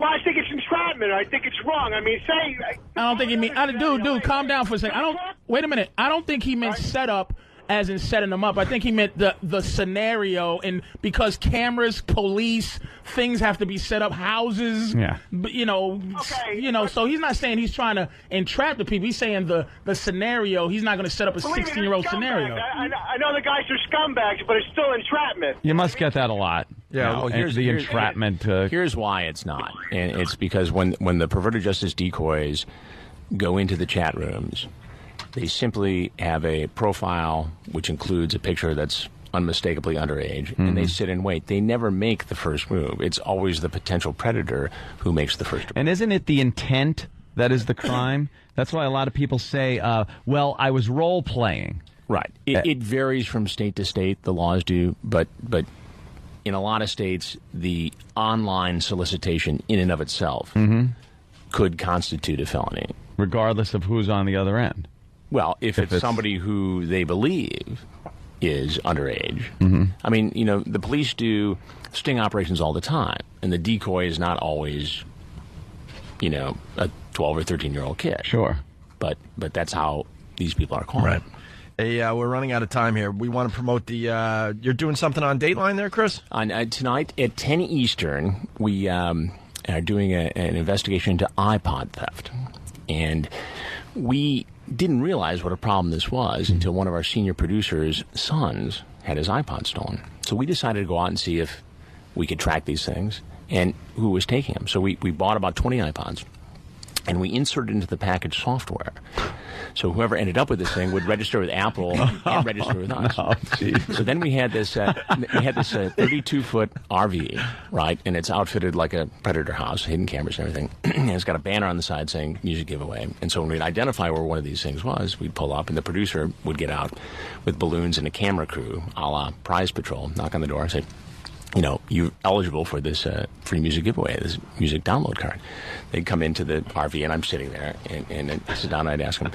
Well, I think it's entrapment. I think it's wrong. I mean, say... I don't think he mean... Dude, calm down for a second. Wait a minute. I don't think he meant set up as in setting them up. I think he meant the scenario, and because cameras, police, things have to be set up, houses, but, so he's not saying he's trying to entrap the people. He's saying the scenario, he's not going to set up a 16-year-old scenario. I know the guys are scumbags, but it's still entrapment. You must get that a lot. Yeah, here's the entrapment. Here's why it's not, and it's because when the Perverted Justice decoys go into the chat rooms, they simply have a profile which includes a picture that's unmistakably underage, and they sit and wait. They never make the first move. It's always the potential predator who makes the first move. And isn't it the intent that is the crime? That's why a lot of people say, well, I was role-playing. Right. It varies from state to state, the laws do, but in a lot of states, the online solicitation in and of itself could constitute a felony. Regardless of who's on the other end. Well, if it's somebody who they believe is underage. Mm-hmm. I mean, the police do sting operations all the time, and the decoy is not always, a 12 or 13-year-old kid. Sure. But that's how these people are called. Right. Hey, we're running out of time here. We want to promote the. You're doing something on Dateline there, Chris? On tonight at 10 Eastern, we are doing an investigation into iPod theft, and we didn't realize what a problem this was until one of our senior producers' sons had his iPod stolen. So we decided to go out and see if we could track these things and who was taking them. So we bought about 20 iPods, and we inserted into the package software. So whoever ended up with this thing would register with Apple and register with us. So then we had this 32-foot RV, right? And it's outfitted like a Predator house, hidden cameras and everything. And it's got a banner on the side saying music giveaway. And so when we'd identify where one of these things was, we'd pull up, and the producer would get out with balloons and a camera crew, a la Prize Patrol, knock on the door and say, you're eligible for this free music giveaway, this music download card. They'd come into the RV, and I'm sitting there, and I'd sit down, and I'd ask them,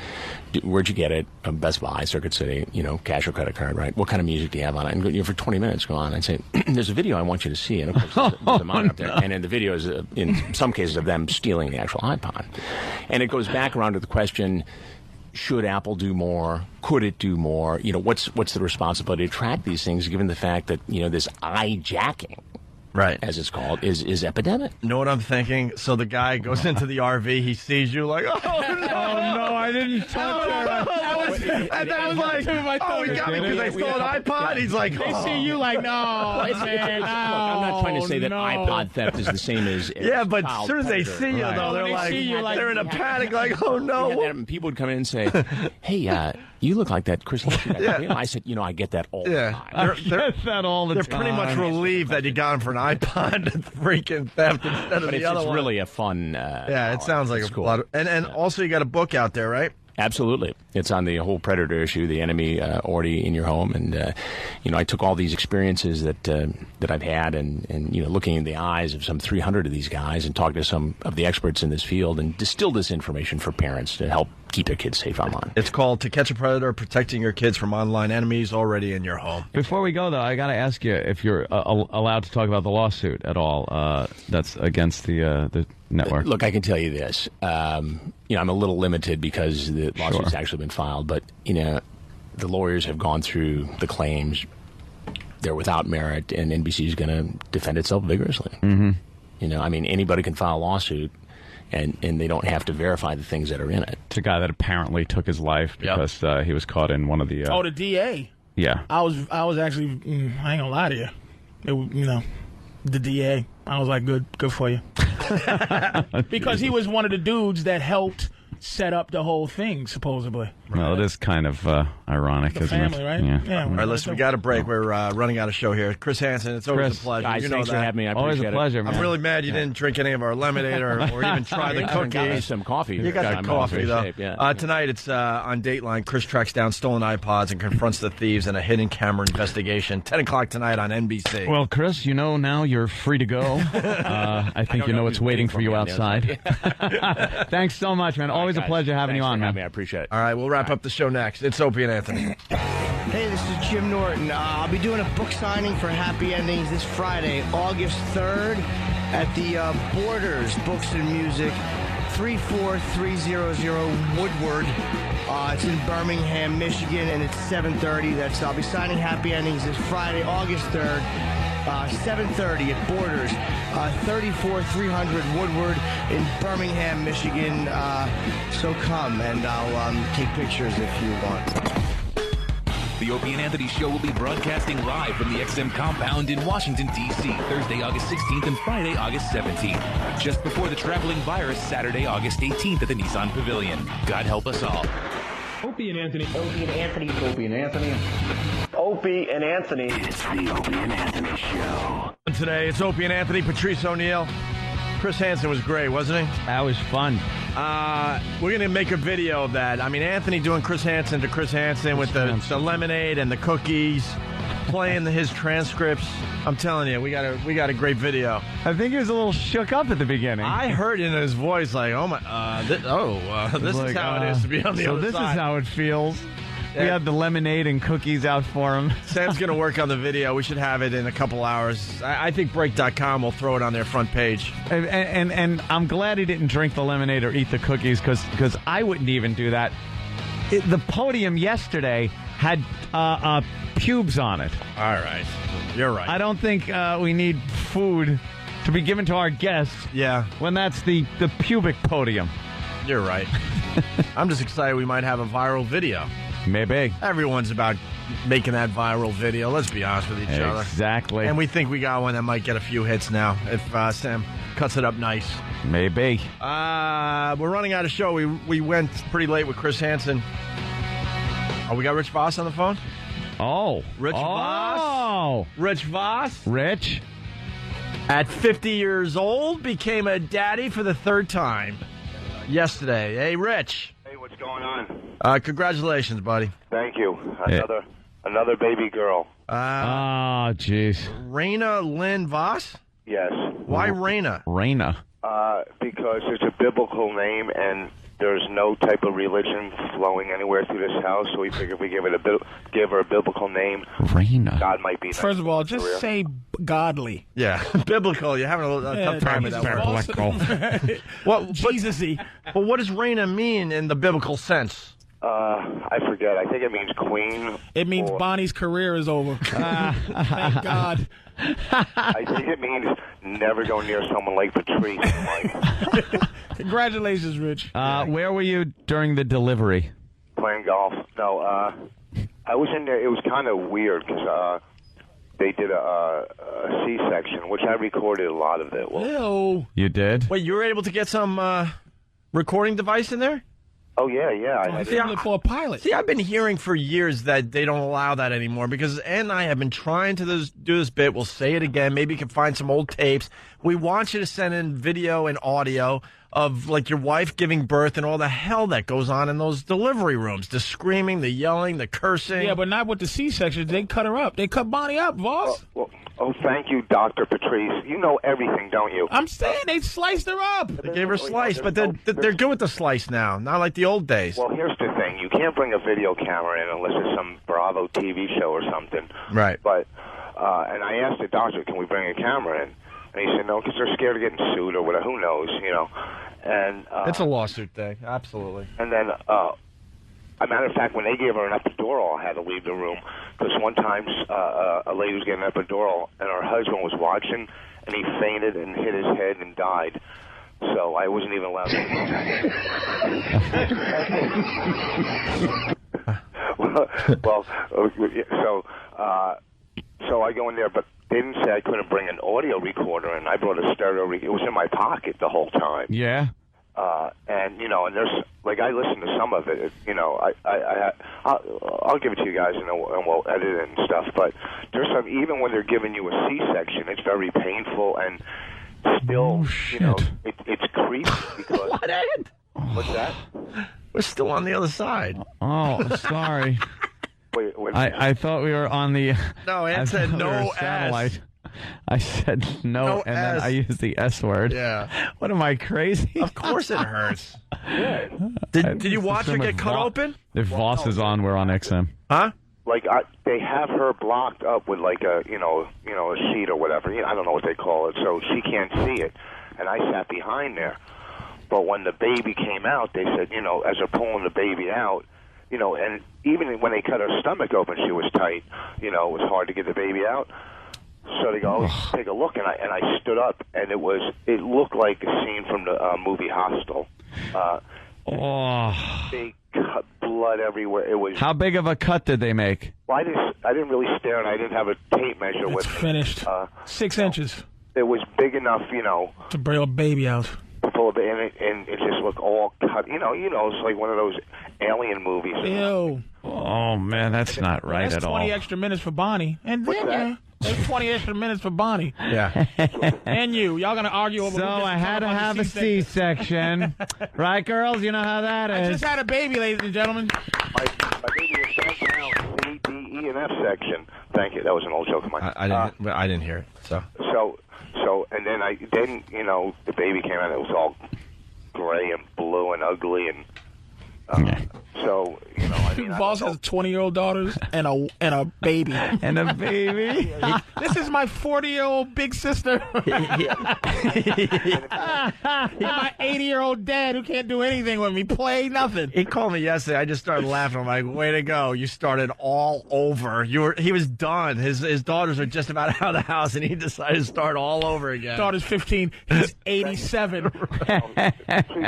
where'd you get it? Best Buy, Circuit City, cash or credit card, right? What kind of music do you have on it? And for 20 minutes, go on. I'd say, there's a video I want you to see. And, of course, there's a monitor up there. And in the video is, in some cases, of them stealing the actual iPod. And it goes back around to the question, should Apple do more? Could it do more? What's the responsibility to track these things, given the fact that, this eye-jacking, right, as it's called, is epidemic? You know what I'm thinking? So the guy goes into the RV, he sees you like, oh, no, I didn't touch her. That was like, oh, he got me because I stole an iPod? He's like, they see you like, no, man, look, I'm not trying to say that iPod theft is the same as yeah, but as soon as they see you, though, they're they're in a panic, like, oh, no. And people would come in and say, hey, you look like that Chris Hansen. Yeah. I said, I get that all the time. I get that all the time. They're pretty much relieved that you got him for an iPod freaking theft instead of the other one. It's really a fun. It sounds like cool. lot of, and also you got a book out there, right? Absolutely. It's on the whole Predator issue, the enemy already in your home. And, I took all these experiences that I've had and looking in the eyes of some 300 of these guys and talking to some of the experts in this field and distilled this information for parents to help keep their kids safe online. It's called To Catch a Predator, Protecting Your Kids from Online Enemies Already in Your Home. Before we go, though, I got to ask you if you're allowed to talk about the lawsuit at all that's against the network. Look, I can tell you this. I'm a little limited because the lawsuit's actually been filed, but, the lawyers have gone through the claims. They're without merit, and NBC is going to defend itself vigorously. Mm-hmm. Anybody can file a lawsuit, and they don't have to verify the things that are in it. It's a guy that apparently took his life because he was caught in one of the... the DA? Yeah. I was actually... I ain't gonna lie to you. The DA. I was like, good for you. Because he was one of the dudes that helped set up the whole thing, supposedly. Well, it is kind of ironic, the isn't family, it? Right? Yeah. All right, listen, we got a break. We're running out of show here. Chris Hansen, it's always a pleasure. Guys, thanks for having me. I always appreciate a pleasure, man. I'm really mad you didn't drink any of our lemonade or even try the cookies. Got me some coffee. You got the coffee, though. Tonight, it's on Dateline. Chris tracks down stolen iPods and confronts the thieves in a hidden camera investigation. 10 o'clock tonight on NBC. Well, Chris, now you're free to go. I think you know what's waiting for you outside. Thanks so much, man. Always a pleasure having you on, man. I appreciate it. All right, we'll wrap up the show next. It's Opie and Anthony. Hey, this is Jim Norton. I'll be doing a book signing for Happy Endings this Friday, August 3rd, at the Borders Books and Music, 34300 Woodward. It's in Birmingham, Michigan, and it's 7:30. I'll be signing Happy Endings this Friday, August 3rd. 7:30 at Borders, 34300 Woodward in Birmingham, Michigan. So come, and I'll take pictures if you want. The Opie and Anthony Show will be broadcasting live from the XM compound in Washington, D.C., Thursday, August 16th and Friday, August 17th. Just before the traveling virus, Saturday, August 18th at the Nissan Pavilion. God help us all. Opie and Anthony. Opie and Anthony. Opie and Anthony. Opie and Anthony. It's the Opie and Anthony Show. Today, it's Opie and Anthony, Patrice O'Neill. Chris Hansen was great, wasn't he? That was fun. We're going to make a video of that. I mean, Anthony doing Chris Hansen to Chris Hansen with the lemonade and the cookies, playing his transcripts. I'm telling you, we got a great video. I think he was a little shook up at the beginning. I heard in his voice like, oh my, this is how it is to be on the other side. So this is how it feels. We had the lemonade and cookies out for him. Sam's going to work on the video. We should have it in a couple hours. I think Break.com will throw it on their front page. And I'm glad he didn't drink the lemonade or eat the cookies because I wouldn't even do that. The podium yesterday had pubes on it. All right. You're right. I don't think we need food to be given to our guests. Yeah. When that's the pubic podium. You're right. I'm just excited we might have a viral video. Maybe. Everyone's about making that viral video. Let's be honest with each other. Exactly. And we think we got one that might get a few hits now if Sam cuts it up nice. Maybe. We're running out of show. We went pretty late with Chris Hansen. Oh, we got Rich Voss on the phone? Oh. Rich Voss? Rich Voss? Rich? At 50 years old, became a daddy for the third time yesterday. Hey, Rich. Hey, what's going on? Congratulations, buddy. Thank you. Another baby girl. Oh, jeez. Raina Lynn Voss? Yes. Why Raina? Raina. Because it's a biblical name and there's no type of religion flowing anywhere through this house, so we figured if we give her a biblical name, Raina. God might be. First of all, just say godly. Yeah, biblical. You're having a tough time with that word. Well, Jesus-y. But what does Raina mean in the biblical sense? I forget. I think it means queen. It means Bonnie's career is over. Thank God. I think it means never go near someone like Patrice. Congratulations, Rich. Where were you during the delivery? Playing golf. No, I was in there. It was kind of weird because they did a C-section, which I recorded a lot of it. Ew. You did? Wait, you were able to get some recording device in there? Oh, yeah. I think for a pilot. See, I've been hearing for years that they don't allow that anymore because Ann and I have been trying to do this bit. We'll say it again. Maybe you can find some old tapes. We want you to send in video and audio of, like, your wife giving birth and all the hell that goes on in those delivery rooms. The screaming, the yelling, the cursing. Yeah, but not with the C-section. They cut her up. They cut Bonnie up, Voss. Oh, thank you, Dr. Patrice. You know everything, don't you? I'm saying they sliced her up. They gave her a slice, but they're good with the slice now, not like the old days. Well, here's the thing. You can't bring a video camera in unless it's some Bravo TV show or something. Right. But, and I asked the doctor, can we bring a camera in? And he said, no, because they're scared of getting sued or whatever. Who knows, you know. And it's a lawsuit thing, absolutely. And then, a matter of fact, when they gave her an epidural, I had to leave the room because one time a lady was getting an epidural and her husband was watching and he fainted and hit his head and died. So I wasn't even allowed to. So I go in there, but they didn't say I couldn't bring an audio recorder, and I brought a stereo recorder. It was in my pocket the whole time. Yeah. And you know, and there's like I listened to some of it. You know, I'll give it to you guys, and we'll edit it and stuff. But there's some, even when they're giving you a C-section, it's very painful and still, you know, it's creepy because. What, Ed? What's that? We're still on the other side. Oh, sorry. Wait, I thought we were on the. No, Ed said no satellite. I said no, and then I used the S word. Yeah. What am I, crazy? Of course it hurts. Yeah. Did you watch her get cut open? If Voss is on, we're on XM. Huh? Like they have her blocked up with like a a sheet or whatever. I don't know what they call it, so she can't see it. And I sat behind there. But when the baby came out, they said, as they're pulling the baby out, and even when they cut her stomach open, she was tight. It was hard to get the baby out. So they go, take a look, and I stood up, and it looked like a scene from the movie Hostel. They cut blood everywhere. It was. How big of a cut did they make? Well, I didn't really stare, and I didn't have a tape measure with me. Finished. 6 inches. It was big enough, to bring a baby out. And it just looked all cut. It's like one of those alien movies. Ew. Oh man, that's not right at all. That's 20 extra minutes for Bonnie, and then there's 20 extra minutes for Bonnie. Yeah. And y'all gonna argue over. So I had to have a C-section, right, girls? You know how that is. I just had a baby, ladies and gentlemen. My baby was back now, C, D, E, and F section. Thank you. That was an old joke of mine. I didn't hear it. So, and then the baby came out. It was all gray and blue and ugly, and So, you know, I mean, Voss has 20-year-old daughters and a baby. And a baby. This is my 40-year-old big sister. My 80-year-old dad who can't do anything with me. Play nothing. He called me yesterday. I just started laughing. I'm like, way to go. You started all over. He was done. His daughters are just about out of the house, and he decided to start all over again. Daughter's 15. He's 87. Please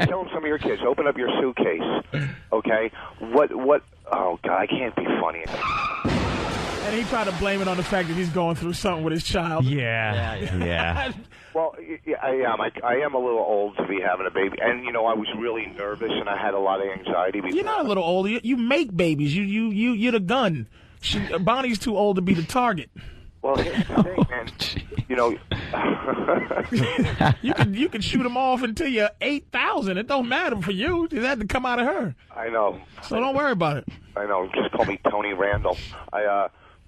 tell him some of your kids. Open up your suitcase, okay? What? Oh, God, I can't be funny. And he tried to blame it on the fact that he's going through something with his child. Yeah. Well, I am a little old to be having a baby. And, you know, I was really nervous, and I had a lot of anxiety. You're not a little old. You make babies. You're the gun. Bonnie's too old to be the target. Well, here's the thing, man. You know, you can shoot them off until you're 8,000. It don't matter for you. It had to come out of her. I know. So don't worry about it. I know. Just call me Tony Randall.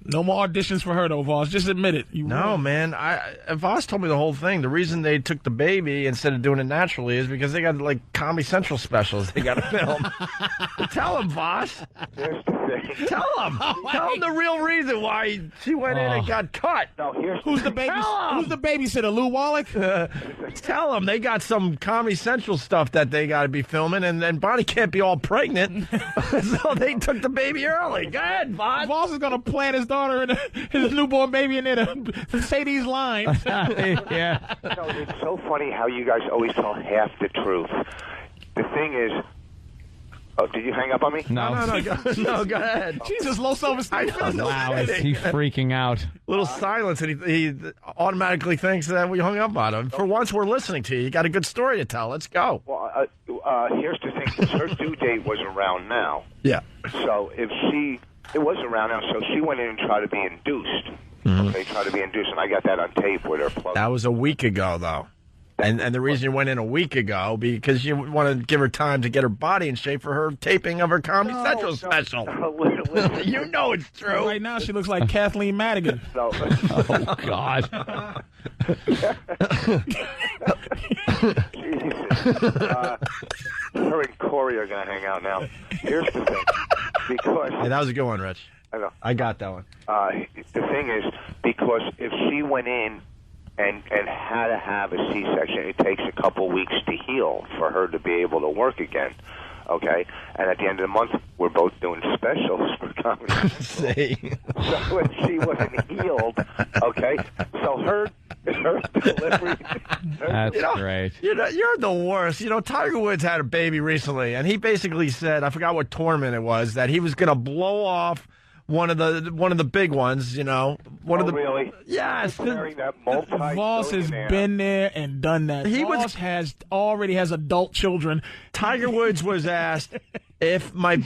No more auditions for her, though, Voss. Just admit it. Man. Voss told me the whole thing. The reason they took the baby instead of doing it naturally is because they got, like, Comedy Central specials they got to film. Tell him, Voss. Tell him. Tell him the real reason why she went in and got cut. No, Who's the babysitter, Lou Wallach? Tell him they got some Comedy Central stuff that they got to be filming, and then Bonnie can't be all pregnant, so they took the baby early. Go ahead, Voss. Voss is going to plant his daughter and his newborn baby in there to say these lines. Yeah. No, it's so funny how you guys always tell half the truth. The thing is, did you hang up on me? No, go ahead. Jesus, low self-esteem. Wow, is he freaking out? Little silence, and he automatically thinks that we hung up on him. For once, we're listening to you. You got a good story to tell. Let's go. Well, here's the thing. Her due date was around now. Yeah. So it was around now, so she went in and tried to be induced. Mm-hmm. Okay, tried to be induced, and I got that on tape with her. That was a week ago, though. And the reason you went in a week ago, because you want to give her time to get her body in shape for her taping of her Comedy Central special. You know it's true. Right now, she looks like Kathleen Madigan. No. Oh, God. Her and Corey are going to hang out now. Here's the thing. Because that was a good one, Rich. I know. I got that one. The thing is, because if she went in and had to have a C-section, it takes a couple weeks to heal for her to be able to work again. Okay? And at the end of the month, we're both doing specials for Comedy. See? So if she wasn't healed, okay? So her delivery... That's great. You're the worst. You know, Tiger Woods had a baby recently, and he basically said, I forgot what tournament it was, that he was going to blow off one of the big ones, you know. Really? Yes. Voss has been there and done that. Voss already has adult children. Tiger Woods was asked, if my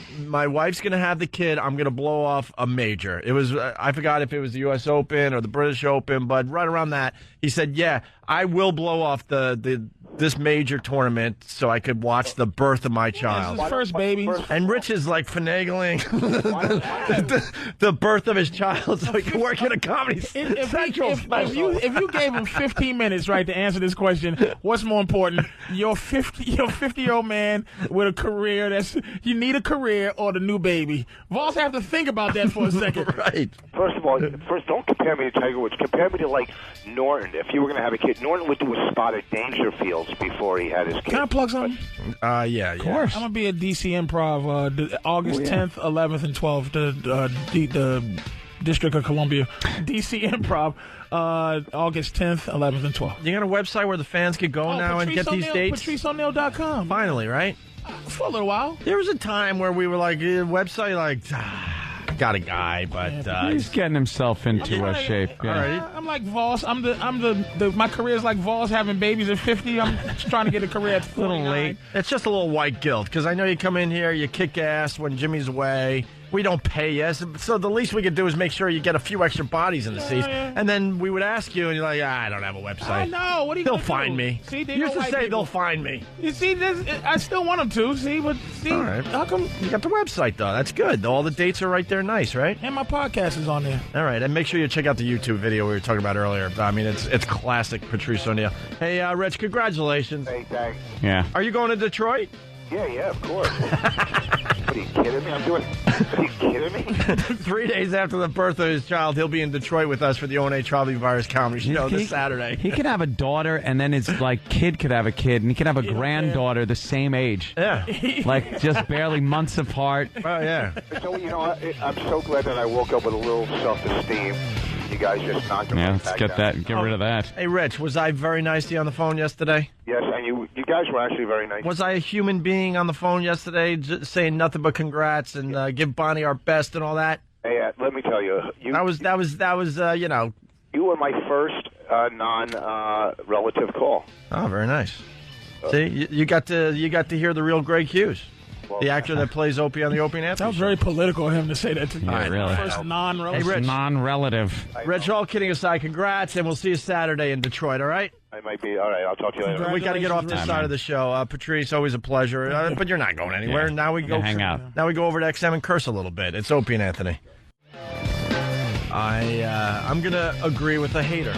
wife's going to have the kid, I'm going to blow off a major. It was, I forgot if it was the U.S. Open or the British Open, but right around that, he said, yeah, I will blow off this major tournament so I could watch the birth of my child. His first baby. And Rich is like finagling the birth of his child so he can work in a Comedy Central special. If you gave him 15 minutes, right, to answer this question, what's more important, your 50-year-old man with a career you need a career or the new baby? Voss have to think about that for a second. Right. First of all, don't compare me to Tiger Woods. Compare me to, like, Norton. If you were going to have a kid, Norton would do a spot at Dangerfields before he had his kid. Can I plug something? Yeah. Of course. I'm going to be at DC Improv August 10th, 11th, and 12th, the District of Columbia. DC Improv, August 10th, 11th, and 12th. You got a website where the fans could go now and get these dates? PatriceO'Neil.com. Finally, right? For a little while. There was a time where we were like, website, like, got a guy, but he's getting himself into shape. Yeah. All right. I'm like Voss. My career is like Voss having babies at 50. I'm just trying to get a career at 49. A little late. It's just a little white guilt because I know you come in here, you kick ass when Jimmy's away. We don't pay you, so the least we could do is make sure you get a few extra bodies in the seats. And then we would ask you, and you're like, I don't have a website. I know. What are you They'll gonna find do? me. See, you used to say they'll find me. You see, I still want them to. See, but all right. How come? You got the website, though. That's good. All the dates are right there nice, right? And my podcast is on there. All right, and make sure you check out the YouTube video we were talking about earlier. I mean, it's classic Patrice O'Neil. Hey, Rich, congratulations. Hey, thanks. Yeah. Are you going to Detroit? Yeah, of course. What, are you kidding me? Are you kidding me? 3 days after the birth of his child, he'll be in Detroit with us for the O&A Traveling Virus Comedy Show this Saturday. He could have a daughter, and then his kid could have a kid, and he could have a granddaughter the same age. Yeah. Like, just barely months apart. Oh, yeah. So, I'm so glad that I woke up with a little self-esteem. You guys just knocked me let's get rid of that. Hey, Rich, was I very nice to you on the phone yesterday? Yes, and you guys were actually very nice. Was I a human being on the phone yesterday, saying nothing but congrats and give Bonnie our best and all that? Hey, let me tell you, that was you were my first non-relative call. Oh, very nice. See, you got to hear the real Greg Hughes. The actor that plays Opie on the Opie and Anthony. That was very political of him to say that to you. Really. First non-relative. Hey, Rich. Non-relative. Rich, all kidding aside, congrats, and we'll see you Saturday in Detroit, all right? I might be. All right, I'll talk to you later. We got to get off this side of the show. Patrice, always a pleasure. But you're not going anywhere. Yeah. Now we go hang out. Now we go over to XM and curse a little bit. It's Opie and Anthony. I'm going to agree with the hater.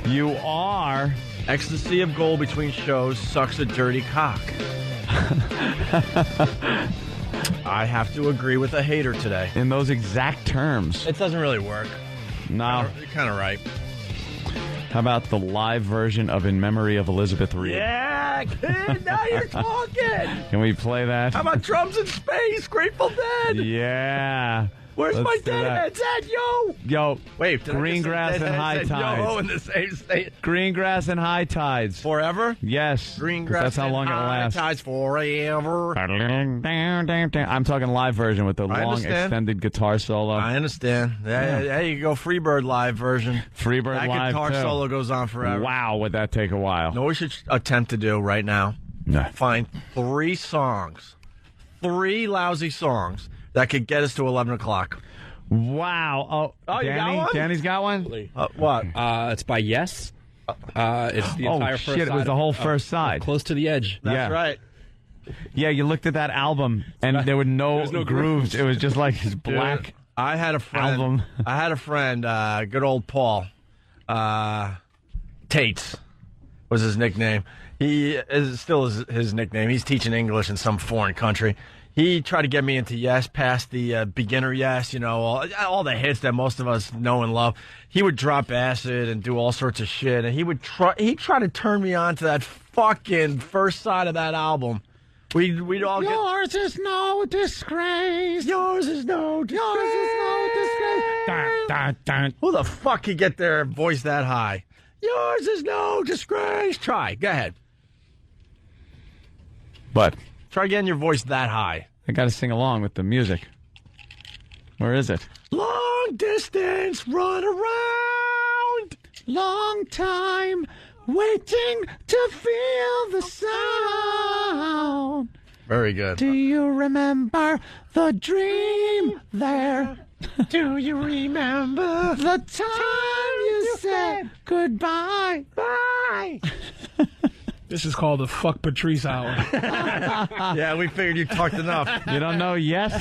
You are. Ecstasy of gold between shows sucks a dirty cock. I have to agree with a hater today. In those exact terms. It doesn't really work. No. You're kind of right. How about the live version of In Memory of Elizabeth Reed? Yeah, kid, now you're talking. Can we play that? How about Drums in Space, Grateful Dead? Yeah. Where's Let's my do that. dad? Dad, yo! Yo, wait, green grass and high tides. Yo in the same state. Green grass and high tides. Forever? Yes. Green grass that's how long and it'll high last. tides forever. I'm talking live version with the long extended guitar solo. I understand. There you go, Freebird live version. Freebird that live guitar too. solo goes on forever. Wow, would that take a while? No, we should attempt to do right now. No. Find 3 songs. 3 lousy songs that could get us to 11 o'clock. Wow. Oh, you got one? Danny's got one? What? It's by Yes. It's the entire first side. It was the whole first side. Close to the Edge. That's right. Yeah, you looked at that album, and there were no grooves. It was just like his black Dude, I had a friend. album. I had a friend, good old Paul. Tates was his nickname. He still is his nickname. He's teaching English in some foreign country. He tried to get me into Yes, past the beginner Yes, all the hits that most of us know and love. He would drop acid and do all sorts of shit, and he tried to turn me on to that fucking first side of that album. We'd all get... Yours is no disgrace. Yours is no disgrace. Yours is no disgrace. Dun, dun, dun. Who the fuck could get their voice that high? Yours is no disgrace. Try. Go ahead. But try getting your voice that high. I got to sing along with the music. Where is it? Long distance, run around. Long time waiting to feel the sound. Very good. Do you remember the dream there? Do you remember the time you said goodbye? Bye. This is called the Fuck Patrice Hour. Yeah, we figured you talked enough. You don't know Yes?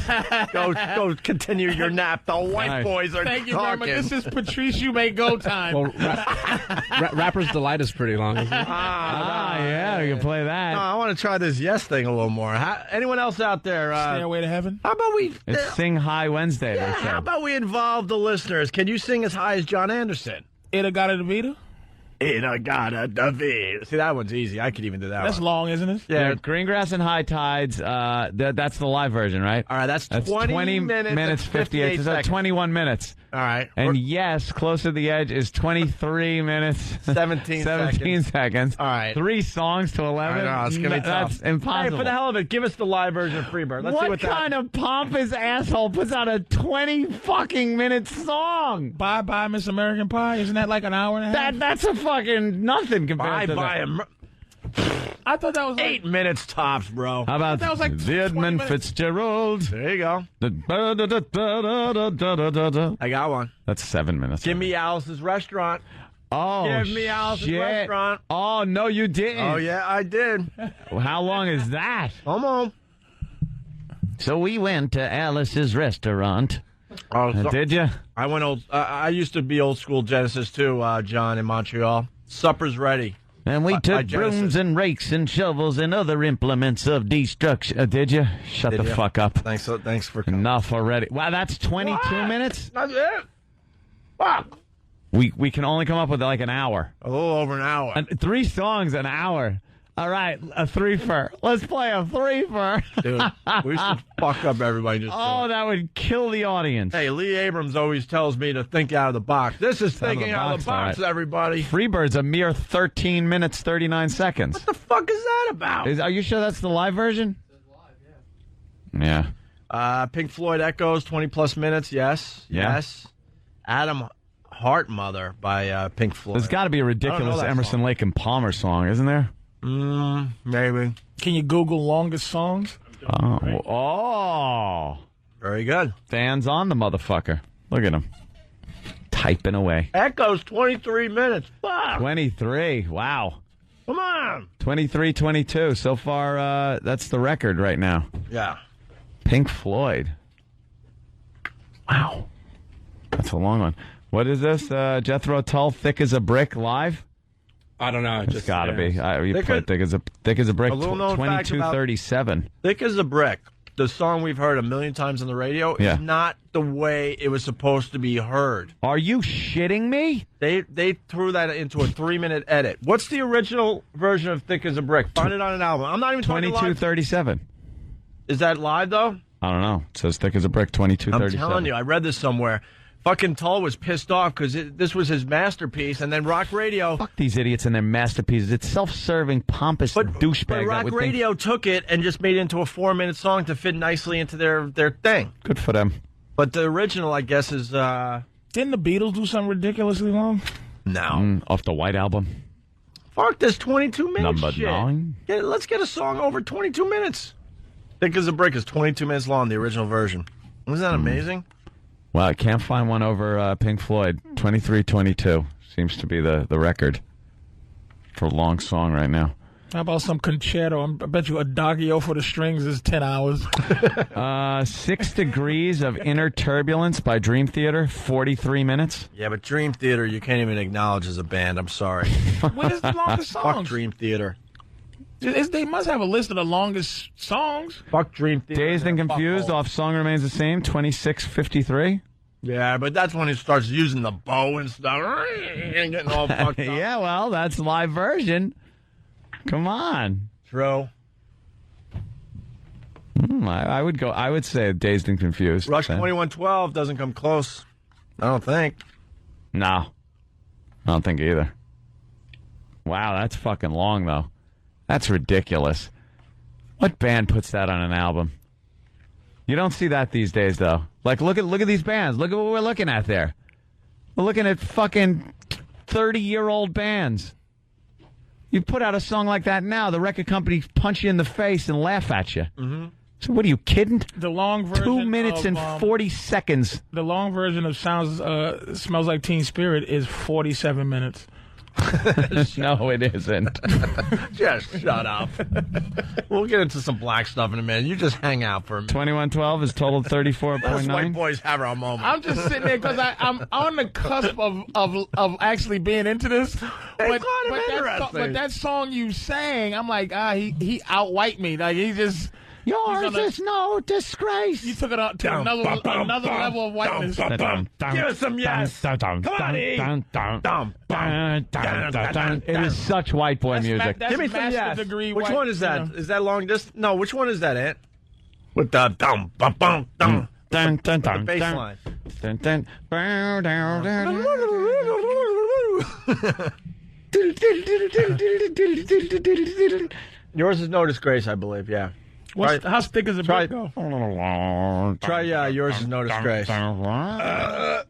Go continue your nap. The white boys are Thank you talking. very much. This is Patrice, you may go time. Well, Rapper's Delight is pretty long. Yeah, we can play that. No, I want to try this Yes thing a little more. Anyone else out there? Stairway to Heaven? How about we... It's Sing High Wednesday, Yeah, they said. how about we involve the listeners? Can you sing as high as John Anderson? Ida Gata Davida? Ida Gata Davida. See, that one's easy. I could even do that That's one. long, isn't it? Yeah. Green Grass and High Tides, that's the live version, right? All right, that's 20 minutes 58 seconds. That's 21 minutes. All right. And Yes, Close to the Edge is 23 minutes 17 seconds. All right. 3 songs to 11. I know, it's going to be tough. That's impossible. Hey, for the hell of it, give us the live version of Freebird. Let's see what kind of pompous asshole puts out a 20 fucking minute song? Bye Bye Miss American Pie? Isn't that like an hour and a half? That's a fucking nothing compared to that. I thought that was 8 minutes tops, bro. How about that was like the Edmund Fitzgerald? There you go. I got one. That's 7 minutes. Give me Alice's Restaurant. Oh, Give me Alice's shit. Restaurant. Oh, no, you didn't. Oh, yeah, I did. How long is that? Come on. So we went to Alice's Restaurant. Oh, did you? I went old. I used to be old school Genesis too, John, in Montreal. Supper's ready. And we took brooms and rakes and shovels and other implements of destruction. Did you? Shut the fuck up. Thanks for coming. Enough already. Wow, that's 22 minutes? That's it. Fuck. We can only come up with like an hour. A little over an hour. And 3 songs an hour. All right, a threefer. Let's play a threefer. Dude, we should fuck up everybody. Just that would kill the audience. Hey, Lee Abrams always tells me to think out of the box. This is thinking out of the box, right. Everybody. Freebird's a mere 13 minutes, 39 seconds. What the fuck is that about? Are you sure that's the live version? It's live, yeah. Pink Floyd Echoes, 20-plus minutes, yes. Yeah. Yes. Adam Heartmother by Pink Floyd. There's got to be a ridiculous Emerson, Lake and Palmer song, isn't there? Maybe. Can you Google longest songs? Oh. Very good. Fans on the motherfucker. Look at him. Typing away. Echoes, 23 minutes. Fuck. 23. Wow. Come on. 23-22. So far, that's the record right now. Yeah. Pink Floyd. Wow. That's a long one. What is this? Jethro Tull, Thick as a Brick live? I don't know. It's got to be. You played Thick as a Brick. 22:37. Thick as a Brick. The song we've heard a million times on the radio is not the way it was supposed to be heard. Are you shitting me? They threw that into a 3-minute edit. What's the original version of Thick as a Brick? Find it on an album. I'm not even talking live. 22:37. Is that live though? I don't know. It says Thick as a Brick. 22:37. I'm telling you, I read this somewhere. Fucking Tull was pissed off because this was his masterpiece, and then Rock Radio... Fuck these idiots and their masterpieces. It's self-serving, pompous douchebag. But Rock Radio took it and just made it into a 4-minute song to fit nicely into their thing. Good for them. But the original, I guess, is... Didn't the Beatles do something ridiculously long? No. Off the White Album. Fuck this 22 minutes Number shit. 9. Let's get a song over 22 minutes. Thick as a Brick is 22 minutes long, the original version. Isn't that amazing? Well, I can't find one over Pink Floyd. 23:22 seems to be the record for a long song right now. How about some concerto? I bet you Adagio for the strings is 10 hours. 6 Degrees of Inner Turbulence by Dream Theater, 43 minutes. Yeah, but Dream Theater you can't even acknowledge as a band. I'm sorry. What is the longest song? Fuck Dream Theater. They must have a list of the longest songs. Fuck Dream Theater. Dazed and Confused off Song Remains the Same, 26:53. Yeah, but that's when he starts using the bow and stuff. And getting all fucked up. Yeah, well, that's live version. Come on. True. I would say Dazed and Confused. Rush 2112 doesn't come close. I don't think. No. I don't think either. Wow, that's fucking long, though. That's ridiculous. What band puts that on an album? You don't see that these days, though. Like, look at these bands. Look at what we're looking at there. We're looking at fucking 30-year-old bands. You put out a song like that now, the record company punch you in the face and laugh at you. Mm-hmm. So what are you kidding? The long version 2 minutes and 40 seconds. The long version of Smells Like Teen Spirit is 47 minutes. No, it isn't. Just shut up. We'll get into some black stuff in a minute. You just hang out for a minute. 2112 is total 34.9. Those white boys have our moment. I'm just sitting there because I'm on the cusp of actually being into this. But that song you sang, I'm like, he out-white me. Like, he just... Yours is no disgrace. You took it up to another level of whiteness. Give us some yes. Come on, E. It is such white boy music. Give me some yes. Which one is that? You know. Is that long distance? No, which one is that, Ant? With the dum bum bum dum. The bass line. Yours is no disgrace, I believe. Yeah. How thick is it? Try Yours is no disgrace. I'm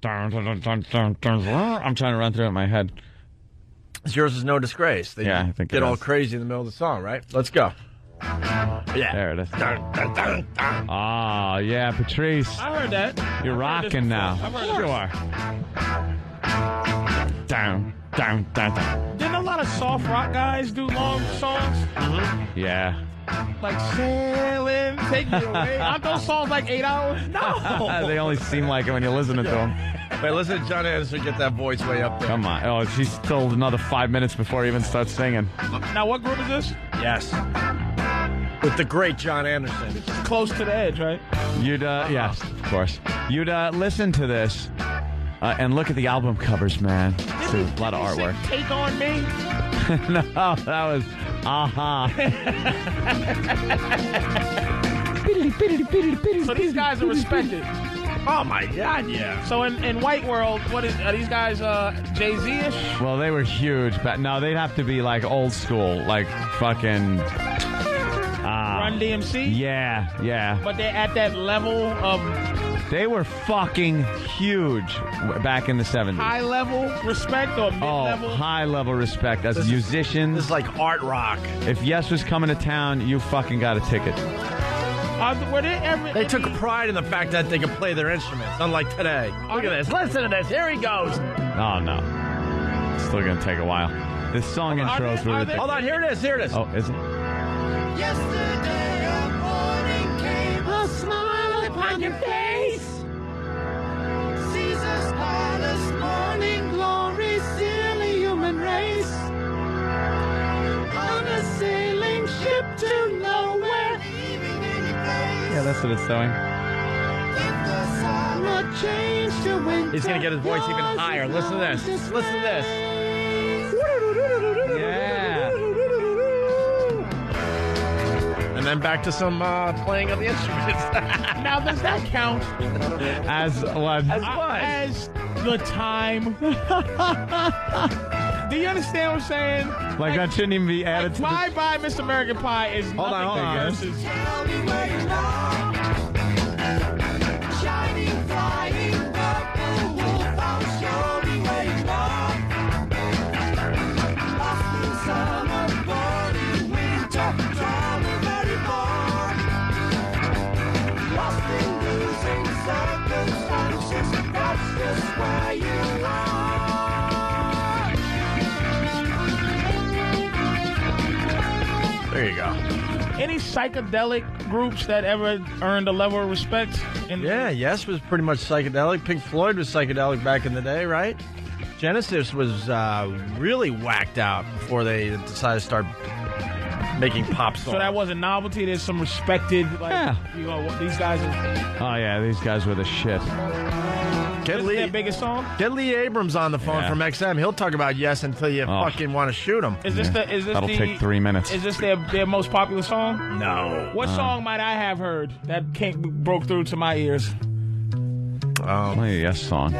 trying to run through it in my head. Yours is no disgrace. They I think get all crazy in the middle of the song, right? Let's go. Yeah. There it is. Ah, yeah, Patrice. I heard that. You're rocking now. Sure. Down. Didn't a lot of soft rock guys do long songs? Mm-hmm. Yeah. Like Sailing, Take Me Away. Aren't those songs like 8 hours? No. They only seem like it when you're listening to them. Wait, listen to John Anderson get that voice way up there. Come on. Oh, she's still another 5 minutes before he even starts singing. Now, what group is this? Yes. With the great John Anderson. It's close to the edge, right? You'd, yes, of course. You'd listen to this and look at the album covers, man. It's a lot of artwork. Take on me? No, that was So these guys are respected. Oh my God, yeah. So in White World, are these guys Jay-Z-ish? Well, they were huge, but no, they'd have to be like old school, like fucking Run DMC? Yeah. But they're at that level of... They were fucking huge back in the 70s. High level respect or mid level? Oh, high level respect as musicians. This is like art rock. If Yes was coming to town, you fucking got a ticket. They took pride in the fact that they could play their instruments, unlike today. Look at this. Listen to this. Here he goes. Oh, no. It's still going to take a while. This song intros were... Hold on. Here it is. Oh, is it? Yesterday a morning came, a smile upon your face. Caesar's palace, morning glory, silly human race. On a sailing ship to nowhere, leaving any place. Yeah, that's what it's doing. If the summer changed to winter, He's going to get his voice even higher. Listen to this. Listen to this. Yeah. And then back to some playing of the instruments. Now, does that count? As what? As the time. Do you understand what I'm saying? Like that shouldn't even be added to Bye Bye Miss American Pie is Hold on. versus... tell me where you are. Shining, flying, purple wolf, I'll show me where you are. Lost in summer, born in winter, travel very far. Lost in losing circumstances, that's just where you are. There you go. Any psychedelic groups that ever earned a level of respect? Yes was pretty much psychedelic. Pink Floyd was psychedelic back in the day, right? Genesis was really whacked out before they decided to start making pop songs. So that wasn't novelty. There's some respected, like, these guys are... Oh, yeah, these guys were the shit. Get their biggest song? Get Lee Abrams on the phone from XM. He'll talk about Yes until you fucking want to shoot him. That'll take 3 minutes. Is this their most popular song? No. What song might I have heard that broke through to my ears? Play a Yes song.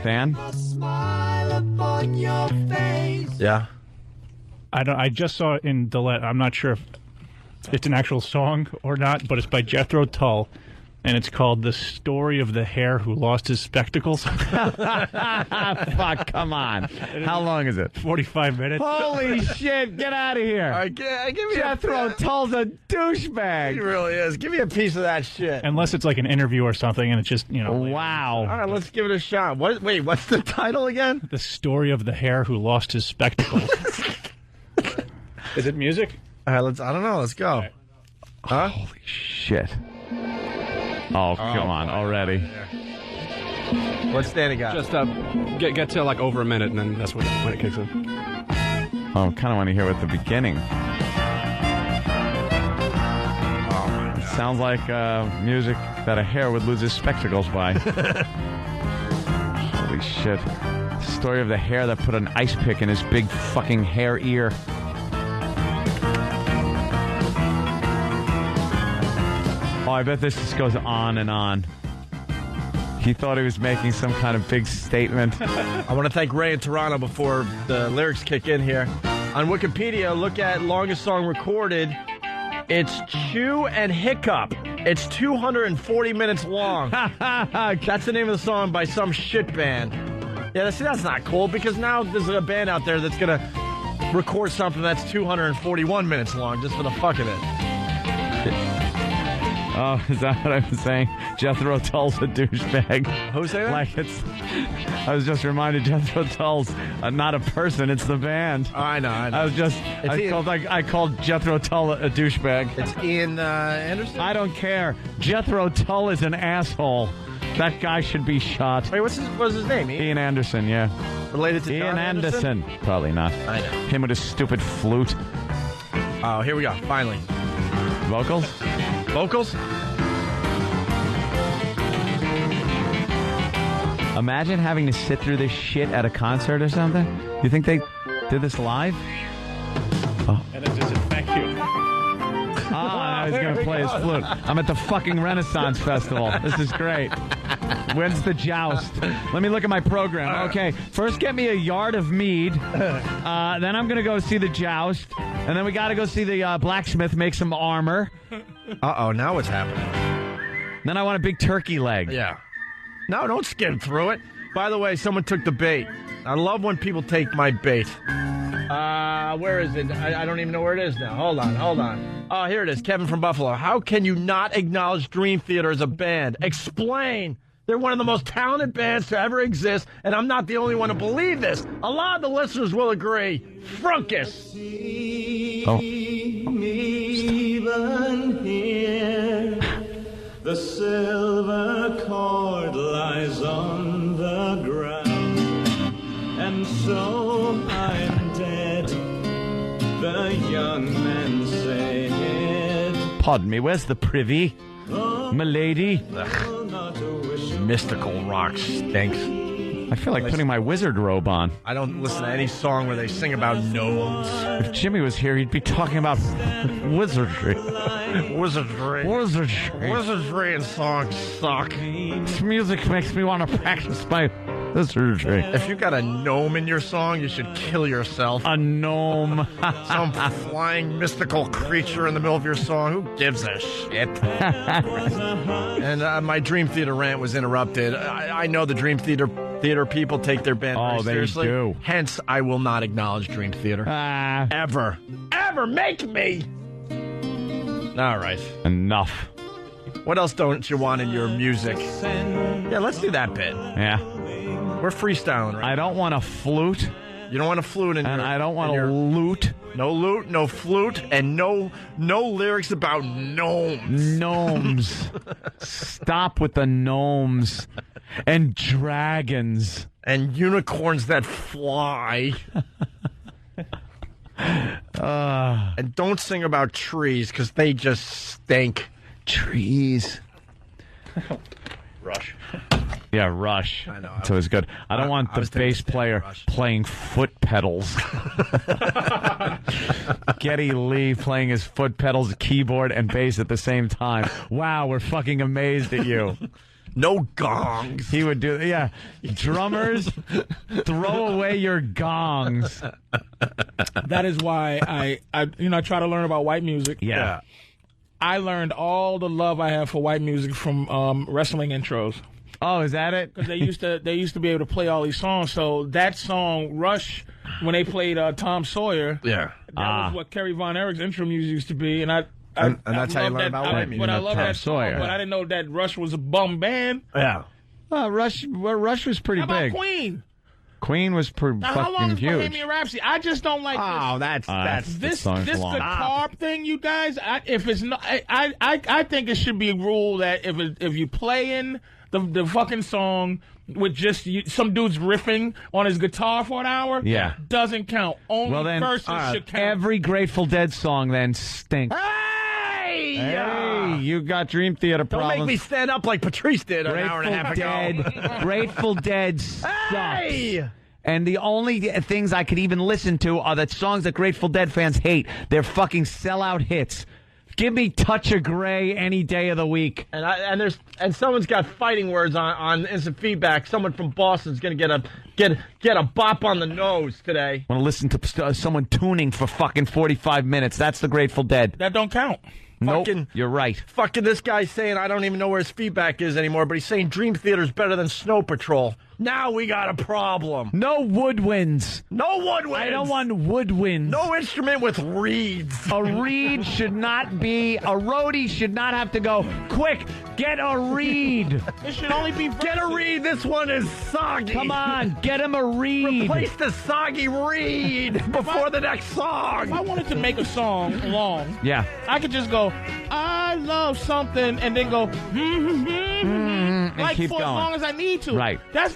Dan? Yeah. I just saw it in Dillette. I'm not sure if it's an actual song or not, but it's by Jethro Tull. And it's called The Story of the Hare Who Lost His Spectacles. Fuck, come on. How long is it? 45 minutes. Holy shit, get out of here. All right, give me Jethro Tull's a douchebag. He really is. Give me a piece of that shit. Unless it's like an interview or something, and it's just, Wow. All right, let's give it a shot. Wait, what's the title again? The Story of the Hare Who Lost His Spectacles. Is it music? All right, I don't know. Let's go. Right. Huh? Holy shit. Oh, come on, already. What's Danny got? Just get to like over a minute, and then that's when it kicks in. Oh, I kind of want to hear at the beginning. It sounds like music that a hare would lose his spectacles by. Holy shit. The story of the hare that put an ice pick in his big fucking hare ear. Oh, I bet this just goes on and on. He thought he was making some kind of big statement. I want to thank Ray in Toronto before the lyrics kick in here. On Wikipedia, look at longest song recorded. It's Chew and Hiccup. It's 240 minutes long. That's the name of the song by some shit band. Yeah, see, that's not cool because now there's a band out there that's going to record something that's 241 minutes long just for the fuck of it. Oh, is that what I was saying? Jethro Tull's a douchebag. Who's saying that? Like I was just reminded Jethro Tull's not a person, it's the band. Oh, I know. I called Jethro Tull a douchebag. It's Ian Anderson? I don't care. Jethro Tull is an asshole. That guy should be shot. Wait, what's his name? Ian Anderson, yeah. Related to Ian John Anderson? Probably not. I know. Him with his stupid flute. Oh, here we go. Finally. Vocals? Vocals? Imagine having to sit through this shit at a concert or something. You think they did this live? Oh. And it does affect you. Ah, he's going to play his flute. I'm at the fucking Renaissance Festival. This is great. When's the joust? Let me look at my program. Okay, first get me a yard of mead. Then I'm going to go see the joust. And then we got to go see the blacksmith make some armor. Uh-oh, now what's happening? Then I want a big turkey leg. Yeah. No, don't skim through it. By the way, someone took the bait. I love when people take my bait. Where is it? I don't even know where it is now. Hold on. Oh, here it is. Kevin from Buffalo. How can you not acknowledge Dream Theater as a band? Explain. They're one of the most talented bands to ever exist, and I'm not the only one to believe this. A lot of the listeners will agree. Frunkus. Oh. Even here, the silver cord lies on the ground, and so I'm dead, the young men said. Pardon me, where's the privy? Milady? Mystical rock stinks. I feel like putting my wizard robe on. I don't listen to any song where they sing about gnomes. If Jimmy was here, he'd be talking about wizardry. Wizardry and songs suck. This music makes me want to practice my wizardry. If you got a gnome in your song, you should kill yourself. A gnome. Some flying mystical creature in the middle of your song. Who gives a shit? And my Dream Theater rant was interrupted. I know the Dream Theater people take their band very seriously. They do. Hence, I will not acknowledge Dream Theater. Ever. Make me! All right. Enough. What else don't you want in your music? Yeah, let's do that bit. Yeah. We're freestyling, right? I don't want a flute. You don't want a flute in and I don't want a lute. No lute, no flute, and no lyrics about gnomes. Gnomes. Stop with the gnomes. And dragons. And unicorns that fly. And don't sing about trees, because they just stink. Trees. Rush. Yeah, Rush. I know. So it's good. I don't want the bass player playing foot pedals. Geddy Lee playing his foot pedals, keyboard, and bass at the same time. Wow, we're fucking amazed at you. No gongs. He would do, yeah. Drummers, throw away your gongs. That is why I try to learn about white music. Yeah. I learned all the love I have for white music from wrestling intros. Oh, is that it? Because they used to be able to play all these songs. So that song, Rush, when they played Tom Sawyer, that was what Kerry Von Erich's intro music used to be, and that's how you learn about white music. But I love that song, Sawyer. but I didn't know that Rush was a bum band. Yeah. Rush was pretty How about big. Queen? Queen was How long fucking is huge. Bohemian Rhapsody? I just don't like this. This guitar thing, you guys. If it's not, I think it should be a rule that if you play in the fucking song with just some dude's riffing on his guitar for an hour, doesn't count. Only verses should count. Every Grateful Dead song then stinks. Hey, you got Dream Theater problems. Don't make me stand up like Patrice did an hour and a half ago. Grateful Dead sucks. Hey! And the only things I could even listen to are the songs that Grateful Dead fans hate. They're fucking sellout hits. Give me Touch of Grey any day of the week. And someone's got fighting words on instant feedback. Someone from Boston's going to get a bop on the nose today. Want to listen to someone tuning for fucking 45 minutes. That's the Grateful Dead. That don't count. Nope, you're right. Fucking this guy's saying, I don't even know where his feedback is anymore, but he's saying Dream Theater's better than Snow Patrol. Now we got a problem. No woodwinds. No woodwinds. I don't want woodwinds. No instrument with reeds. A reed should not be, a roadie should not have to go, quick, get a reed. It should only be verses. Get a reed. This one is soggy. Come on, get him a reed. Replace the soggy reed before the next song. If I wanted to make a song long, yeah, I could just go, I I love something, and then go, and like keep for going. as long as I need to. Right. That's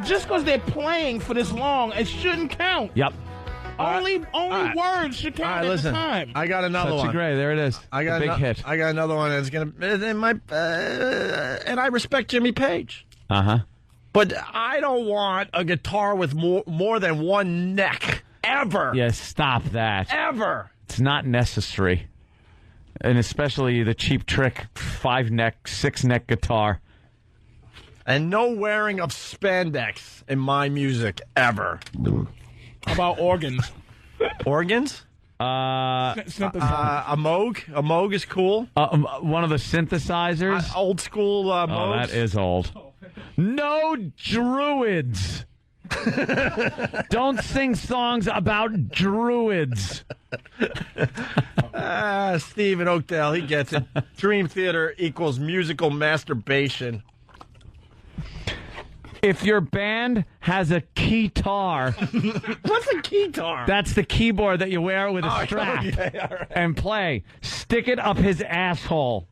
just because they're playing for this long, it shouldn't count. Yep. Only right. words should count All right, at listen. the time. I got another Touch one. of Grey, there it is. I got a big hit. I got another one that's gonna. And I respect Jimmy Page, but I don't want a guitar with more than one neck ever. Yeah, stop that. Ever. It's not necessary, and especially the Cheap Trick 5-neck, 6-neck guitar. And no wearing of spandex in my music ever. How about organs? Organs? A Moog. A Moog is cool. One of the synthesizers. Old school Moogs. Oh, that is old. No druids. Don't sing songs about druids. Steve in Oakdale, he gets it. Dream Theater equals musical masturbation. If your band has a keytar... What's a keytar? That's the keyboard that you wear with a strap and play. Stick it up his asshole.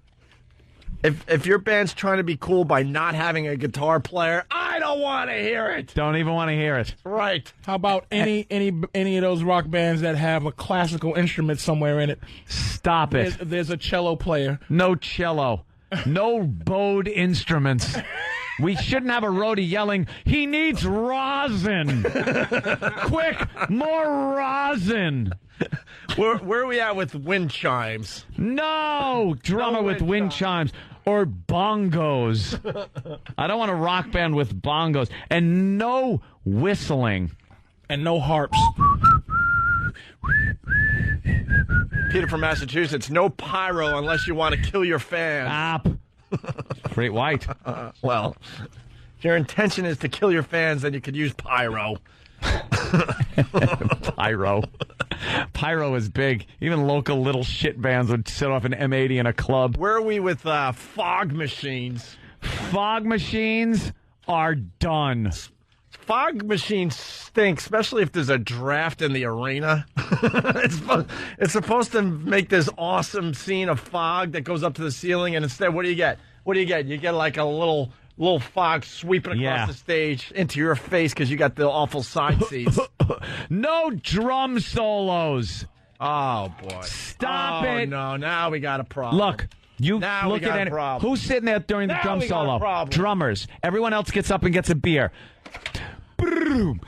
If your band's trying to be cool by not having a guitar player, I don't want to hear it. Don't even want to hear it. Right. How about any of those rock bands that have a classical instrument somewhere in it? Stop it. There's a cello player. No cello. No bowed instruments. We shouldn't have a roadie yelling, he needs rosin. Quick, more rosin. Where are we at with wind chimes? No, drummer with wind chimes. Or bongos. I don't want a rock band with bongos. And no whistling. And no harps. Peter from Massachusetts, no pyro unless you want to kill your fans. Stop. Great White. Well, if your intention is to kill your fans, then you could use pyro. Pyro. Pyro is big. Even local little shit bands would set off an M80 in a club. Where are we with fog machines? Fog machines are done. Fog machines stink, especially if there's a draft in the arena. It's supposed to make this awesome scene of fog that goes up to the ceiling, and instead, what do you get? You get like a little fog sweeping across the stage into your face because you got the awful side seats. No drum solos. Oh, boy. Stop it. No, now we got a problem. Look. You now look at it. Who's sitting there during the drum solo? Drummers. Everyone else gets up and gets a beer. Sorry. I'm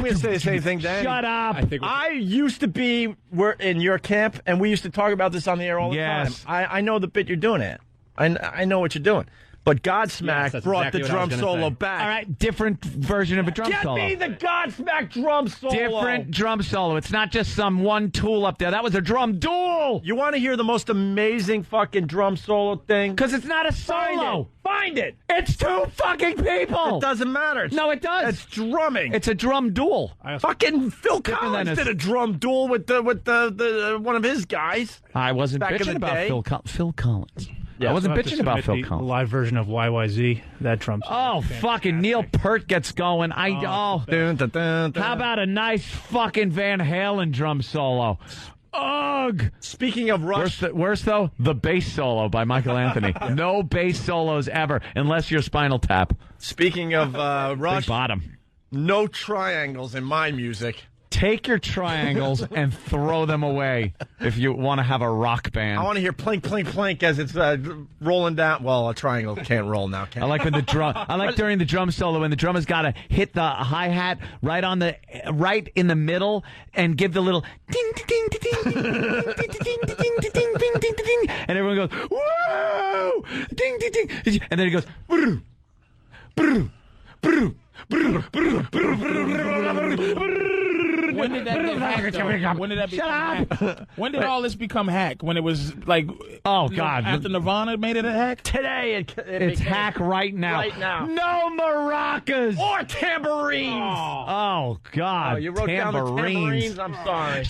going to say the same thing, Dan. Shut up. I used to be in your camp, and we used to talk about this on the air all the time. I know the bit you're doing it. I know what you're doing. But Godsmack brought the drum solo back. All right, different version of a drum solo. Get me the Godsmack drum solo. Different drum solo. It's not just some one tool up there. That was a drum duel. You want to hear the most amazing fucking drum solo thing? Because it's not a solo. Find it. It's two fucking people. It doesn't matter. No, it does. It's drumming. It's a drum duel. Fucking Phil Collins did a drum duel with the one of his guys. I wasn't bitching about Phil Collins. Yeah, I wasn't bitching about Phil Collins. The live version of YYZ, that drum solo. Oh, fucking Neil Peart gets going. How about a nice fucking Van Halen drum solo? Ugh. Speaking of Rush. Worse though, the bass solo by Michael Anthony. No bass solos ever, unless you're Spinal Tap. Speaking of Rush. Big bottom. No triangles in my music. Take your triangles and throw them away if you want to have a rock band. I want to hear plink, plink, plink as it's rolling down. Well, a triangle can't roll now, can it? I like when I like during the drum solo when the drummer's got to hit the hi-hat right in the middle and give the little ding, ding, ding, ding, ding, ding, ding, ding, ding, ding, ding, and everyone goes, whoa, ding, ding, ding, and then he goes, brr, brr, brr, brr, brr, brr. When did that get hacked? When did that become hack? When did all this become hack? When it was like, oh god, after Nirvana made it a hack? Today it's hack right now. Right now, no maracas or tambourines. Oh god, you wrote down the tambourines. I'm sorry.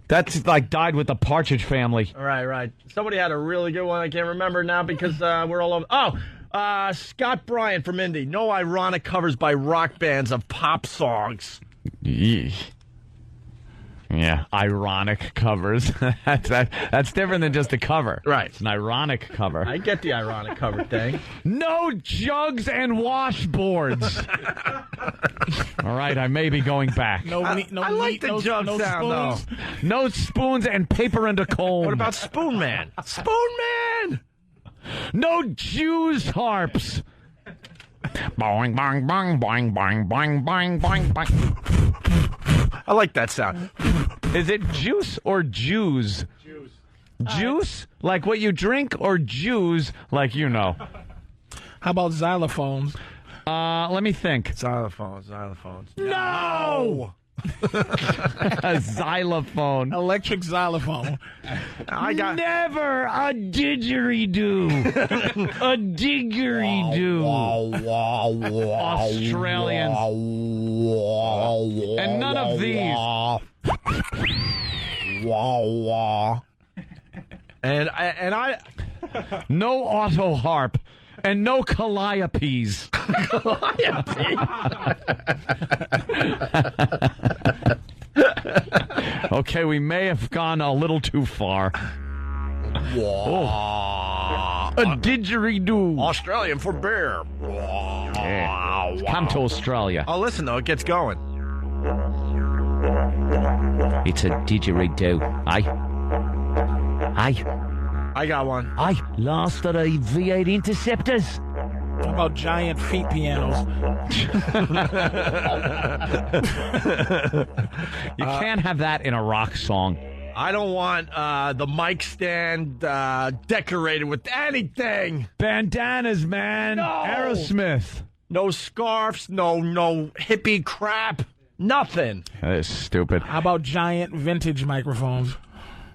That's like Died with the Partridge Family. Right. Somebody had a really good one. I can't remember now because we're all over. Scott Bryant from Indy. No ironic covers by rock bands of pop songs. Yeah, ironic covers. That's different than just a cover. Right. It's an ironic cover. I get the ironic cover thing. No jugs and washboards. All right, I may be going back. I like the jug sound, though. No spoons and paper and a comb. What about Spoon Man? Spoon Man! No Jews harps. Boing, boing, boing, boing, boing, boing, boing, boing, boing. I like that sound. Is it juice or Jews? Juice? Like what you drink, or Jews like you know? How about xylophones? Let me think. Xylophones. No! A xylophone. Electric xylophone. Never a didgeridoo. A didgeridoo. Australians. And none of these. And I no auto harp. And no calliopes. Okay, we may have gone a little too far. A didgeridoo. Australian for beer. Yeah. Come to Australia. Oh, listen, though, it gets going. It's a didgeridoo. Aye. I got one. Aye. Last of the V8 interceptors. How about giant feet pianos? You can't have that in a rock song. I don't want the mic stand decorated with anything. Bandanas, man. No. Aerosmith. No scarves. No hippie crap. Nothing. That is stupid. How about giant vintage microphones?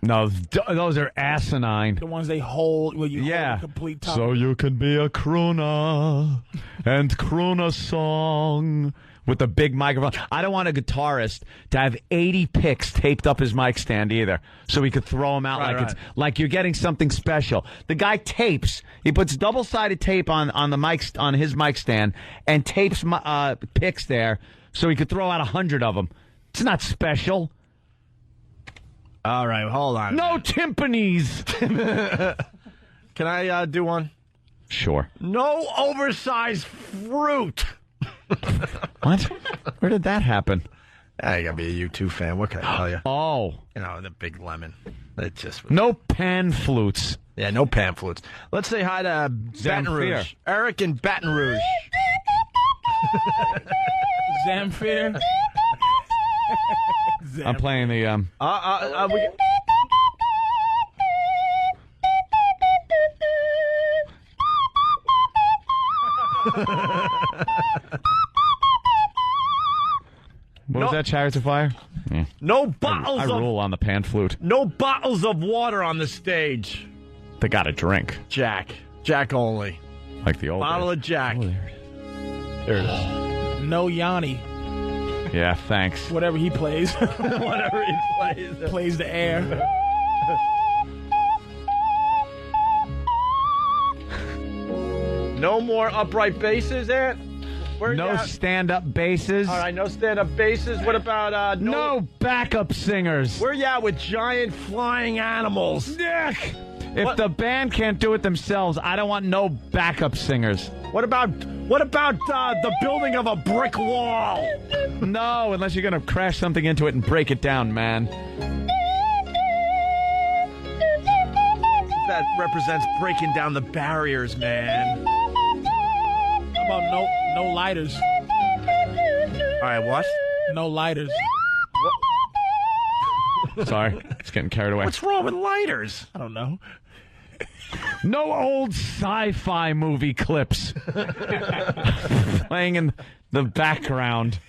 No, those are asinine. The ones they hold where you hold a complete top. So you can be a crooner and croon a song with a big microphone. I don't want a guitarist to have 80 picks taped up his mic stand either, so he could throw them out it's like you're getting something special. The guy tapes. He puts double-sided tape on the mic on his mic stand and tapes picks there, so he could throw out 100 of them. It's not special. All right, hold on. No timpanis. Can I do one? Sure. No oversized fruit. What? Where did that happen? I gotta be a U2 fan. What can I tell you? Oh. You know, the big lemon. It just was... No pan flutes. Yeah, no pan flutes. Let's say hi to Baton Rouge. Eric in Baton Rouge. Zamfir. I'm playing the What was that, Chariots of Fire? Yeah. No bottles I rule on the pan flute. No bottles of water on the stage. They got a drink. Jack only. Like the old bottle days. of Jack. Oh, there it is. No Yanni. Yeah, thanks. Whatever he plays. Whatever he plays. Plays the air. No more upright basses, Ant? No stand-up basses. All right, no stand-up basses. What about no backup singers? Where you at with giant flying animals? Nick! If the band can't do it themselves, I don't want no backup singers. What about the building of a brick wall? No, unless you're going to crash something into it and break it down, man. That represents breaking down the barriers, man. How about no lighters? All right, what? No lighters. Sorry, it's getting carried away. What's wrong with lighters? I don't know. No old sci-fi movie clips playing in the background.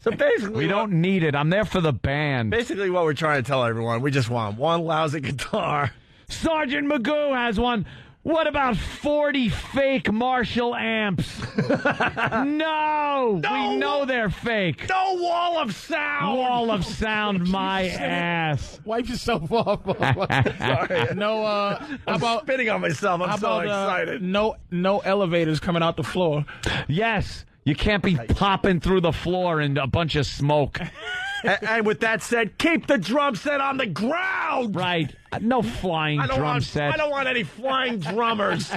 So basically, we don't need it. I'm there for the band. Basically, what we're trying to tell everyone, we just want one lousy guitar. Sergeant Magoo has one. What about 40 fake Marshall amps? No! We know they're fake. No wall of sound. Wall of sound, my ass. Wipe yourself off. Sorry. No, I'm about spitting on myself. I'm so excited. No elevators coming out the floor. Yes. You can't be popping through the floor in a bunch of smoke. And with that said, keep the drum set on the ground. Right. No flying drum set. I don't want any flying drummers.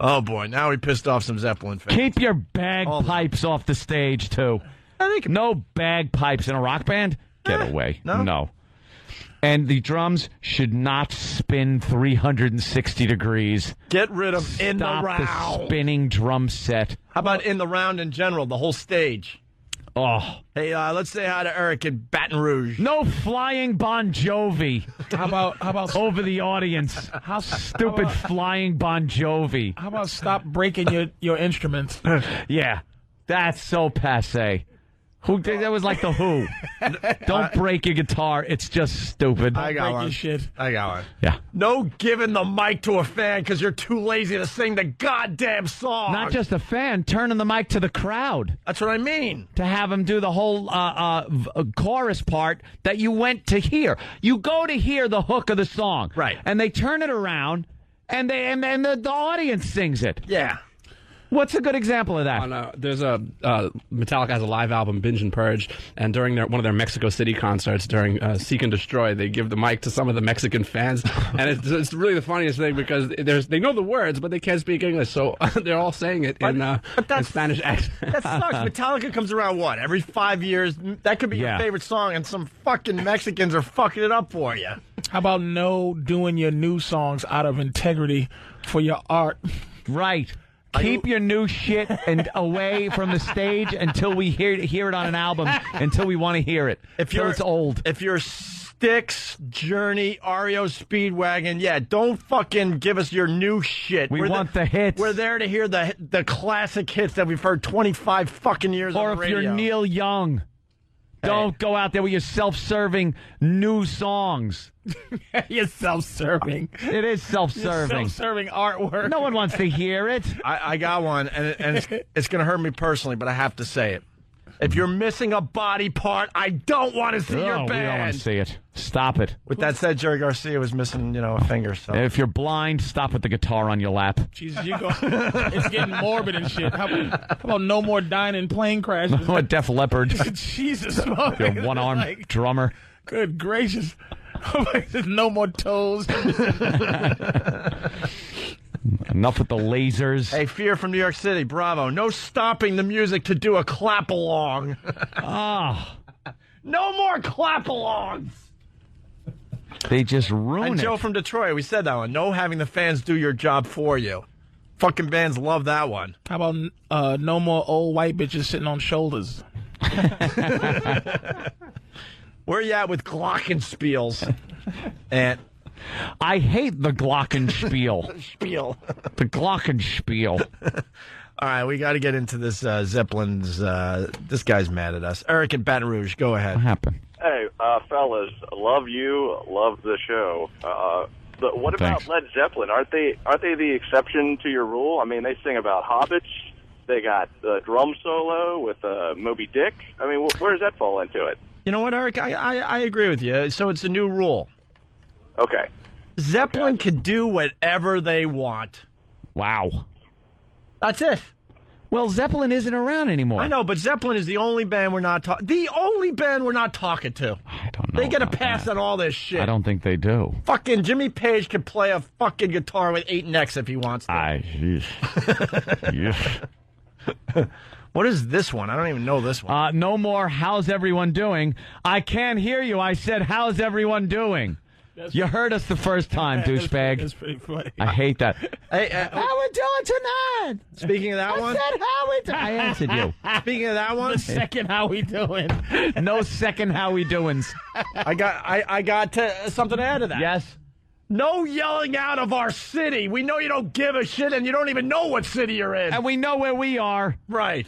Oh, boy. Now we pissed off some Zeppelin fans. Keep your bagpipes off the stage, too. No bagpipes in a rock band? Get away. No. And the drums should not spin 360 degrees. Get rid of in the round. Stop the spinning drum set. How about in the round in general, the whole stage? Oh. Hey, let's say hi to Eric in Baton Rouge. No flying Bon Jovi. How about over the audience? How stupid flying Bon Jovi. How about stop breaking your instruments? Yeah. That's so passé. That was like the Who. Don't break your guitar. It's just stupid. I got one. Shit. I got one. Yeah. No giving the mic to a fan because you're too lazy to sing the goddamn song. Not just a fan, turning the mic to the crowd. That's what I mean. To have them do the whole chorus part that you went to hear. You go to hear the hook of the song. Right. And they turn it around and the audience sings it. Yeah. What's a good example of that? There's Metallica has a live album, Binge and Purge, and during one of their Mexico City concerts, during Seek and Destroy, they give the mic to some of the Mexican fans, and it's really the funniest thing because they know the words, but they can't speak English, so they're all saying it in Spanish accent. That sucks. Metallica comes around, every 5 years? That could be your favorite song, and some fucking Mexicans are fucking it up for you. How about no doing your new songs out of integrity for your art? Right. Keep your new shit and away from the stage until we hear it on an album, until we want to hear it. Until it's old. If you're Styx, Journey, REO Speedwagon, don't fucking give us your new shit. We want the hits. We're there to hear the classic hits that we've heard 25 fucking years on the radio. Or if you're Neil Young, don't go out there with your self-serving new songs. You're self-serving. It is self-serving. You're self-serving artwork. No one wants to hear it. I got one, and it's going to hurt me personally, but I have to say it. If you're missing a body part, I don't want to see your band. We don't want to see it. Stop it. With that said, Jerry Garcia was missing, a finger. So if you're blind, stop with the guitar on your lap. Jesus, it's getting morbid and shit. How about no more dying in plane crashes? No more Def Leppard. Jesus, you're one-armed drummer. Good gracious. There's no more toes. Enough with the lasers. Hey, Fear from New York City, bravo. No stopping the music to do a clap-along. No more clap-alongs. They just ruin it. And Joe from Detroit, we said that one. No having the fans do your job for you. Fucking bands love that one. How about no more old white bitches sitting on shoulders? Where you at with glockenspiels? And I hate the glockenspiel. The glockenspiel. All right, we got to get into this Zeppelin's. This guy's mad at us. Eric in Baton Rouge, go ahead. What happened? Hey, fellas, love you, love the show. But what about Led Zeppelin? Aren't they the exception to your rule? I mean, they sing about hobbits. They got the drum solo with Moby Dick. I mean, where does that fall into it? You know what, Eric? I agree with you. So it's a new rule. Okay. Zeppelin can do whatever they want. Wow. That's it. Well, Zeppelin isn't around anymore. I know, but Zeppelin is the only band we're not talking. The only band we're not talking to. I don't know. They get a pass on all this shit. I don't think they do. Fucking Jimmy Page can play a fucking guitar with 8 necks if he wants to. What is this one? I don't even know this one. No more. How's everyone doing? I can't hear you. I said, how's everyone doing? You heard us the first time, douchebag. That's pretty funny. I hate that. Hey, how we doing tonight? Speaking of that one, I said, how we doing? I answered you. Speaking of that one, the second how we doing? No second how we doings. I got something to add to that. Yes. No yelling out of our city. We know you don't give a shit, and you don't even know what city you're in. And we know where we are. Right.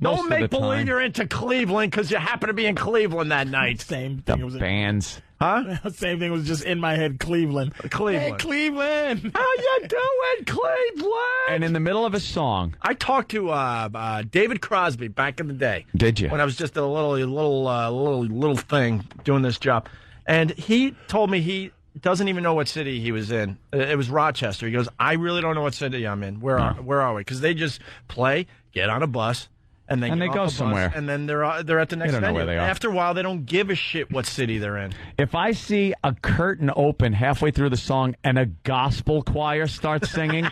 Don't make believe you're into Cleveland because you happen to be in Cleveland that night. Same the thing. Bands. Huh? Same thing was just in my head, Cleveland. Cleveland. Hey, Cleveland. How you doing, Cleveland? And in the middle of a song. I talked to David Crosby back in the day. Did you? When I was just a little thing doing this job. And he told me he doesn't even know what city he was in. It was Rochester. He goes, I really don't know what city I'm in. Where are we? Because they just play, get on a bus, and then they go somewhere. And then they're at the next They don't know venue. where they are. After a while, they don't give a shit what city they're in. If I see a curtain open halfway through the song and a gospel choir starts singing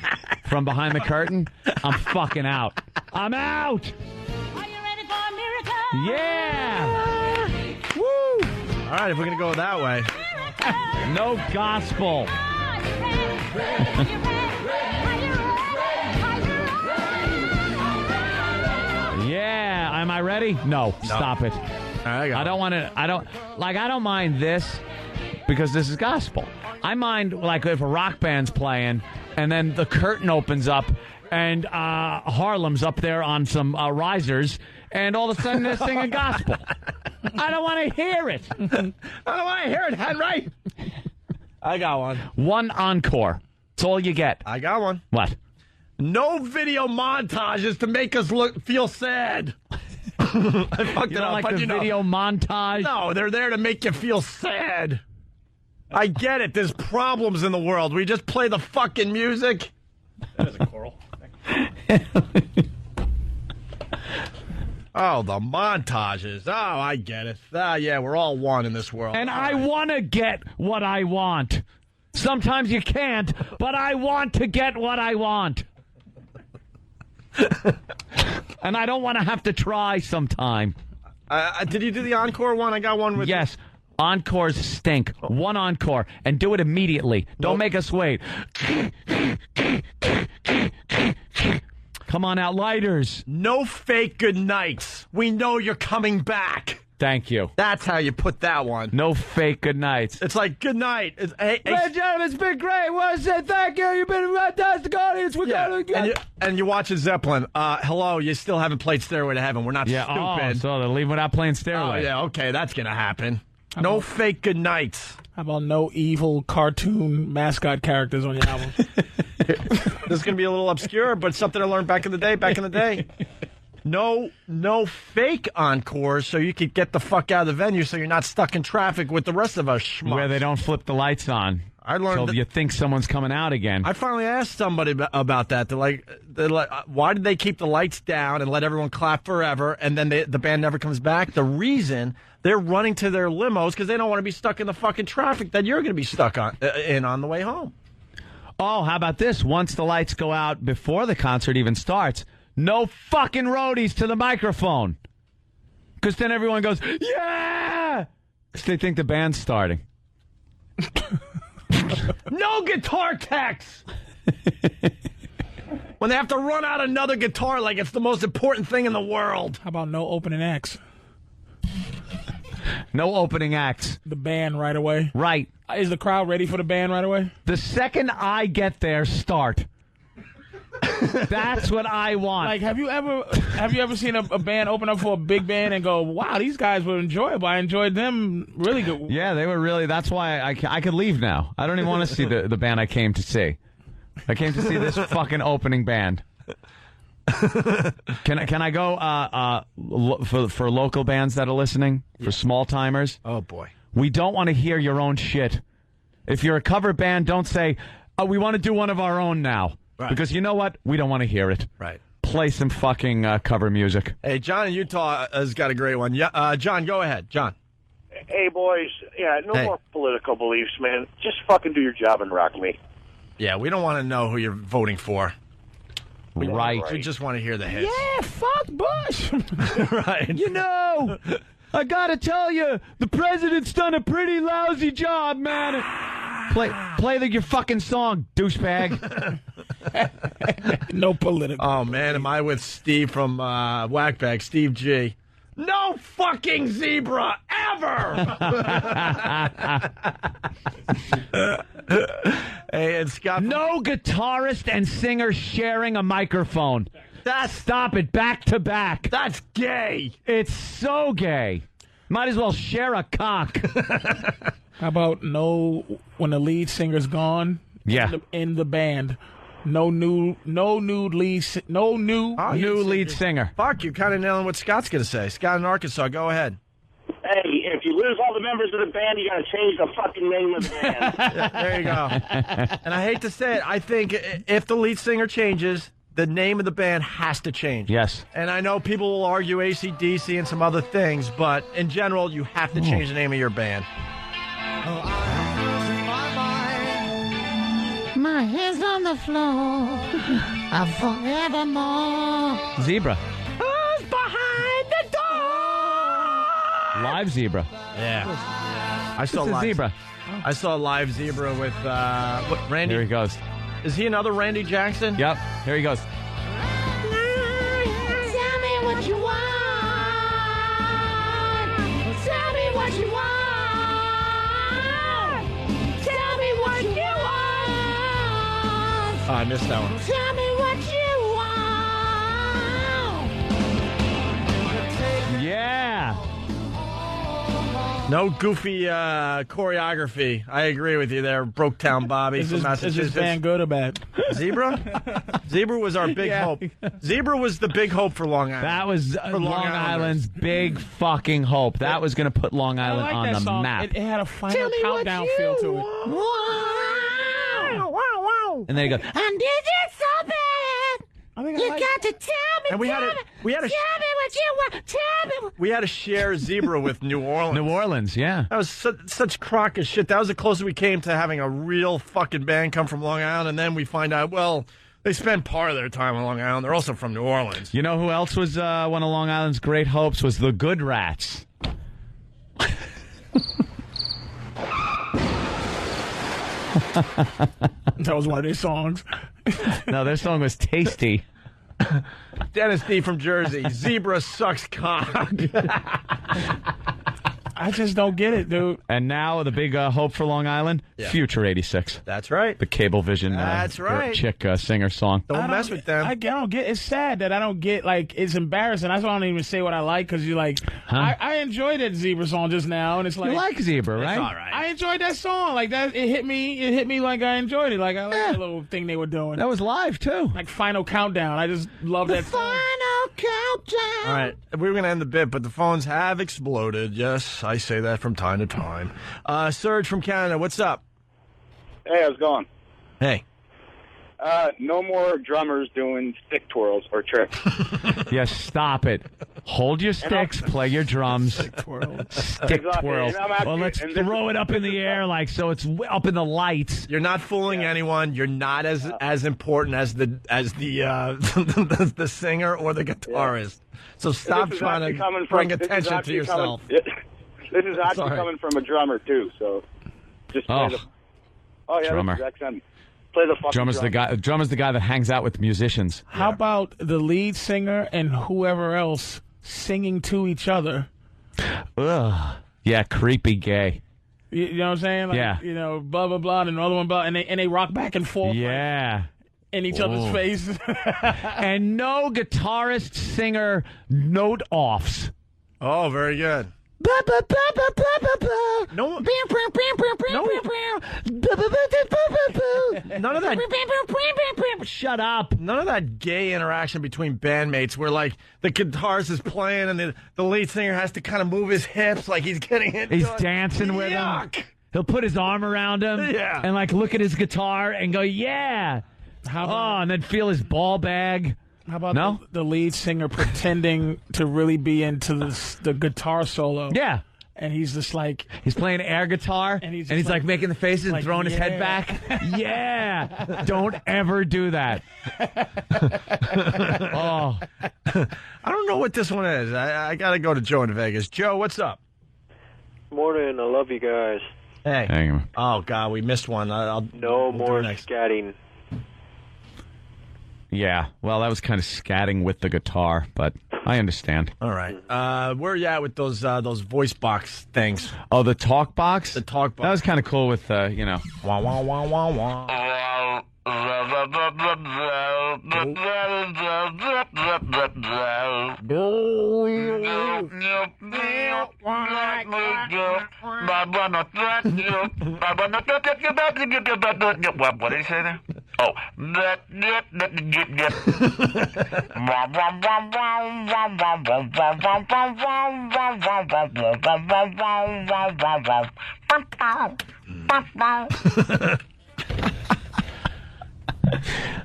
from behind the curtain, I'm fucking out. I'm out. Are you ready for a miracle? Yeah. Woo. All right, if we're going to go that way. No gospel. Yeah, am I ready? No, stop it. I don't want to. I don't mind this because this is gospel. I mind like if a rock band's playing and then the curtain opens up and Harlem's up there on some risers and all of a sudden they're singing gospel. I don't want to hear it. I don't want to hear it, Henry. I got one. One encore. That's all you get. I got one. What? No video montages to make us feel sad. I fucked You it don't up. like but the video montage? No, they're there to make you feel sad. I get it. There's problems in the world. We just play the fucking music. That is a coral. Oh, the montages. Oh, I get it. Yeah, we're all one in this world. And I want to get what I want. Sometimes you can't, but I want to get what I want. And I don't want to have to try sometime. Did you do the encore one? I got one with... Yes. Encores stink. One encore. And do it immediately. Don't make us wait. Come on out, lighters. No fake good nights. We know you're coming back. Thank you. That's how you put that one. No fake good nights. It's like, good night. Hey, ladies and gentlemen, it's been great. I want to say thank you. You've been a fantastic audience. We're going to get... And you watch a Zeppelin. Hello, you still haven't played Stairway to Heaven. We're not stupid. Oh, so they're leaving without playing Stairway. Oh, yeah, okay, that's going to happen. No fake good nights. How about no evil cartoon mascot characters on your album? This is going to be a little obscure, but something I learned back in the day. No fake encores, so you could get the fuck out of the venue so you're not stuck in traffic with the rest of us schmucks. Where they don't flip the lights on. I learned so you think someone's coming out again. I finally asked somebody about that. They're like, why did they keep the lights down and let everyone clap forever, and then the band never comes back? The reason they're running to their limos because they don't want to be stuck in the fucking traffic that you're going to be stuck on the way home. Oh, how about this? Once the lights go out before the concert even starts, no fucking roadies to the microphone. Because then everyone goes, yeah! Because they think the band's starting. No guitar techs! When they have to run out another guitar like it's the most important thing in the world. How about no opening acts? No opening acts. The band right away. Right. Is the crowd ready for the band right away? The second I get there, start. That's what I want. Like, have you ever seen a band open up for a big band and go, wow, these guys were enjoyable. I enjoyed them really good. Yeah, they were really. That's why I could leave now. I don't even want to see the band I came to see. I came to see this fucking opening band. Can I go for local bands that are listening, for small timers? Oh boy, we don't want to hear your own shit. If you're a cover band, don't say, "Oh, we want to do one of our own now," right. Because you know what? We don't want to hear it. Right. Play some fucking cover music. Hey, John in Utah has got a great one. Yeah, John, go ahead, John. Hey, boys. Yeah, no more political beliefs, man. Just fucking do your job and rock me. Yeah, we don't want to know who you're voting for. Right. We just want to hear the hits. Yeah, fuck Bush. Right. You know, I gotta tell you, the president's done a pretty lousy job, man. Play your fucking song, douchebag. No political. Oh, man, am I with Steve from Whackbag, Steve G. No fucking zebra ever! Hey, and Scott. No guitarist and singer sharing a microphone. Stop it, back to back. That's gay. It's so gay. Might as well share a cock. How about when the lead singer's gone? Yeah. In the band. No new lead singer. Fuck, you're kind of nailing what Scott's going to say. Scott in Arkansas, go ahead. Hey, if you lose all the members of the band, you got to change the fucking name of the band. Yeah, there you go. And I hate to say it, I think if the lead singer changes, the name of the band has to change. Yes. And I know people will argue AC/DC and some other things, but in general, you have to change the name of your band. My hands on the floor, I'm forevermore. Zebra. Who's behind the door? Live Zebra. Yeah. I saw It's a live Zebra. I saw live Zebra with Randy. Here he goes. Is he another Randy Jackson? Yep. Here he goes. Tell me what you want. Tell me what you want. Tell me what you want. Oh, I missed that one. Tell me what you want. Yeah. No goofy choreography. I agree with you there, Broketown Bobby Is from this Massachusetts. band good or bad? Zebra? Zebra was our big hope. Zebra was the big hope for Long Island. That was For Long Island's big fucking hope. That was going to put Long I Island like on that the song. map. It had a final countdown feel to it. And then he goes, And this is so bad. You got to tell me. And we had tell a- me, we had a- tell me what you want. Tell me. We had to share Zebra with New Orleans. New Orleans, yeah. That was such crock of shit. That was the closest we came to having a real fucking band come from Long Island. And then we find out, well, they spend part of their time on Long Island. They're also from New Orleans. You know who else was one of Long Island's great hopes? Was the Good Rats. That was one of their songs. No, their song was Tasty. Dennis D. from Jersey. Zebra sucks cock. I just don't get it, dude. And now the big hope for Long Island, Yeah. Future 86. That's right. The Cablevision That's right. chick singer song. Don't mess with them. I don't get. It's sad that I don't get. Like, it's embarrassing. That's why I don't even say what I like, because you're like, I enjoyed that Zebra song just now, and it's like You like Zebra, right? It's all right. I enjoyed that song. Like that, it hit me like I enjoyed it. Like I like that little thing they were doing. That was live, too. Like Final Countdown. I just love that song. Final countdown. All right, we were going to end the bit, but the phones have exploded. Yes, I say that from time to time. Serge from Canada, what's up? Hey, how's it going? Hey. No more drummers doing stick twirls or tricks. Yes, stop it. Hold your sticks, play your drums. Stick twirls. twirls. And I'm actually- Well, let's and this throw it up in the air like so it's up in the lights. You're not fooling anyone. You're not as important as the the singer or the guitarist. So stop This is trying actually to coming bring this is attention to actually yourself. This is actually Sorry. coming from a drummer too. So just play Oh. the. Oh yeah, Drummer. this is XM. Play the fucking Drummer's the guy. Drummer's the guy that hangs out with musicians. How about the lead singer and whoever else singing to each other? Ugh. Yeah, creepy gay. You know what I'm saying? Like, Yeah. You know, blah blah blah, and another one blah, and they rock back and forth. Yeah. In each other's Ooh. face. And no guitarist singer note offs. Oh, very good. No, none of that. Shut up. None of that gay interaction between bandmates where, like, the guitarist is playing and the lead singer has to kind of move his hips like he's getting into He's it. dancing with Yuck. him. He'll put his arm around him Yeah. and, like, look at his guitar and go, yeah. And then feel his ball bag. How about No? the lead singer pretending to really be into the guitar solo? Yeah. And he's just like... He's playing air guitar, and he's he's just like making the faces and like, throwing his head yeah. back. Yeah. Don't ever do that. Oh. I don't know what this one is. I got to go to Joe in Vegas. Joe, what's up? Morning, I love you guys. Hey. Hang on. Oh, God, we missed one. No we'll do more it next. scatting. Yeah. Well, that was kind of scatting with the guitar, but I understand. All right. Where are you at with those voice box things? Oh, the talk box? The talk box. That was kind of cool with, you know. Wah, wah, wah, wah, wah. What did he say there?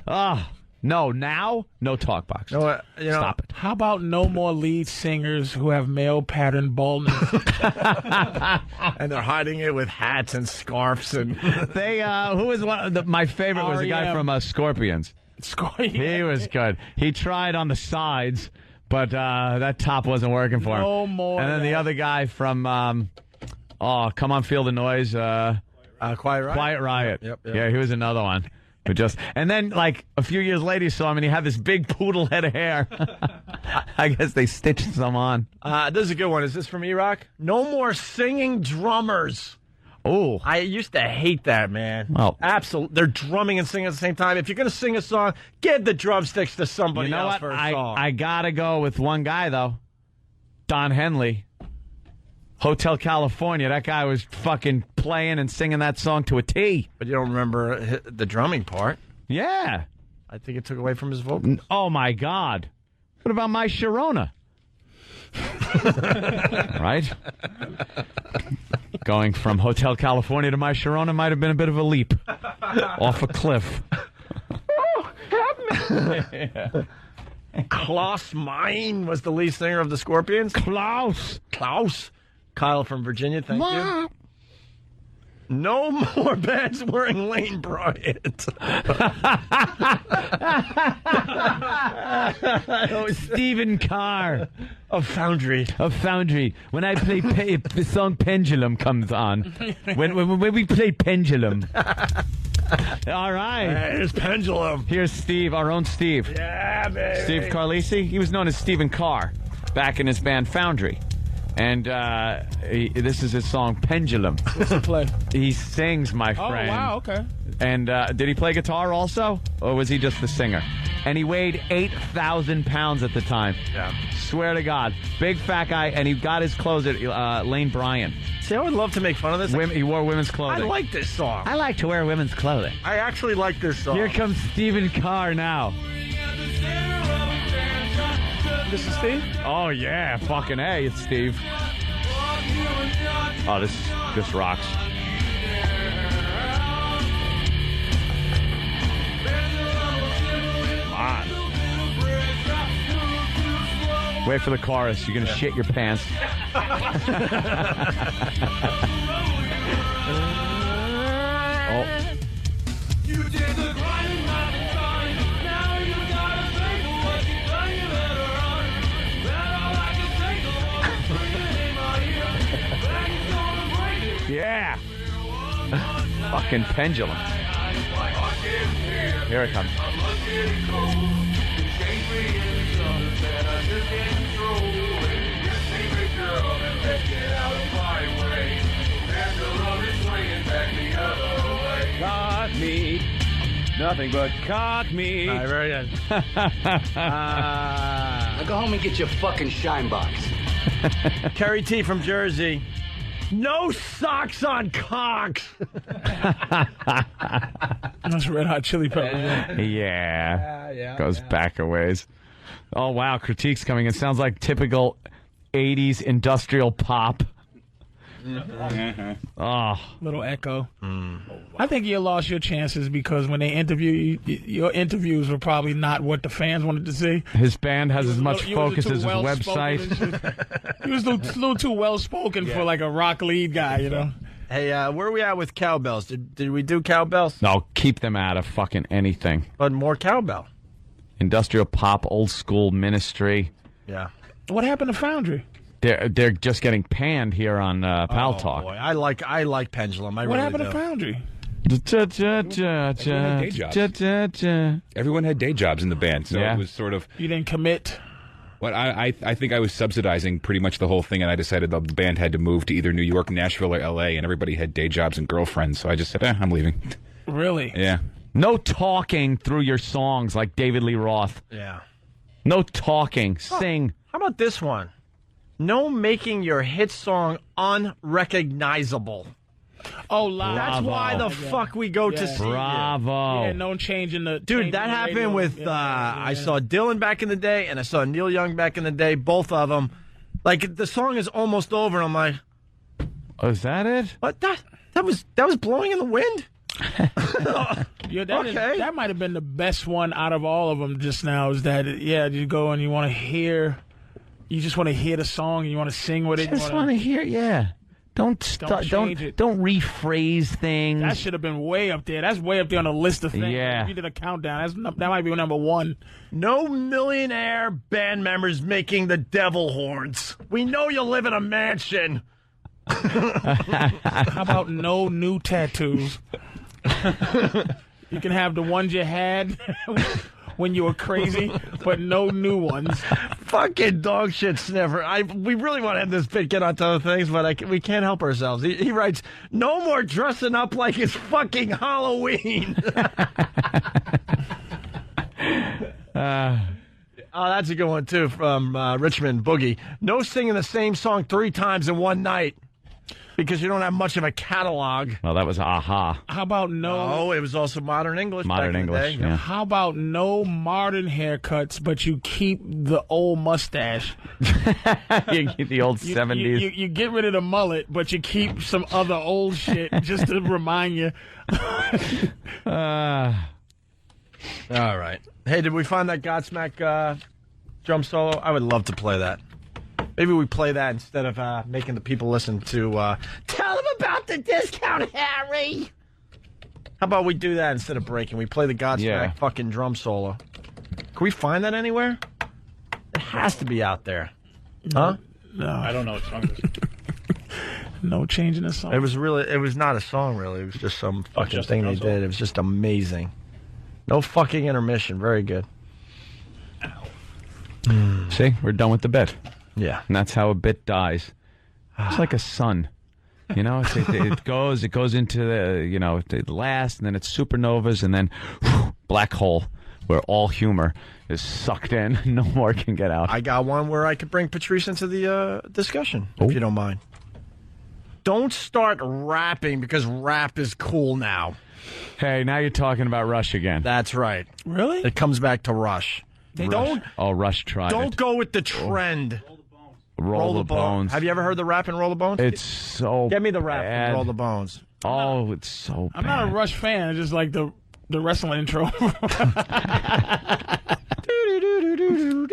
Oh, no, now, no talk box. Stop it. How about no more lead singers who have male pattern baldness? And they're hiding it with hats and scarves. And They, who was my favorite was the guy from Scorpions. He was good. He tried on the sides, but that top wasn't working for him. No more. And then the other guy from, Come On Feel the Noise. Quiet Riot. Quiet Riot. Yep. Yeah, he was another one. And then, like, a few years later, you saw him, and he had this big poodle head of hair. I guess they stitched some on. This is a good one. Is this from E-Rock? No more singing drummers. Oh. I used to hate that, man. Well, absolutely. They're drumming and singing at the same time. If you're going to sing a song, give the drumsticks to somebody else for a song. I got to go with one guy, though. Don Henley. Hotel California. That guy was fucking playing and singing that song to a T. But you don't remember the drumming part. Yeah. I think it took away from his vocals. Oh, my God. What about My Sharona? Right? Going from Hotel California to My Sharona might have been a bit of a leap. Off a cliff. Klaus Meine was the lead singer of the Scorpions. Klaus. Kyle from Virginia, thank you. No more bands wearing Lane Bryant. Stephen Carr of Foundry. When I play the song Pendulum comes on. When we play Pendulum. All right. Here's Pendulum. Here's Steve, our own Steve. Yeah, baby. Steve Carlisi. He was known as Stephen Carr back in his band Foundry. And this is his song, Pendulum. What's he play? He sings, my Oh, friend. wow, okay. And did he play guitar also? Or was he just the singer? And he weighed 8,000 pounds at the time. Yeah. Swear to God. Big fat guy, and he got his clothes at Lane Bryant. See, I would love to make fun of this. He wore women's I clothing. like this song. I like to wear women's clothing. I actually like this song. Here comes Stephen Carr now. This is Steve? Oh, yeah. Fucking A, it's Steve. Oh, this rocks. Come on. Wait for the chorus. You're going to shit your pants. Oh. You did the grinding mountain time. Now you gotta pay for what you done. You better run. Better like a take the one breathing in my ear. Back is gonna break it. Yeah. Fucking Pendulum. Here it comes. Cock me. Nothing but cock me. All right, very good. Now go home and get your fucking shine box. Kerry T from Jersey. No socks on cocks. That's Red Hot Chili Peppers. Yeah. Goes back a ways. Oh, wow. Critique's coming. It sounds like typical 80s industrial pop. Oh. Little echo. I think you lost your chances because when they interview you, your interviews were probably not what the fans wanted to see. His band has as much focus as his website. He was a little too well-spoken for like a rock lead guy, you know? Hey, where are we at with cowbells? Did we do cowbells? No, keep them out of fucking anything. But more cowbell. Industrial pop, old school Ministry. Yeah. What happened to Foundry? They're just getting panned here on Pal Talk. Boy, I like Pendulum. What happened to Foundry? Everyone had day jobs in the band, so it was sort of... You didn't commit? Well, I think I was subsidizing pretty much the whole thing, and I decided the band had to move to either New York, Nashville, or L.A., and everybody had day jobs and girlfriends, so I just said, I'm leaving. Really? Yeah. No talking through your songs like David Lee Roth. Yeah. No talking. Sing. How about this one? No making your hit song unrecognizable. Oh, live. That's why the fuck we go to see you. Bravo. Yeah, no changing the... Dude, that happened with... I saw Dylan back in the day, and I saw Neil Young back in the day, both of them. Like, the song is almost over, and I'm like... Oh, is that it? What? That was blowing in the wind? Yeah, that might have been the best one out of all of them just now, is that, you go and you want to hear... You just want to hear the song, and you want to sing with it. Just want to hear, Don't rephrase things. That should have been way up there. That's way up there on the list of things. Yeah. If you did a countdown, that might be number one. No millionaire band members making the devil horns. We know you live in a mansion. How about no new tattoos? You can have the ones you had when you were crazy, but no new ones. Fucking dog shit sniffer. We really want to have this bit get onto other things, but we can't help ourselves. He writes, no more dressing up like it's fucking Halloween. Oh, that's a good one, too, from Richmond Boogie. No singing the same song 3 times in one night. Because you don't have much of a catalog. Well, that was Aha. How about Oh, it was also Modern English. Modern back in the English, day. yeah. How about no modern haircuts, but you keep the old mustache? You keep the old 70s. You get rid of the mullet, but you keep some other old shit just to remind you. All right. Hey, did we find that Godsmack drum solo? I would love to play that. Maybe we play that instead of making the people listen to Tell them about the discount, Harry. How about we do that instead of breaking? We play the Godsmack fucking drum solo. Can we find that anywhere? It has to be out there. Huh? No. I don't know what song it is. No changing the song. It was not a song, really. It was just some fucking just thing a they drum solo. did. It was just amazing. No fucking intermission. Very good. See, we're done with the bit. Yeah. And that's how a bit dies. It's like a sun. You know, it goes into the last, and then it's supernovas, and then black hole, where all humor is sucked in. No more can get out. I got one where I could bring Patrice into the discussion, if you don't mind. Don't start rapping because rap is cool now. Hey, now you're talking about Rush again. That's right. Really? It comes back to Rush. Rush tried Don't it. go with the trend. Roll the bones. Have you ever heard the rap and Roll the Bones? It's so Get me the rap bad. and Roll the Bones. Oh, it's so I'm bad. not a Rush fan. I just like the wrestling intro.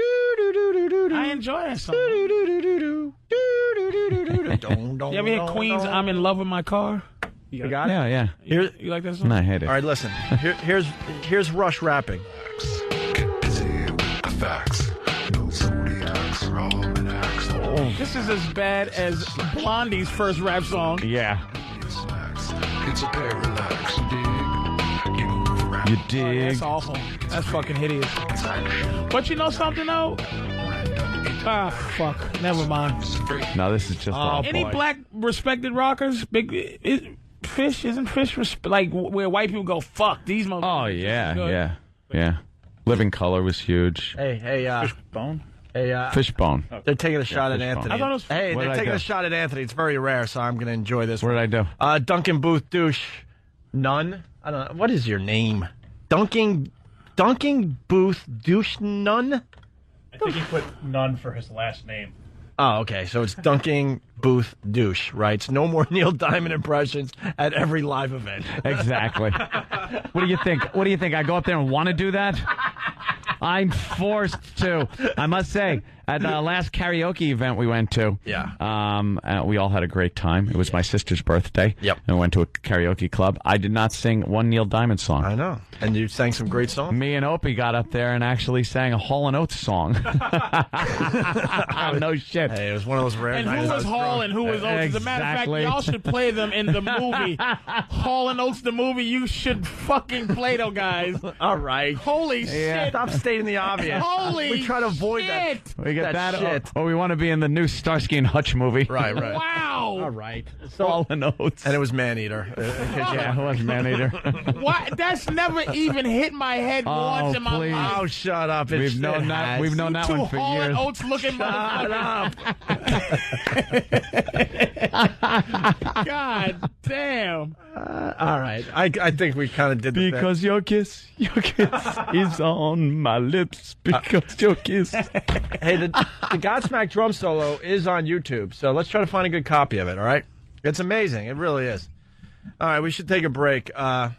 I enjoy that song. You ever hear Queen's I'm in Love with My Car? You got it? Yeah. You like that song? No, I hate it. All right, listen. Here's Rush rapping. Facts. No zodiacs or almanacs. This is as bad as Blondie's first rap song. Yeah. It's a parallax. You Oh, dig? that's awful. That's fucking hideous. But you know something, though? Ah, fuck. Never mind. No, this is just awful. Any black respected rockers? Fish? Isn't Fish like where white people go, fuck, these motherfuckers? Oh, yeah. Living Color was huge. Hey, Fishbone? Fishbone. They're taking a shot at Fishbone. Anthony. I thought it was- Hey, What they're did I taking do? a shot at Anthony. It's very rare, so I'm going to enjoy this What one. did I do? Duncan Booth douche. None? I don't know. What is your name? Duncan Booth douche none? I think he put none for his last name. Oh, okay. So it's Duncan Booth douche, right? It's no more Neil Diamond impressions at every live event. Exactly. What do you think? I go up there and want to do that? I'm forced to. I must say, at the last karaoke event we went to, we all had a great time. It was my sister's birthday. Yep. And we went to a karaoke club. I did not sing one Neil Diamond song. I know. And you sang some great songs. Me and Opie got up there and actually sang a Hall & Oates song. No shit. Hey, it was one of those rare And nights. who was Hall and who was Oates? As a matter of fact, y'all should play them in the movie. Hall and Oates, the movie. You should fucking play those guys. All right. Holy shit. Stop stating the obvious. Holy We try to avoid shit. that. We We get That that, shit. or we want to be in the new Starsky and Hutch movie. Right. Wow. All right. All in Oates. And it was Maneater. Yeah, it was Maneater. What? That's never even hit my head once in my please. life. Oh, shut up. We've known that. We've known that one for years. Oates looking Shut up. God damn. All right. I think we kind of did the Because your kiss is on my lips. Because your kiss. Hey, the Godsmack drum solo is on YouTube, so let's try to find a good copy of it, all right? It's amazing. It really is. All right, we should take a break. By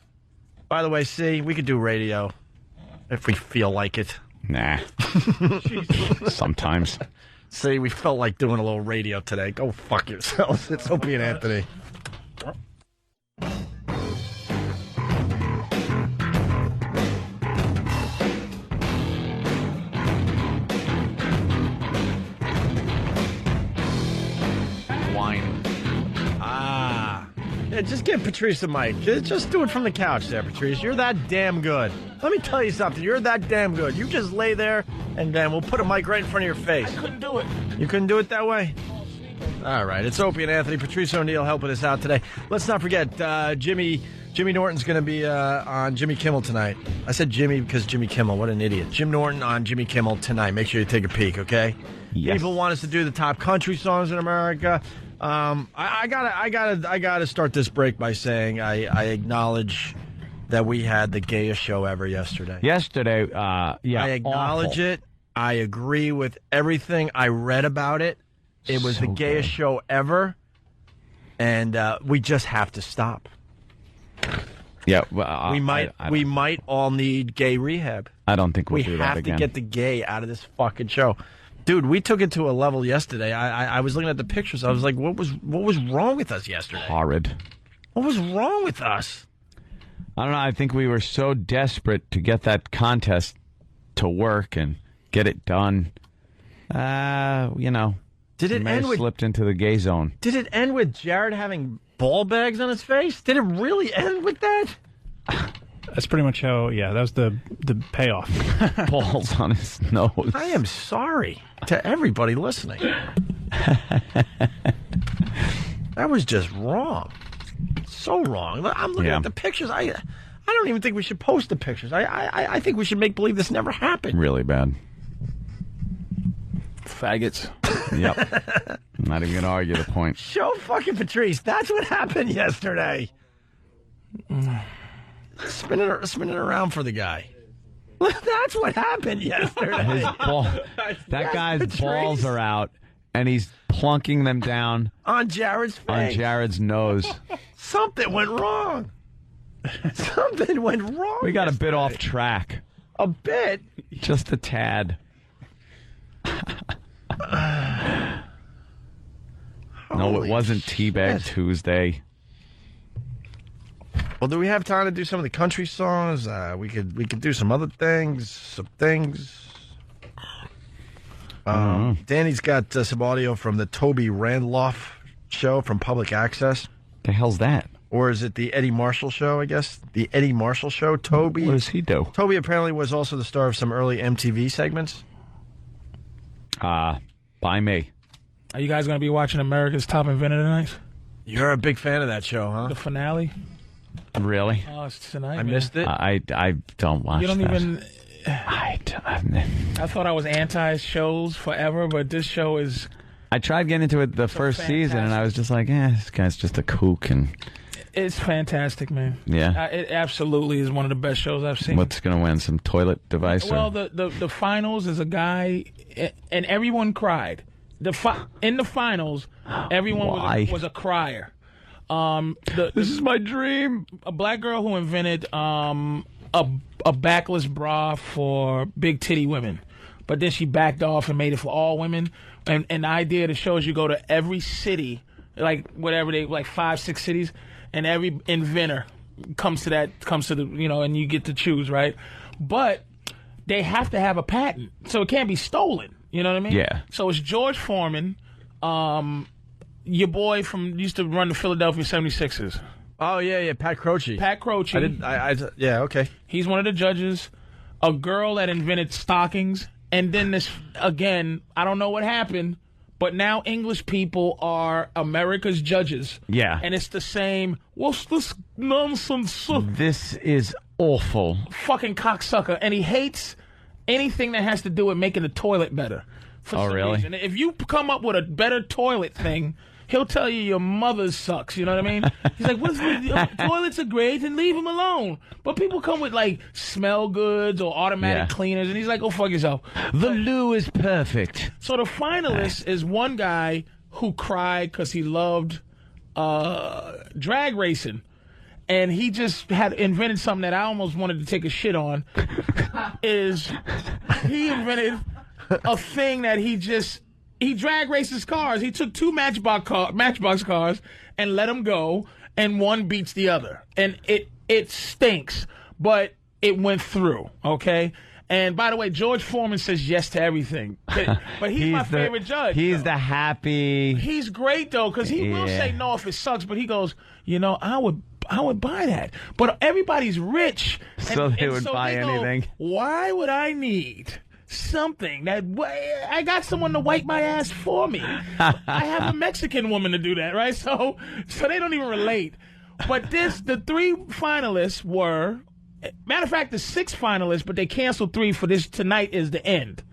the way, see, we could do radio if we feel like it. Nah. Sometimes. See, we felt like doing a little radio today. Go fuck yourselves. It's Opie and Anthony. Yeah, just give Patrice a mic. Just do it from the couch there, Patrice. You're that damn good. Let me tell you something. You're that damn good. You just lay there, and then we'll put a mic right in front of your face. I couldn't do it. You couldn't do it that way? All right. It's Opie and Anthony. Patrice O'Neill helping us out today. Let's not forget, Jimmy Norton's going to be on Jimmy Kimmel tonight. I said Jimmy because Jimmy Kimmel. What an idiot. Jim Norton on Jimmy Kimmel tonight. Make sure you take a peek, okay? Yes. People want us to do the top country songs in America. I gotta start this break by saying I acknowledge that we had the gayest show ever yesterday. Yesterday, yeah. I acknowledge awful. it. I agree with everything I read about it. It was the gayest show ever, and we just have to stop. Yeah, well, we might all need gay rehab. I don't think we'll we do that have again. to get the gay out of this fucking show. Dude, we took it to a level yesterday. I was looking at the pictures. I was like, what was wrong with us yesterday? Horrid. What was wrong with us? I don't know. I think we were so desperate to get that contest to work and get it done. Did it end with slipped into the gay zone? Did it end with Jared having ball bags on his face? Did it really end with that? That's pretty much how. Yeah, that was the payoff. Balls on his nose. I am sorry to everybody listening. That was just wrong. So wrong. I'm looking at the pictures. I don't even think we should post the pictures. I think we should make believe this never happened. Really bad. Faggots. Yep. I'm not even going to argue the point. Show fucking Patrice. That's what happened yesterday. Spinning around for the guy. That's what happened yesterday. That guy's balls are out, and he's plunking them down on Jared's face. On Jared's nose. Something went wrong. Something went wrong. We got a bit off track. A bit? Just a tad. No, it wasn't Teabag Tuesday. Well, do we have time to do some of the country songs? We could do some other things. Danny's got some audio from the Toby Randolph show from Public Access. The hell's that? Or is it the Eddie Marshall show, I guess? The Eddie Marshall show, Toby. What does he do? Toby apparently was also the star of some early MTV segments. By me. Are you guys going to be watching America's Top Inventor tonight? You're a big fan of that show, huh? The finale? Really? Oh, it's tonight. I missed it. I don't watch You don't that. even... I thought I was anti-shows forever, but this show is... I tried getting into it the first season, and I was just like, this guy's just a kook. And it's fantastic, man. Yeah. It absolutely is one of the best shows I've seen. What's going to win? Some toilet device? Well, the finals is a guy, and everyone cried. In the finals, everyone was a crier. This is my dream. A black girl who invented a backless bra for big titty women, but then she backed off and made it for all women. And the idea of the show is you go to every city, like 5-6 cities, and every inventor comes to the and you get to choose, right? But they have to have a patent, so it can't be stolen. You know what I mean? Yeah. So it's George Foreman, your boy used to run the Philadelphia 76ers. Oh, yeah, Pat Croce. Yeah, okay. He's one of the judges. A girl that invented stockings, And then this, again, I don't know what happened, but now English people are America's judges. Yeah. And it's the same, what's this nonsense? This is awful. Fucking cocksucker. And he hates anything that has to do with making the toilet better. For some really? reason. If you come up with a better toilet thing, he'll tell you your mother sucks. You know what I mean? He's like, what's toilets are great and leave them alone. But people come with like smell goods or automatic cleaners, and he's like, go fuck yourself. The loo is perfect. So the finalist is one guy who cried because he loved drag racing. And he just had invented something that I almost wanted to take a shit on. Is he invented a thing that he drag races cars. He took two Matchbox cars and let them go, and one beats the other. And it stinks, but it went through, okay? And by the way, George Foreman says yes to everything. But he's my favorite judge. He's the happy. He's great, though, because he will say no if it sucks, but he goes, I would buy that. But everybody's rich. So they would buy anything. Why would I need something that I got someone to wipe my ass for me? I have a Mexican woman to do that, right? So they don't even relate. But the three finalists were, matter of fact, the 6 finalists, but they canceled 3 for this. Tonight is the end.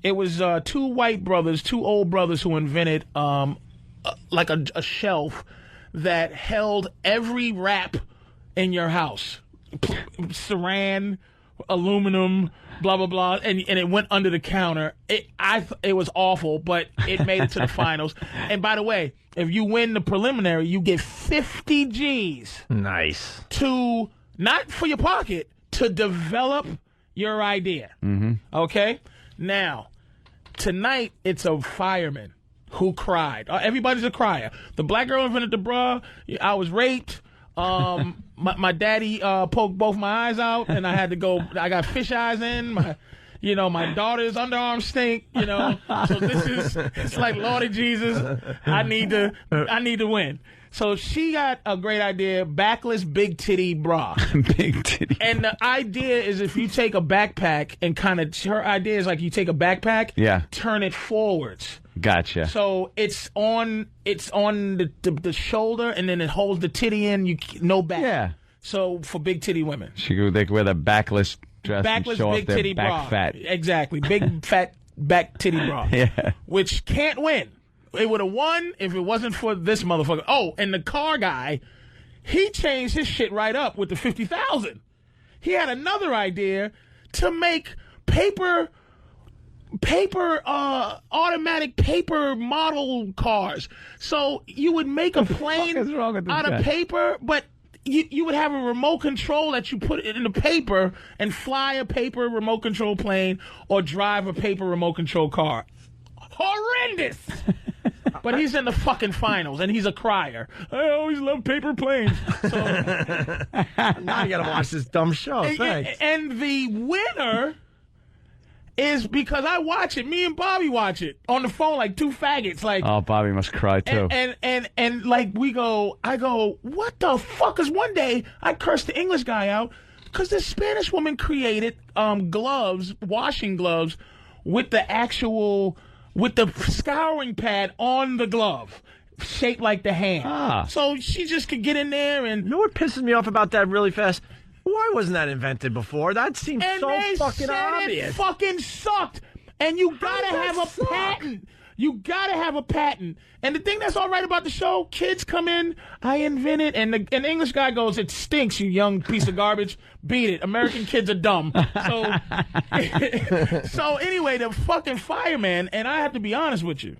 It was 2 white brothers, 2 old brothers who invented like a shelf that held every wrap in your house. Saran, aluminum, blah, blah, blah, and it went under the counter. It was awful, but it made it to the finals. And by the way, if you win the preliminary, you get 50 G's. Nice. Not for your pocket, to develop your idea. Mm-hmm. Okay? Now, tonight, it's a fireman who cried. Everybody's a crier. The black girl invented the bra. I was raped. My daddy poked both my eyes out, and I had to go. I got fish eyes in. My daughter's underarms stink. So it's like, Lordy Jesus, I need to win. So she got a great idea: backless big titty bra. Big titty. And the idea is if you take a backpack and her idea is like you take a backpack, turn it forwards. Gotcha. So it's on the shoulder, and then it holds the titty in. No back. Yeah. So for big titty women, they could wear the backless dress and show big off their titty back bra. fat. Exactly, big fat back titty bra. Yeah. Which can't win. It would have won if it wasn't for this motherfucker. Oh, and the car guy, he changed his shit right up with the 50,000. He had another idea to make automatic paper model cars. So you would make a plane out of paper, but you would have a remote control that you put it in the paper and fly a paper remote control plane or drive a paper remote control car. Horrendous! But he's in the fucking finals, and he's a crier. I always love paper planes. So, now you gotta watch this dumb show. Thanks. And the winner is, because I watch it, me and Bobby watch it on the phone like 2 faggots. Like, oh, Bobby must cry too. And like I go, what the fuck? Because one day I cursed the English guy out because this Spanish woman created gloves, washing gloves, with the scouring pad on the glove, shaped like the hand. So she just could get in there and... You know what pisses me off about that really fast? Why wasn't that invented before? That seems so fucking obvious. It fucking sucked. And you gotta have a patent. You gotta have a patent. And the thing that's all right about the show, kids come in, I invented, and the English guy goes, it stinks, you young piece of garbage. Beat it. American kids are dumb. So anyway, the fucking fireman, and I have to be honest with you,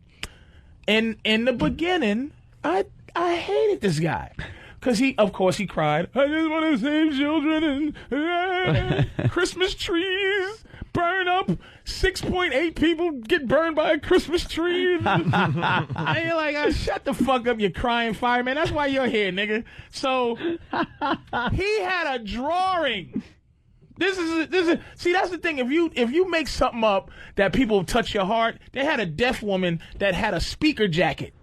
in the beginning, I hated this guy. Because of course, he cried, I just want to save children and Christmas trees burn up. 6.8 people get burned by a Christmas tree. And you're like, shut the fuck up, you crying fireman. That's why you're here, nigga. So he had a drawing. This is see, that's the thing. If you make something up that people touch your heart, they had a deaf woman that had a speaker jacket.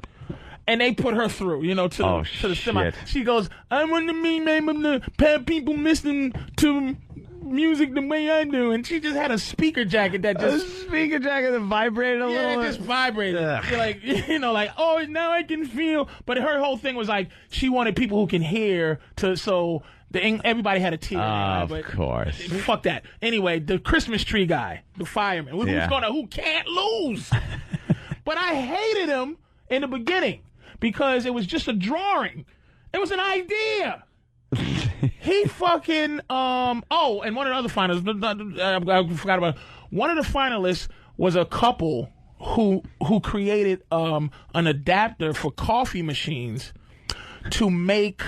And they put her through, to the semi. She goes, I want to be name of the people listening to music the way I do, and she just had a speaker jacket that just vibrated a little. Yeah, it just vibrated. You're like, like, oh, now I can feel. But her whole thing was like she wanted people who can hear so everybody had a tear. Of course. Fuck that. Anyway, the Christmas tree guy, the fireman, who can't lose. But I hated him in the beginning because it was just a drawing. It was an idea. He fucking and one of the other finalists, I forgot about it. One of the finalists was a couple who created an adapter for coffee machines to make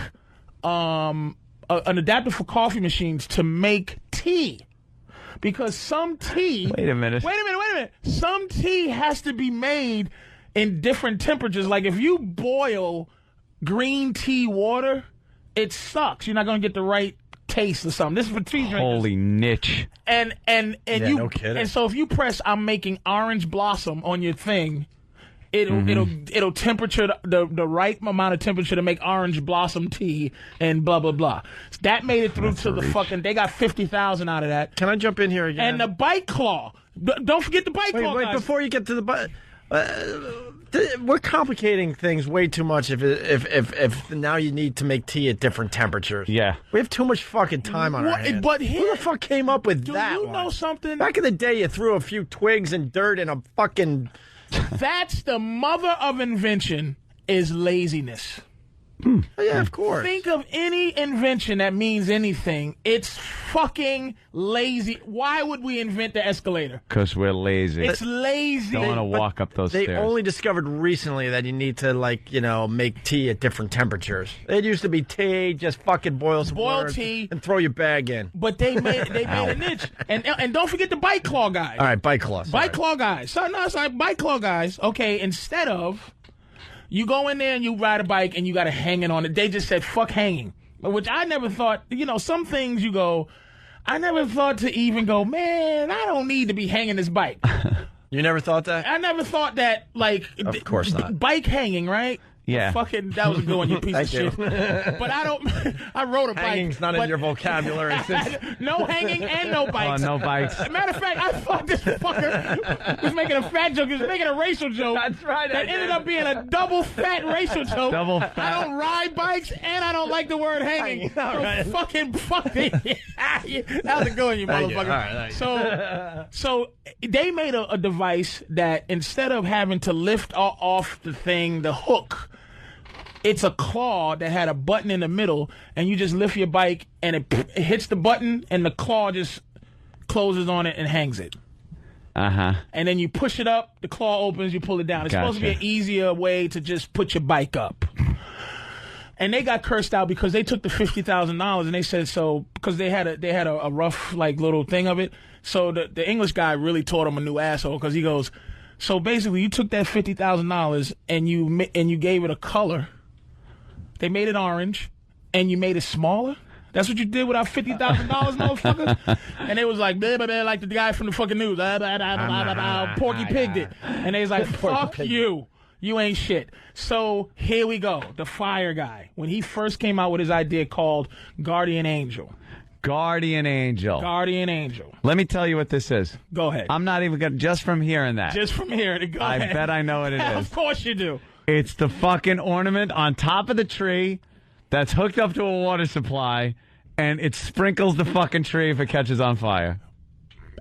an adapter for coffee machines to make tea. Because some tea... Wait a minute. Some tea has to be made in different temperatures. Like if you boil green tea water, it sucks. You're not going to get the right taste or something. This is for tea drinkers. Holy niche. And no kidding. And so if you press I'm making orange blossom on your thing, it'll temperature the right amount of temperature to make orange blossom tea and blah blah blah. That made it through to the fucking. They got 50,000 out of that. Can I jump in here again? And the bite claw. Don't forget the bite claw. Wait, guys. before you get to the bite. We're complicating things way too much. If now you need to make tea at different temperatures. Yeah, we have too much fucking time on our hands. But who the fuck came up with that? Do you know something? Back in the day, you threw a few twigs and dirt in a fucking. That's the mother of invention. Is laziness. Yeah, of course. Think of any invention that means anything. It's fucking lazy. Why would we invent the escalator? Because we're lazy. It's lazy. Don't want to walk up those they stairs. They only discovered recently that you need to, make tea at different temperatures. It used to be tea, just fucking boil some water tea and throw your bag in. But they made a niche. And don't forget the bite claw guys. All right, bite claw. Bite claw guys. Bite claw guys. Okay, instead of... You go in there and you ride a bike and you got to hang it on it. They just said, fuck hanging. Which I never thought, some things you go, I never thought to even go, man, I don't need to be hanging this bike. You never thought that? I never thought that, Of course not. Bike hanging, right? Yeah. That was a good one, you piece of shit. But I rode a bike. Hanging's not in your vocabulary. No hanging and no bikes. Oh, no bikes. Matter of fact, I thought this fucker was making a fat joke. He was making a racial joke. That's right. That ended up being a double fat racial joke. Double fat. I don't ride bikes and I don't like the word hanging. Right. Fucking that was a good one, you motherfucker. All right. So they made a device that instead of having to lift off the thing, the hook, it's a claw that had a button in the middle, and you just lift your bike, and it hits the button, and the claw just closes on it and hangs it. Uh-huh. And then you push it up, the claw opens, you pull it down. It's supposed to be an easier way to just put your bike up. And they got cursed out because they took the $50,000, and they said because they had a rough little thing of it. So the English guy really taught him a new asshole because he goes, so basically you took that $50,000 and you gave it a color. They made it orange, and you made it smaller. That's what you did with our $50,000, motherfucker. And it was like, blah, blah, blah, like the guy from the fucking news. Blah, blah, blah, blah, blah, Porky Pigged it. And they was like, fuck you. You ain't shit. So here we go. The fire guy. When he first came out with his idea called Guardian Angel. Guardian Angel. Guardian Angel. Let me tell you what this is. Go ahead. I'm not even going to, just from hearing that. Just from hearing it. Go ahead. I bet I know what it is. Of course you do. It's the fucking ornament on top of the tree that's hooked up to a water supply, and it sprinkles the fucking tree if it catches on fire.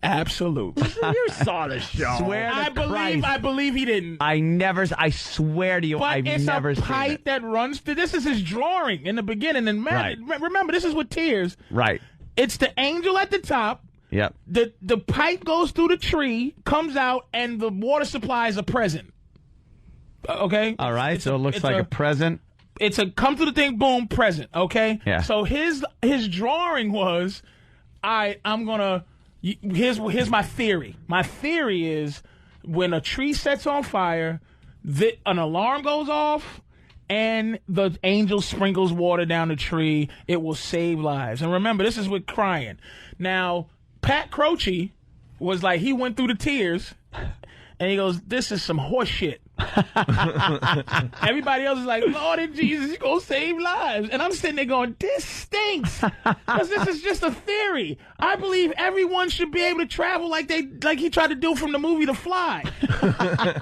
Absolutely. You saw the show. I believe he didn't. I swear to you, I've never seen it. But it's a pipe that runs through. This is his drawing in the beginning. And remember, this is with tears. Right. It's the angel at the top. Yep. The pipe goes through the tree, comes out, and the water supply is a present. Okay? All right, so it looks like a present. It's a come through the thing, boom, present. Okay? Yeah. So his drawing was, I'm going to, here's my theory. My theory is when a tree sets on fire, an alarm goes off, and the angel sprinkles water down the tree, it will save lives. And remember, this is with crying. Now, Pat Croce was like, he went through the tears, and he goes, this is some horse shit. Everybody else is like, Lord and Jesus, you're going to save lives. And I'm sitting there going, this stinks. Because this is just a theory. I believe everyone should be able to travel like he tried to do from the movie The Fly.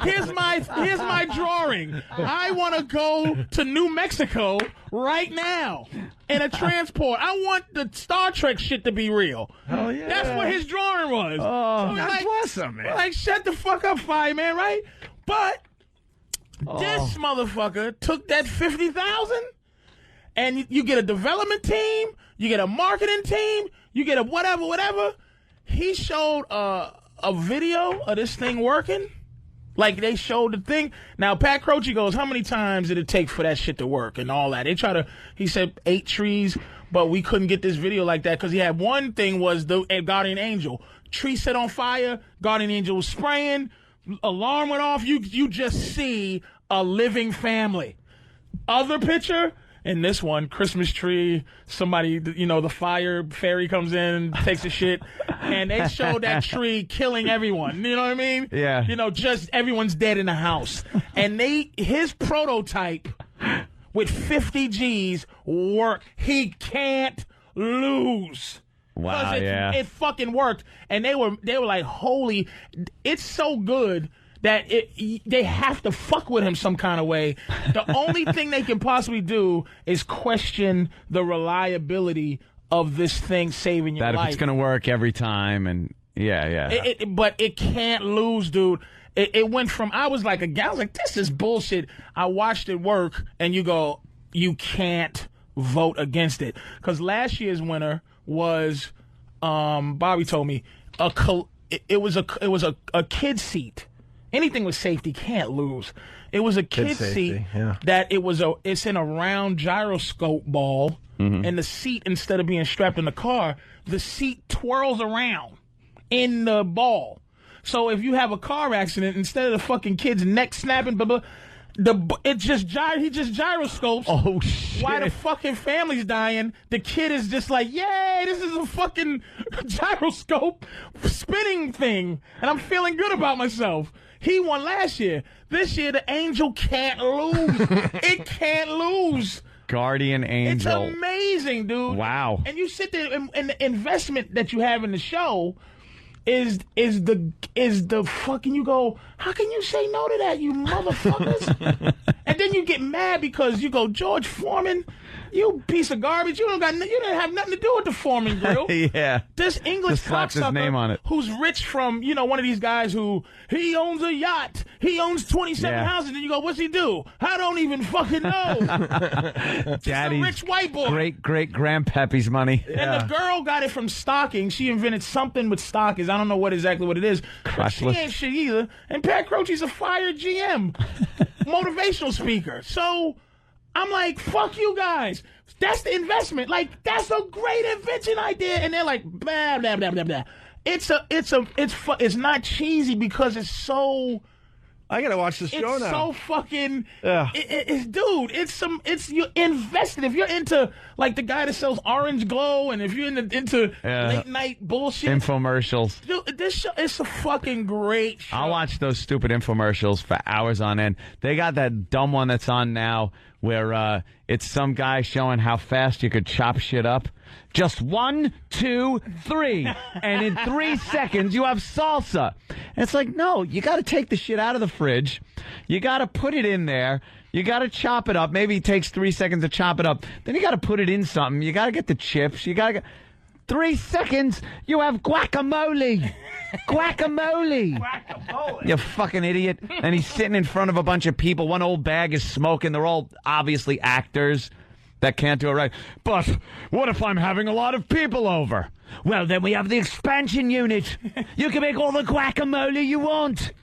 Here's my drawing. I want to go to New Mexico right now in a transport. I want the Star Trek shit to be real. Hell yeah. That's what his drawing was. Oh, So God bless him, man. Like, shut the fuck up, Fireman, right? But this motherfucker took that $50,000, and you get a development team, you get a marketing team, you get a whatever. He showed a video of this thing working. Like, they showed the thing. Now, Pat Croce goes, how many times did it take for that shit to work and all that? He said 8 trees, but we couldn't get this video like that because he had one thing was the Guardian Angel. Tree set on fire, Guardian Angel was spraying, alarm went off, you just see a living family. Other picture, in this one, Christmas tree, somebody, the fire fairy comes in, takes a shit, and they showed that tree killing everyone. You know what I mean? Yeah. Just everyone's dead in the house. And his prototype with 50 G's worked. He can't lose. Wow, It fucking worked. And they were like, holy, it's so good that they have to fuck with him some kind of way. The only thing they can possibly do is question the reliability of this thing saving your life. That if it's going to work every time, and yeah. But it can't lose, dude. It went from, I was like, this is bullshit. I watched it work, and you go, you can't vote against it. Because last year's winner was, Bobby told me, it was a kid seat. Anything with safety can't lose. It was a kid seat that it's in a round gyroscope ball, and the seat, instead of being strapped in the car, the seat twirls around in the ball. So if you have a car accident, instead of the fucking kid's neck snapping, he just gyroscopes. Oh shit! While the fucking family's dying, the kid is just like, "Yay! This is a fucking gyroscope spinning thing," and I'm feeling good about myself. He won last year. This year, the Angel can't lose. It can't lose. Guardian Angel. It's amazing, dude. Wow. And you sit there, and the investment that you have in the show is the fucking, you go, how can you say no to that, you motherfuckers? And then you get mad because you go, George Foreman, you piece of garbage. You didn't have nothing to do with the Foreman grill. Yeah. This English just slaps his name on it. Who's rich from, one of these guys who, he owns a yacht. He owns 27 houses. And you go, what's he do? I don't even fucking know. Daddy's a rich white boy. Great grandpappy's money. And the girl got it from stocking. She invented something with stockings. I don't know exactly what it is. But she ain't shit either. And Pat Croce's a fired GM. Motivational speaker. So I'm like, fuck you guys. That's the investment. Like, that's a great invention idea. And they're like, blah, blah, blah, blah, blah. It's not cheesy because it's so. I gotta watch the show now. It's so fucking. It's you're invested. If you're into like the guy that sells Orange Glow, and if you're into late night bullshit, infomercials. Dude, this show, it's a fucking great show. I'll watch those stupid infomercials for hours on end. They got that dumb one that's on now where it's some guy showing how fast you could chop shit up. Just 1, 2, 3. And in 3 seconds, you have salsa. And it's like, no, you got to take the shit out of the fridge. You got to put it in there. You got to chop it up. Maybe it takes 3 seconds to chop it up. Then you got to put it in something. You got to get the chips. You got to get 3 seconds. You have guacamole. Guacamole. You fucking idiot. And he's sitting in front of a bunch of people. One old bag is smoking. They're all obviously actors that can't do it right. But what if I'm having a lot of people over? Well, then we have the expansion unit. You can make all the guacamole you want.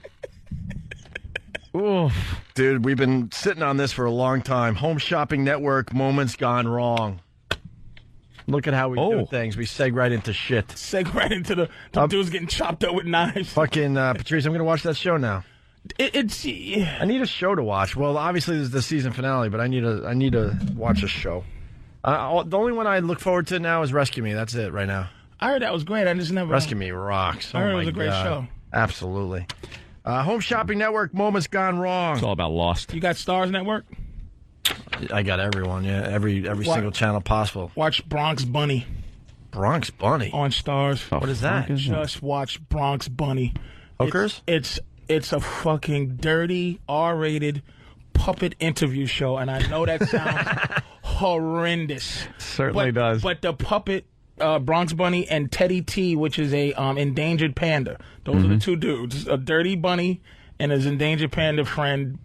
Oof. Dude, we've been sitting on this for a long time. Home Shopping Network, moments gone wrong. Look at how we do things. We seg right into shit. Seg right into the dudes getting chopped up with knives. Fucking Patrice, I'm going to watch that show now. I need a show to watch. Well, obviously this is the season finale, but I need to watch a show. The only one I look forward to now is Rescue Me. That's it right now. I heard that was great. I just never. Rescue Me rocks. I heard it was a great show. Absolutely. Home Shopping Network moments gone wrong. It's all about Lost. You got Stars Network? I got everyone, yeah. Every single channel possible. Watch Bronx Bunny. Bronx Bunny? On Stars. What is that? Just watch Bronx Bunny. Hookers? It's a fucking dirty, R-rated puppet interview show, and I know that sounds horrendous. Certainly does. But the puppet, Bronx Bunny and Teddy T, which is a endangered panda. Those are the two dudes. A dirty bunny and his endangered panda friend,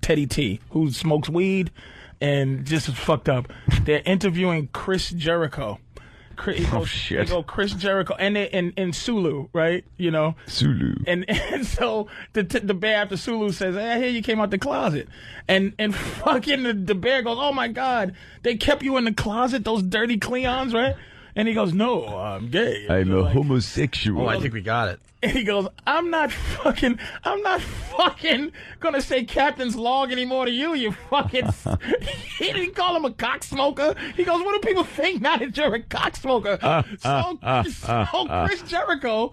Teddy T, who smokes weed and just is fucked up. They're interviewing Chris Jericho. Shit. They go Chris Jericho and Sulu, right? You know, Sulu. And so the bear after Sulu says, "Hey, I hear you came out the closet," and fucking the bear goes, "Oh my God, they kept you in the closet, those dirty Cleons, right?" And he goes, "No, I'm gay. I'm a homosexual." Oh, I think we got it. And he goes, I'm not fucking gonna say Captain's log anymore to you, you fucking... He didn't call him a cock smoker. He goes, what do people think now that you're a cock smoker? So Chris Jericho,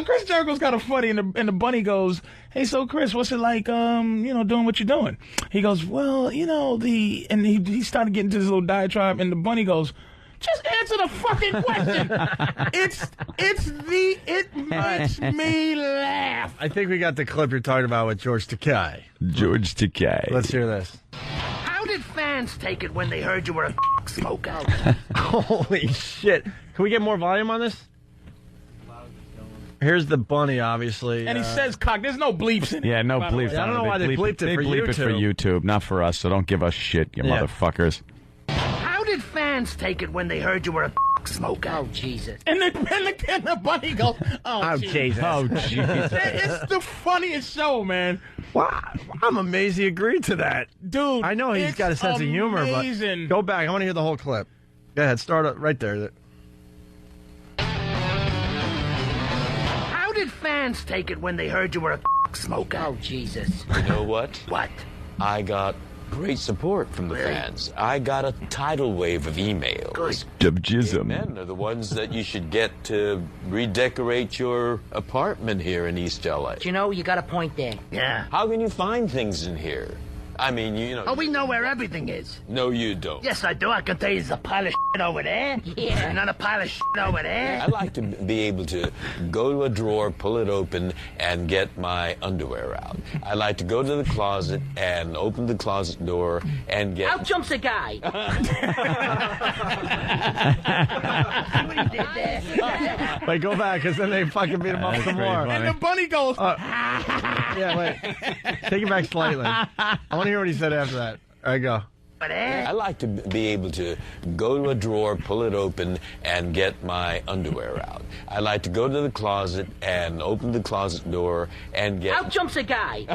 Chris Jericho's kind of funny, and the bunny goes, hey, so Chris, what's it like, doing what you're doing? He goes, well, and he started getting to this little diatribe, and the bunny goes, just answer the fucking question. It makes me laugh. I think we got the clip you're talking about with George Takei. George Takei. Let's hear this. How did fans take it when they heard you were a smoker? Holy shit. Can we get more volume on this? Here's the bunny, obviously. And he says cock. There's no bleeps in it. Yeah, no bleeps. I don't know why they bleeped it for YouTube. They bleep it for YouTube, not for us, so don't give us shit, you motherfuckers. How did fans take it when they heard you were a smoker? Oh, Jesus. And the bunny goes, oh, Jesus. Oh, Jesus. It's the funniest show, man. Wow. I'm amazed he agreed to that. Dude, I know he's got a sense of humor, but go back. I want to hear the whole clip. Go ahead. Start it right there. How did fans take it when they heard you were a smoker? Oh, Jesus. You know what? What? I got great support from the fans. I got a tidal wave of emails. Jism. Men are the ones that you should get to redecorate your apartment here in East LA. You know, you got a point there. Yeah. How can you find things in here? I mean, Oh, we know where everything is. No, you don't. Yes, I do. I can tell you there's a pile of shit over there. Yeah. Another pile of shit over there. I like to be able to go to a drawer, pull it open, and get my underwear out. I like to go to the closet and open the closet door and get... Out jumps a guy. See what he did there? Wait, go back, because then they fucking beat him up some more. And the bunny goes... yeah, wait. Take it back slightly. I want to hear what he said after that. All right, go. I like to be able to go to a drawer, pull it open, and get my underwear out. I like to go to the closet and open the closet door and get... Out jumps a guy.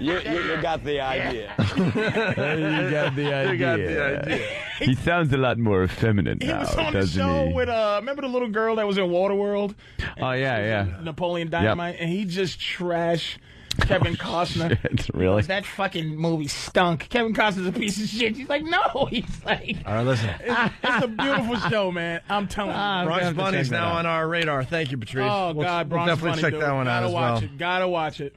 You got the idea. You got the idea. He sounds a lot more feminine now, He was on the doesn't show he? with, remember the little girl that was in Waterworld? Oh, yeah. Napoleon Dynamite, and he just trashed Kevin Costner. Shit, really? That fucking movie stunk. Kevin Costner's a piece of shit. He's like, no. He's like... All right, listen. It's a beautiful show, man. I'm telling you. Bronx Bunny's now on our radar. Thank you, Patrice. Oh, God, we'll Bronx definitely Bunny, check dude. that one out as well. Gotta watch it.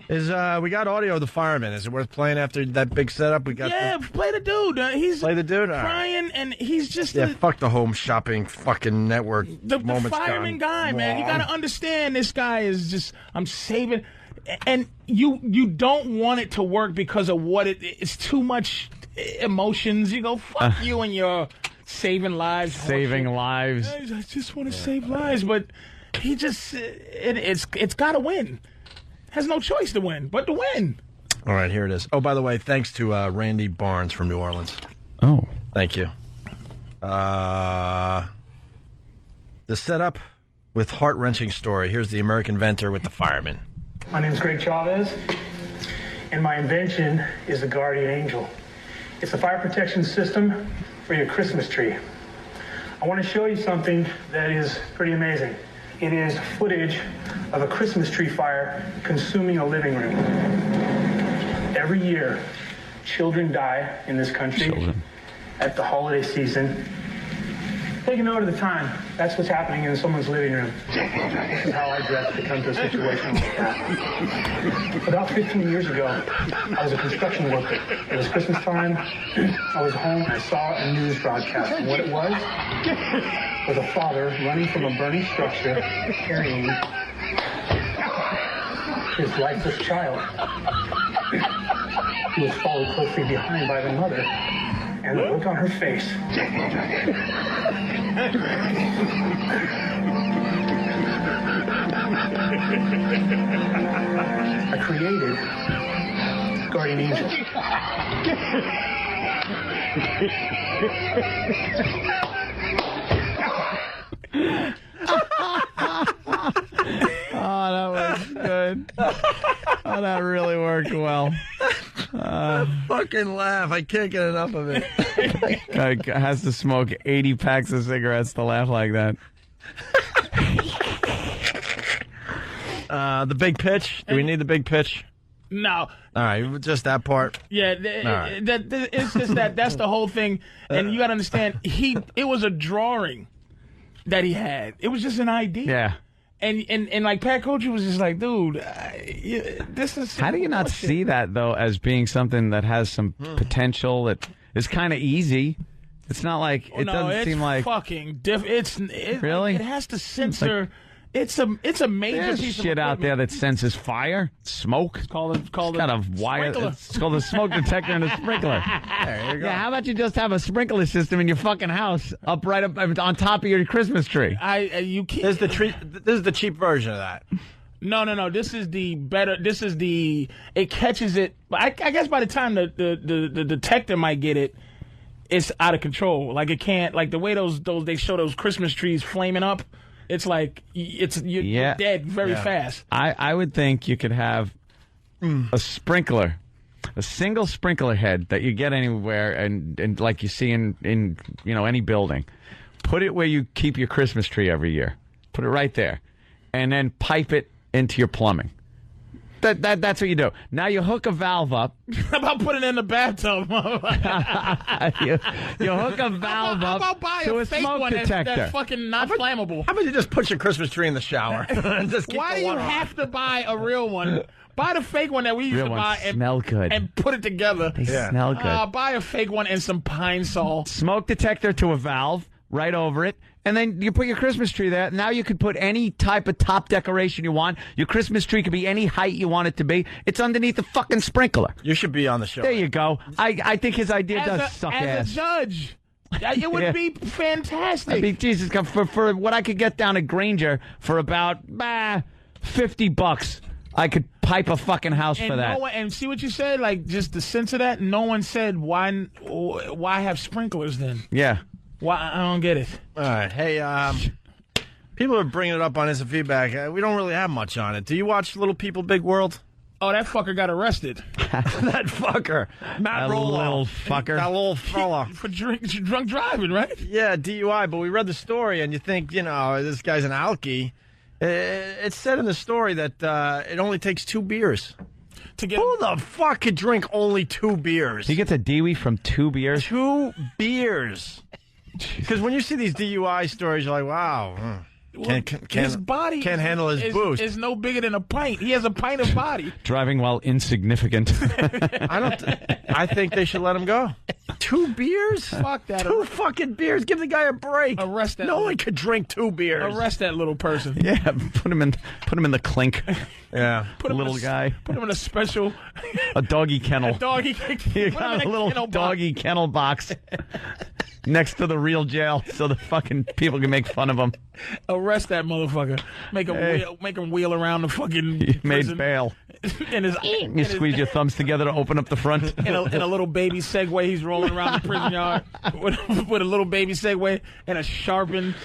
We got audio of the fireman. Is it worth playing after that big setup? We got. Play the dude. He's play the dude. All right. crying, and he's just fuck the home shopping fucking network. the moments fireman gone guy, man. You wrong. gotta understand, this guy is just. I'm saving, and you don't want it to work because of what it's too much emotions. You go fuck you and your saving lives. Saving lives. I just want to save lives, but he just it's got to win. Has no choice to win but to win. All right, here it is. Oh, by the way, thanks to Randy Barnes from New Orleans. Oh, thank you. The setup with heart-wrenching story. Here's the American inventor with the fireman. My name is Greg Chavez, and my invention is the Guardian Angel. It's a fire protection system for your Christmas tree. I want to show you something that is pretty amazing. It is footage of a Christmas tree fire consuming a living room. Every year, children die in this country at the holiday season Take a note of the time. That's what's happening in someone's living room. This is how I dress to come to a situation like that. About 15 years ago, I was a construction worker. It was Christmas time. I was home and I saw a news broadcast. And what it was a father running from a burning structure carrying his lifeless child. He was followed closely behind by the mother. And the look on her face. I created Guardian Angel. Oh, that was good. Oh, that really worked well. Fucking laugh. I can't get enough of it. Guy has to smoke 80 packs of cigarettes to laugh like that. The big pitch. Do we need the big pitch? No. All right, just that part. Yeah, right. It's just that's the whole thing. And you got to understand, it was a drawing that he had. It was just an idea. Yeah. And like Pat Coach was just like, dude, this is. How do you not see that though as being something that has some potential that is kind of easy? It's not like it doesn't seem like fucking different. Really? It has to censor. It's a major There's piece shit of out there that senses fire, smoke. It's called It's called a smoke detector and a sprinkler. There you go. Yeah, how about you just have a sprinkler system in your fucking house up on top of your Christmas tree? You can't. This is the cheap version of that. No. This is the better. This is the. It catches it. I guess by the time the detector might get it, it's out of control. Like it can't. Like the way those they show those Christmas trees flaming up. It's like you're dead very fast. I would think you could have a sprinkler, a single sprinkler head that you get anywhere and like you see in any building. Put it where you keep your Christmas tree every year. Put it right there, and then pipe it into your plumbing. That's what you do. Now you hook a valve up. How about putting it in the bathtub? you hook a valve up to a smoke detector. That's fucking not flammable. How about you just put your Christmas tree in the shower? And just keep Why do you have to buy a real one? Buy the fake one that we used to buy and put it together. They smell good. Buy a fake one and some Pine Sol. Smoke detector to a valve right over it. And then you put your Christmas tree there. Now you could put any type of top decoration you want. Your Christmas tree could be any height you want it to be. It's underneath the fucking sprinkler. You should be on the show. There you go. I think his idea does suck ass. As a judge, it would be fantastic. I mean, Jesus, for what I could get down at Granger for about $50, I could pipe a fucking house for that. And see what you said? Like, just the sense of that? No one said, why have sprinklers then? Yeah. Why? I don't get it. All right. Hey, people are bringing it up on Instant Feedback. We don't really have much on it. Do you watch Little People, Big World? Oh, that fucker got arrested. That fucker. Matt Roloff. Little fucker. That little fella. For drunk driving, right? Yeah, DUI. But we read the story, and you think, this guy's an alkie. It said in the story that it only takes 2 beers. Who the fuck could drink only 2 beers? He gets a DUI from 2 beers? 2 beers. Because when you see these DUI stories, you're like, wow. His body can't handle his boost. Is no bigger than a pint. He has a pint of body. Driving while insignificant. I think they should let him go. 2 beers? Fuck that. 2 fucking beers. Give the guy a break. Arrest that. No one could drink 2 beers. Arrest that little person. Yeah, put him in the clink. Yeah, little guy. Put him in a special. A doggy kennel. You got a little doggy kennel box. Next to the real jail, so the fucking people can make fun of him. Arrest that motherfucker. Make him wheel around the fucking. You made bail. You squeeze your thumbs together to open up the front. In a little baby Segway, he's rolling around the prison yard with a little baby Segway and a sharpened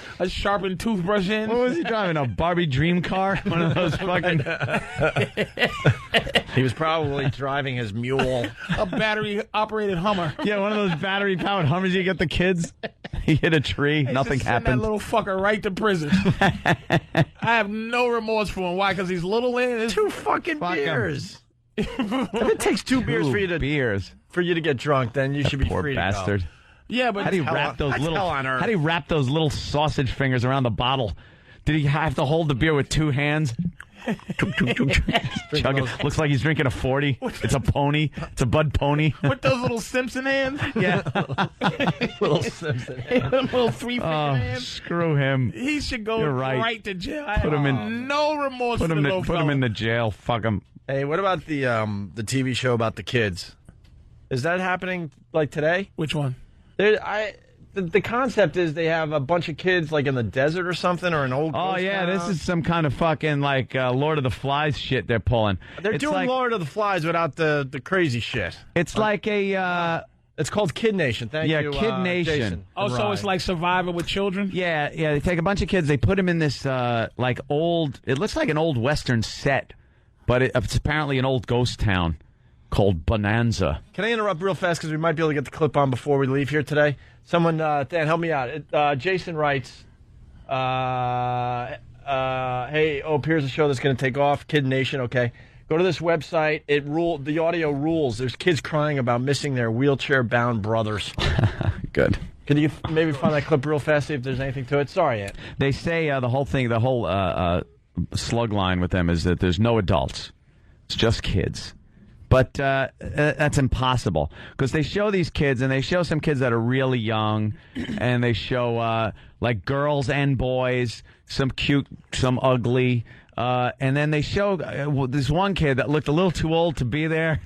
toothbrush in. What was he driving? A Barbie dream car? One of those fucking. He was probably driving his mule. A battery operated Hummer. Yeah, one of those battery powered Hummers you get the kids. He hit a tree. Nothing happened. Send that little fucker right to prison. I have no remorse for him. Why? Because he's little in. 2 fucking beers. If it takes 2 beers for you to get drunk, then you should be poor free bastard. to Yeah, but how do you wrap those that's little? hell on earth. How do you wrap those little sausage fingers around the bottle? Did he have to hold the beer with two hands? Chug it. Looks like he's drinking a 40. It's a pony. It's a Bud Pony. With those little Simpson hands? Yeah. Little Simpson hands. Little three-finger hands. Screw him. He should go You're right. to jail. Put him in. No remorse Put for him. the little Put him fella. in the jail. Fuck him. Hey, what about the TV show about the kids? Is that happening like today? Which one? The concept is they have a bunch of kids like in the desert or something, or an old. Oh ghost yeah, town. this is some kind of fucking like Lord of the Flies shit they're pulling. They're doing like, Lord of the Flies without the crazy shit. It's like a. It's called Kid Nation. Thank you, Kid Nation. Jason. Oh, so it's like Survivor with children? Yeah. They take a bunch of kids, they put them in this like old. It looks like an old Western set, but it's apparently an old ghost town called Bonanza. Can I interrupt real fast because we might be able to get the clip on before we leave here today? Someone, Dan, help me out. Jason writes, "Hey, here's a show that's going to take off. Kid Nation, okay. Go to this website. The audio rules. There's kids crying about missing their wheelchair-bound brothers." Good. Can you maybe find that clip real fast, see if there's anything to it? Sorry, Ant. They say the whole slug line with them is that there's no adults. It's just kids. But that's impossible because they show these kids, and they show some kids that are really young, and they show like girls and boys, some cute, some ugly, and then they show this one kid that looked a little too old to be there.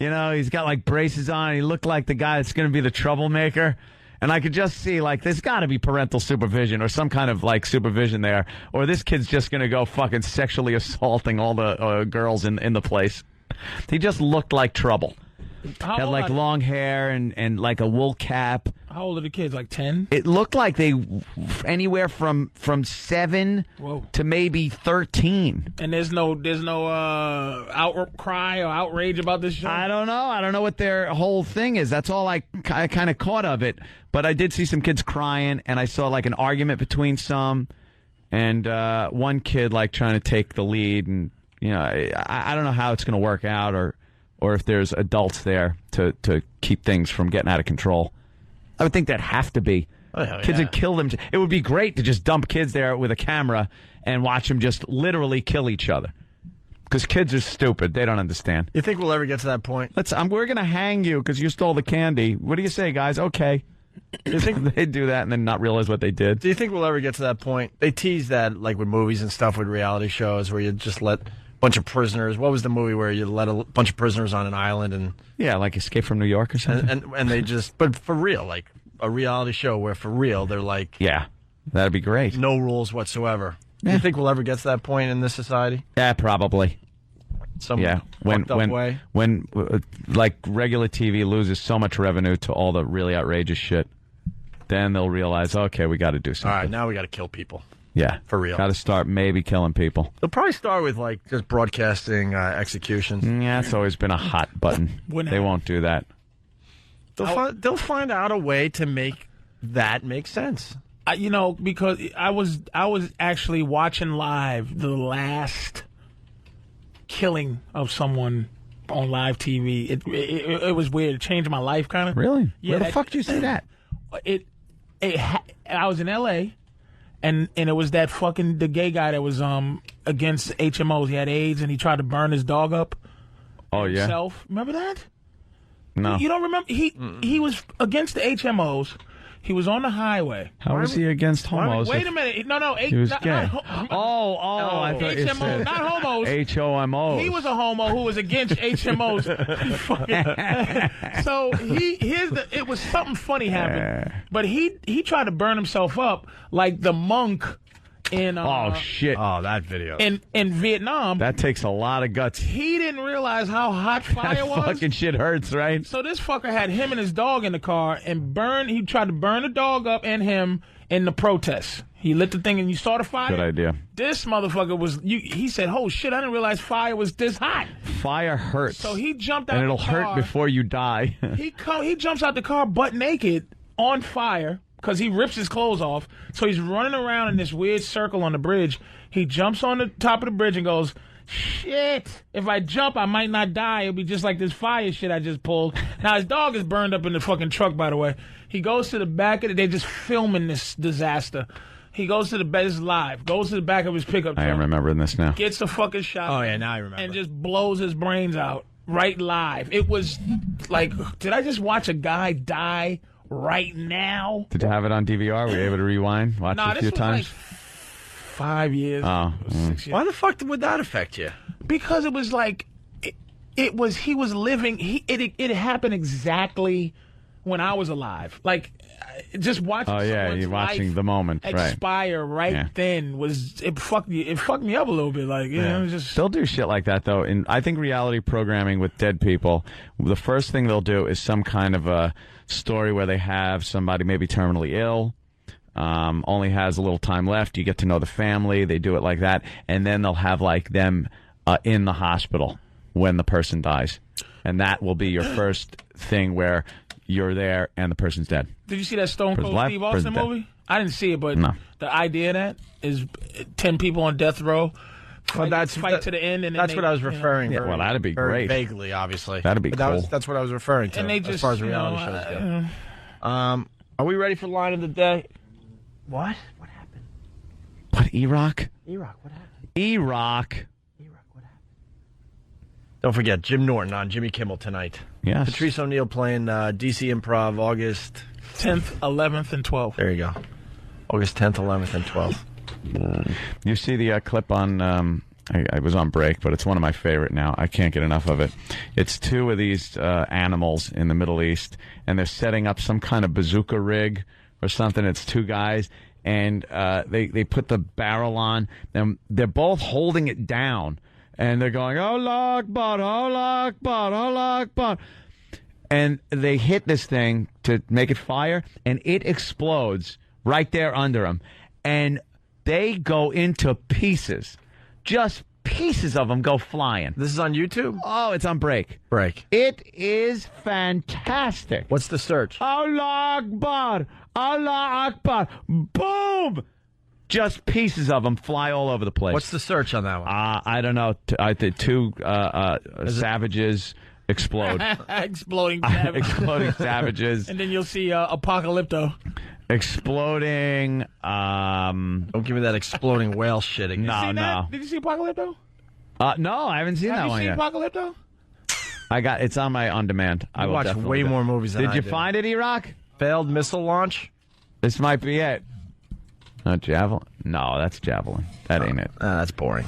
You know, he's got like braces on, and he looked like the guy that's going to be the troublemaker. And I could just see, like, there's got to be parental supervision or some kind of, like, supervision there, or this kid's just going to go fucking sexually assaulting all the girls in the place. He just looked like trouble. Had like long hair and like a wool cap. How old are the kids? Like 10? It looked like they anywhere from 7 to maybe 13. And there's no outcry or outrage about this show? I don't know. I don't know what their whole thing is. That's all I kind of caught of it. But I did see some kids crying, and I saw like an argument between some, and one kid like trying to take the lead. And you know, I don't know how it's going to work out, or if there's adults there to keep things from getting out of control. I would think that'd have to be. Kids would kill them. It would be great to just dump kids there with a camera and watch them just literally kill each other. Because kids are stupid. They don't understand. You think we'll ever get to that point? We're going to hang you because you stole the candy. What do you say, guys? Okay. You think they'd do that and then not realize what they did? Do you think we'll ever get to that point? They tease that like with movies and stuff, with reality shows, where you just let bunch of prisoners. What was the movie where you let a bunch of prisoners on an island and like Escape from New York or something? And they just, but for real, like a reality show where for real they're like, that'd be great. No rules whatsoever. Do you think we'll ever get to that point in this society? Yeah, probably. When like regular TV loses so much revenue to all the really outrageous shit, then they'll realize, okay, we got to do something. All right, now we got to kill people. Yeah, for real. Got to start maybe killing people. They'll probably start with like just broadcasting executions. Yeah, it's always been a hot button. They won't do that. They'll find out a way to make that make sense. Because I was actually watching live the last killing of someone on live TV. It was weird. It changed my life, kind of. Really? Yeah. Where the fuck did you see that? I was in L.A. And it was the gay guy that was against HMOs. He had AIDS and he tried to burn his dog up. Oh yeah. Himself. Remember that? No. You don't remember? He was against the HMOs. He was on the highway. How was he against homos? Wait a minute. No. He was gay. I thought you said HMOs, not homos. HOMOs. He was a homo who was against HMOs. So it was something funny happened. But he tried to burn himself up like the monk in that video in Vietnam. That takes a lot of guts. He didn't realize how hot fire was. Fucking shit hurts, right? So this fucker had him and his dog in the car and he tried to burn the dog up and him in the protest. He lit the thing and you saw the fire. Good idea. This motherfucker he said, "Oh shit, I didn't realize fire was this hot." Fire hurts. So he jumped out and it'll the car. hurt before you die. He jumps out the car butt naked on fire. Because he rips his clothes off. So he's running around in this weird circle on the bridge. He jumps on the top of the bridge and goes, shit, if I jump, I might not die. It'll be just like this fire shit I just pulled. Now, his dog is burned up in the fucking truck, by the way. He goes to the back of they're just filming this disaster. He goes to the back, this is live, goes to the back of his pickup truck. I am remembering this now. Gets a fucking shot. Oh, yeah, now I remember. And just blows his brains out right live. It was like, did I just watch a guy die right now? Did you have it on DVR? Were you able to rewind? Watch it a few times? Like 5 years. Oh. 6 years. Why the fuck would that affect you? Because it was like, he was living, it happened exactly when I was alive. Like, just watching someone's you're watching life the moment, expire then it fucked me up a little bit. Like, you know, just they'll do shit like that though. And I think reality programming with dead people, the first thing they'll do is some kind of a story where they have somebody maybe terminally ill, only has a little time left. You get to know the family. They do it like that, and then they'll have like them in the hospital when the person dies, and that will be your first thing where you're there and the person's dead. Did you see that Stone Cold life, Steve Austin dead. movie? I didn't see it, but No. the idea of that is 10 people on death row fight to the end. And then that's what I was referring to. Well, that'd be very great. vaguely, obviously. That'd be cool. That's what I was referring to. And they as just, far as you reality know, shows go. Are we ready for line of the day? What? What happened? What, E-Rock? E-Rock, what happened? E-Rock. Don't forget, Jim Norton on Jimmy Kimmel tonight. Yes. Patrice O'Neill playing DC Improv August 10th, 11th, and 12th. There you go. August 10th, 11th, and 12th. You see the clip on, I was on break, but it's one of my favorite now. I can't get enough of it. It's two of these animals in the Middle East, and they're setting up some kind of bazooka rig or something. It's two guys, and they put the barrel on, and they're both holding it down. And they're going, Allah Akbar, Allah Akbar, Allah Akbar. And they hit this thing to make it fire, and it explodes right there under them. And they go into pieces. Just pieces of them go flying. This is on YouTube? Oh, it's on break. Break. It is fantastic. What's the search? Allah Akbar, Allah Akbar. Boom! Just pieces of them fly all over the place. What's the search on that one? I don't know. I think two savages explode. Exploding savages. Exploding savages. And then you'll see Apocalypto. Exploding. Don't give me that exploding whale shit again. No. Did you see Apocalypto? No, I haven't seen that one yet. Have you seen Apocalypto? It's on my on demand. I will watch way more movies than I Did you do. find it, E-Rock? Failed missile launch? This might be it. Javelin? No, that's Javelin. That ain't it. That's boring.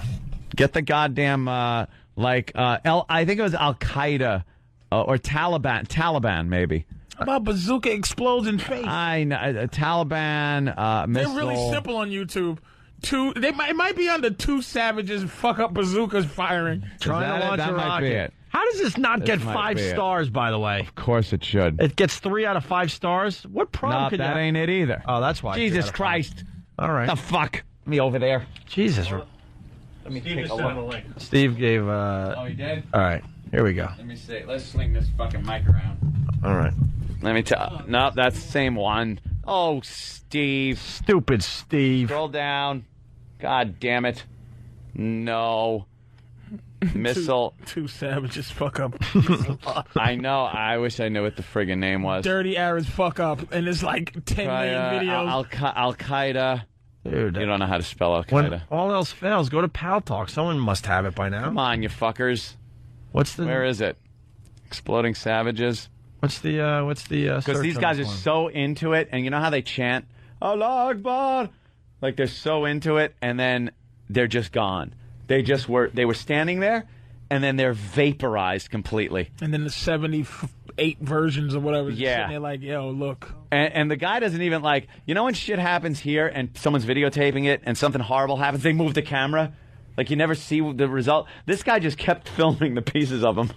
Get the goddamn, I think it was Al-Qaeda or Taliban, maybe. How about bazooka explodes in face? I know. Taliban, missile. They're really simple on YouTube. It might be under two savages fuck up bazookas firing. Trying to launch a might rocket. Be it. How does this not get might 5 be it. stars, by the way? Of course it should. It gets 3 out of 5 stars? What problem No, could that ain't it either. Oh, that's why. Jesus Christ. All right. The fuck? Me over there. Jesus. Let me take a look. Steve gave... Oh, he did? All right. Here we go. Let me see. Let's sling this fucking mic around. All right. Let me tell... No, that's the same one. Oh, Steve. Stupid Steve. Scroll down. God damn it. No. Missile. Two savages fuck up. I know. I wish I knew what the friggin' name was. Dirty Arabs fuck up, and it's like 10 million videos. Al-Qaeda. Dude. You don't know how to spell Al-Qaeda. When all else fails, go to Pal Talk. Someone must have it by now. Come on, you fuckers. What's the... Where is it? Exploding Savages. What's the Because these guys are so into it, and you know how they chant, Allah Akbar? Like, they're so into it, and then they're just gone. They were standing there, and then they're vaporized completely. And then the 78 versions or whatever. Yeah. And they're like, yo, look. And the guy doesn't even when shit happens here and someone's videotaping it and something horrible happens, they move the camera. Like, you never see the result. This guy just kept filming the pieces of them.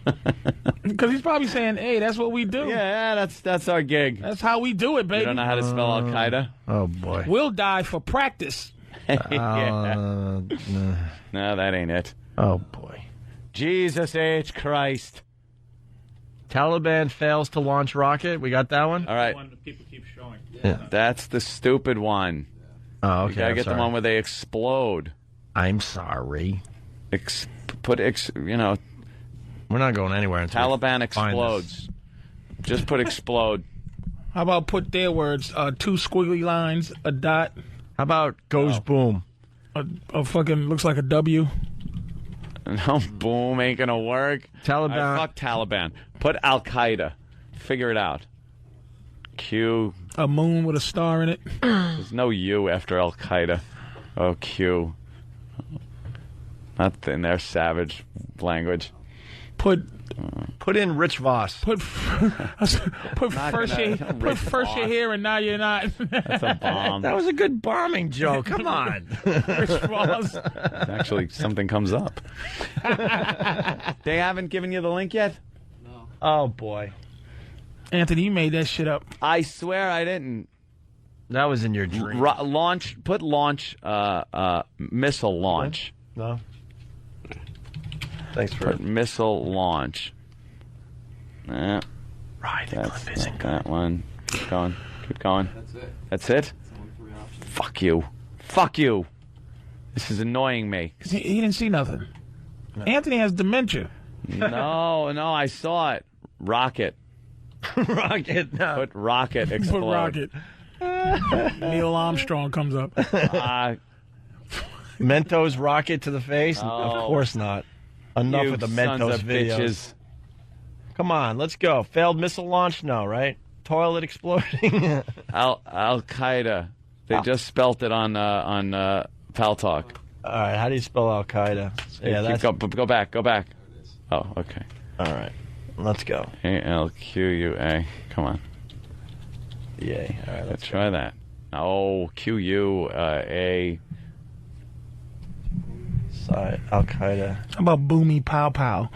Because he's probably saying, hey, that's what we do. Yeah, that's our gig. That's how we do it, baby. You don't know how to spell Al-Qaeda? Oh, boy. We'll die for practice. Yeah. No, that ain't it. Oh, boy. Jesus H. Christ. Taliban fails to launch rocket. We got that one? All right. One that people keep showing. Yeah. That's the stupid one. Oh, okay. You gotta get sorry. the one where they explode. I'm sorry. We're not going anywhere until Taliban we find explodes. Just put explode. How about put their words, 2 squiggly lines, a dot. How about goes boom? A fucking, looks like a W. No, boom ain't gonna work. Taliban. Fuck Taliban. Put Al-Qaeda. Figure it out. Q. A moon with a star in it. There's no U after Al-Qaeda. Oh, Q. Not in their savage language. Put in Rich Voss. Put first you're here and now you're not. That's a bomb. That was a good bombing joke. Come on. Rich Voss. Actually, something comes up. They haven't given you the link yet? No. Oh, boy. Anthony, you made that shit up. I swear I didn't. That was in your dream. Put launch, missile launch. No. Thanks for Put missile launch. Right, that one. Keep going. Keep going. That's it. That's it? Fuck you. Fuck you. This is annoying me. He didn't see nothing. No. Anthony has dementia. No, I saw it. Rocket. Rocket. No. Put rocket explode. Put rocket. Neil Armstrong comes up. Mentos rocket to the face? Oh. Of course not. Enough You with the sons Mentos of videos. bitches. Come on, let's go. Failed missile launch? No, right? Toilet exploding? Al-Qaeda. They just spelt it on Pal Talk. All right, how do you spell Al-Qaeda? Yeah, that's... Go back. Oh, okay. All right, let's go. A-L-Q-U-A. Come on. Yay. All right, let's try that. Oh, Q-U-A. Al-Qaeda. How about Boomy Pow Pow?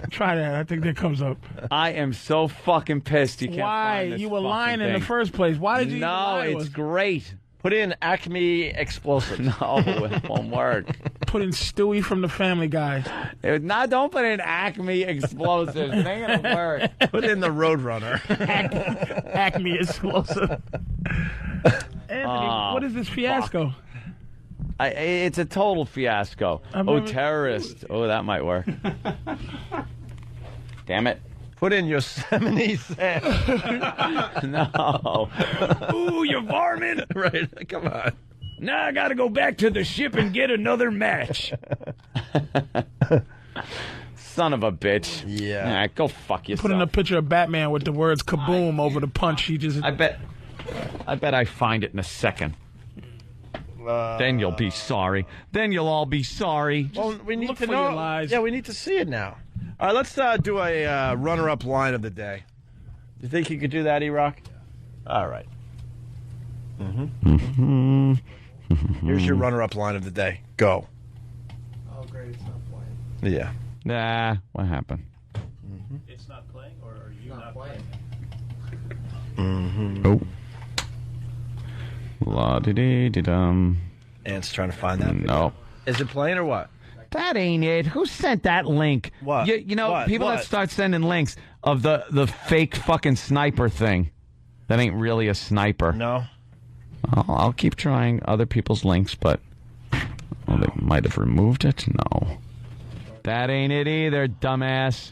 Try that. I think that comes up. I am so fucking pissed you can't find this you were lying fucking in the thing. first place? Why did you No, lie to it's us? great. Put in Acme Explosives. No, it won't work. Put in Stewie from the Family Guy. No, don't put in Acme Explosives. It ain't gonna work. Put in the Roadrunner. Acme Explosive. Anthony, what is this fiasco? It's a total fiasco. Terrorist. Oh, that might work. Damn it. Put in Yosemite Sam. No. Ooh, you're varmint. Right, come on. Now I gotta go back to the ship and get another match. Son of a bitch. Yeah. Nah, go fuck yourself. Put in a picture of Batman with the words kaboom over the punch. He just. I bet I find it in a second. Then you'll be sorry. Then you'll all be sorry. Well, we need look to for know. your lies. Yeah, we need to see it now. All right, let's do a runner-up line of the day. You think you could do that, E-Rock? All right. Here's your runner-up line of the day. Go. Oh, great. It's not playing. Yeah. Nah, what happened? It's not playing, or are you not playing? Oh. La-di-di-di-dum. Ant's trying to find that. No. Is it playing or what? That ain't it. Who sent that link? What? You know, What? people What? that start sending links of the fake fucking sniper thing. That ain't really a sniper. No. I'll keep trying other people's links, but they might have removed it. No. That ain't it either, dumbass.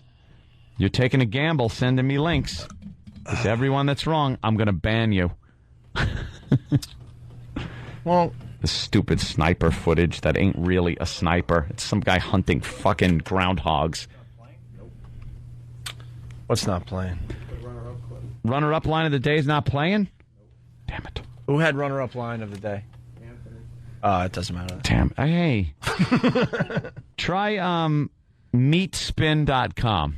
You're taking a gamble sending me links. It's everyone that's wrong. I'm going to ban you. Well, the stupid sniper footage that ain't really a sniper. It's some guy hunting fucking groundhogs. what's not playing? Runner-up line of the day is not playing? Damn it. Who had runner-up line of the day? Anthony. It doesn't matter. Damn. Hey. Try meatspin.com.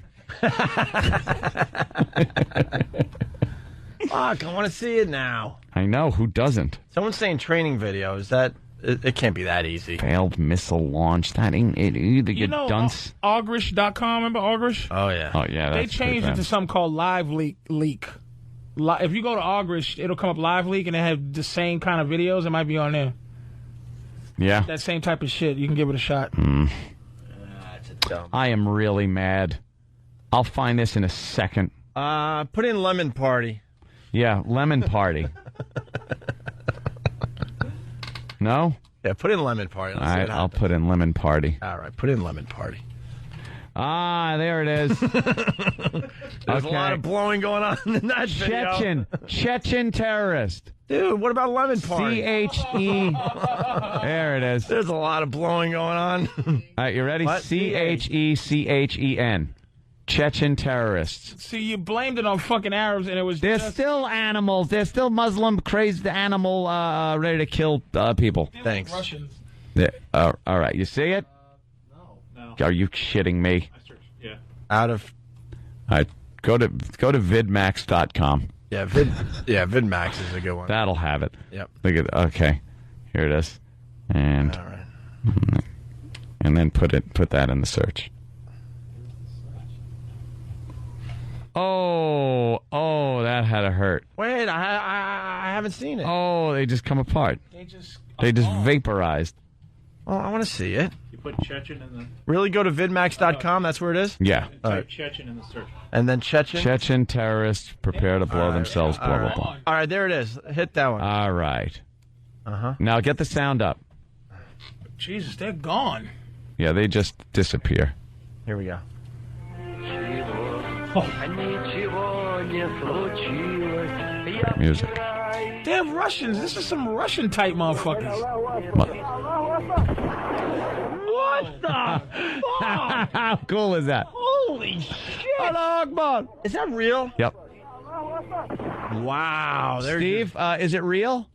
Fuck, I want to see it now. I know. Who doesn't? Someone's saying training video. Is that... It can't be that easy. Failed missile launch. That ain't it either, you dunce. Augrish.com, remember Augrish? Oh, yeah. Oh, yeah. They That's changed it to something called Live Leak. If you go to Augrish, it'll come up Live Leak, and they have the same kind of videos. It might be on there. Yeah. That same type of shit. You can give it a shot. I am really mad. I'll find this in a second. Put in Lemon Party. Yeah, Lemon Party. No? Yeah, put in lemon party. All Let's see right, what I'll happens. put in lemon party. All right, put in lemon party. Ah, there it is. There's a lot of blowing going on in that video. Chechen terrorist. Dude, what about lemon party? C-H-E. There it is. There's a lot of blowing going on. All right, you ready? What? C-H-E-C-H-E-N. Chechen terrorists. See, you blamed it on fucking Arabs, and it was They're just... still animals. They're still Muslim, crazed animal, ready to kill people. Thanks. Russians. Yeah, all right, you see it? No. Are you shitting me? Yeah. Out of... All right, go to vidmax.com. Yeah, VidMax is a good one. That'll have it. Yep. Look at okay. Here it is. And All right. and then put that in the search. Oh, that had to hurt. Wait, I haven't seen it. Oh, they just come apart. They just vaporized. Oh, I want to see it. You put Chechen in the... Really? Go to vidmax.com? That's where it is? Yeah. Type Chechen in the search. And then Chechen? Chechen terrorists prepare to blow themselves, blah, blah, blah. All right, there it is. Hit that one. All right. Uh-huh. Now get the sound up. Jesus, they're gone. Yeah, they just disappear. Here we go. Music. Damn Russians. This is some Russian type motherfuckers. What the fuck? How cool is that? Holy shit. Hello, Akbar. Is that real? Yep. Wow. Steve, is it real?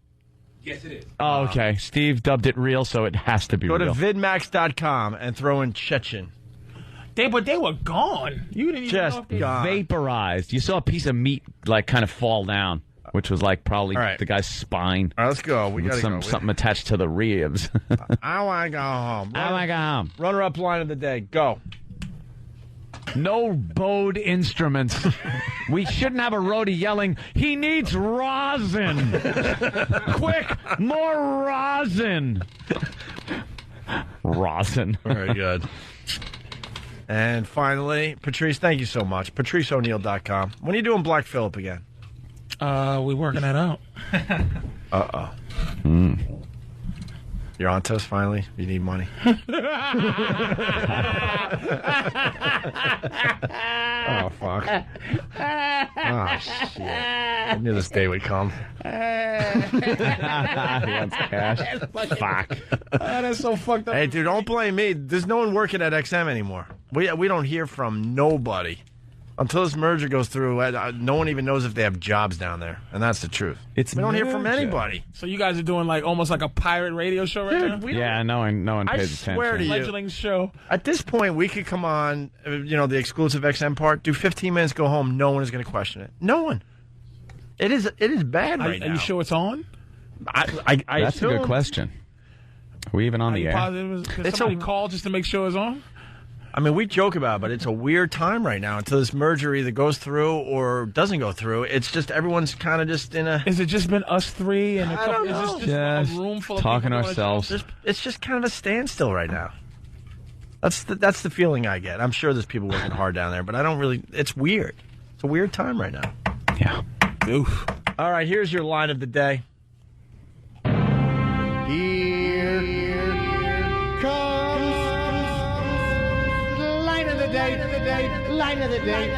Yes, it is. Oh, okay. Steve dubbed it real, so it has to be Go real. to vidmax.com and throw in Chechen. But they were gone. You didn't even know Just if they... gone. Vaporized. You saw a piece of meat kind of fall down, which was probably All right. the guy's spine. All right, let's go. We With got to go. something attached to the ribs. I want to go home. I want to go home. Runner-up line of the day. Go. No bowed instruments. We shouldn't have a roadie yelling, he needs rosin. Quick, more rosin. Rosin. Very good. And finally, Patrice, thank you so much. PatriceO'Neill.com. When are you doing Black Phillip again? We working that out. Uh-oh. You're on to us finally? You need money? Oh, fuck. Oh, shit. I knew this day would come. He wants cash. Fuck. That's so fucked up. Hey, dude, don't blame me. There's no one working at XM anymore. We don't hear from nobody. Until this merger goes through, no one even knows if they have jobs down there. And that's the truth. We don't hear from anybody. So you guys are doing almost like a pirate radio show right now? Yeah, no one I pays attention. swear to you. Fledgling show. At this point, we could come on, the exclusive XM part, do 15 minutes, go home. No one is going to question it. No one. It is bad right now. Are you sure it's on? I That's a good question. Are we even on the air? Did somebody call just to make sure it's on? I mean, we joke about it, but it's a weird time right now until this merger either goes through or doesn't go through. It's just everyone's kind of just in a... Is it just been us three and a couple? don't know. Is this just a room full of talking people ourselves. It's just kind of a standstill right now. That's the feeling I get. I'm sure there's people working hard down there, but I don't really... It's weird. It's a weird time right now. Yeah. Oof. All right, here's your line of the day. Here comes the line of the day, line of the day.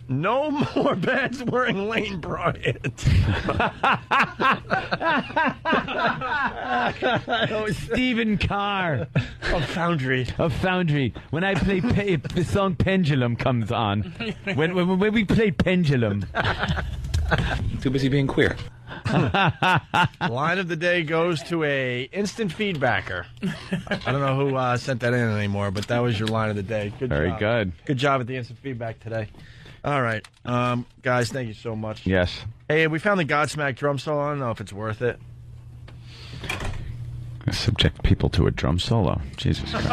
No more beds wearing Lane Bryant. Stephen Carr of Foundry. When I play the song Pendulum comes on. When we play Pendulum. Too busy being queer. Line of the day goes to a instant feedbacker. I don't know who sent that in anymore, but that was your line of the day. Good Very job. good. Good job at the instant feedback today. All right. Guys, thank you so much. Yes. Hey, we found the Godsmack drum solo. I don't know if it's worth it. Subject people to a drum solo. Jesus Christ.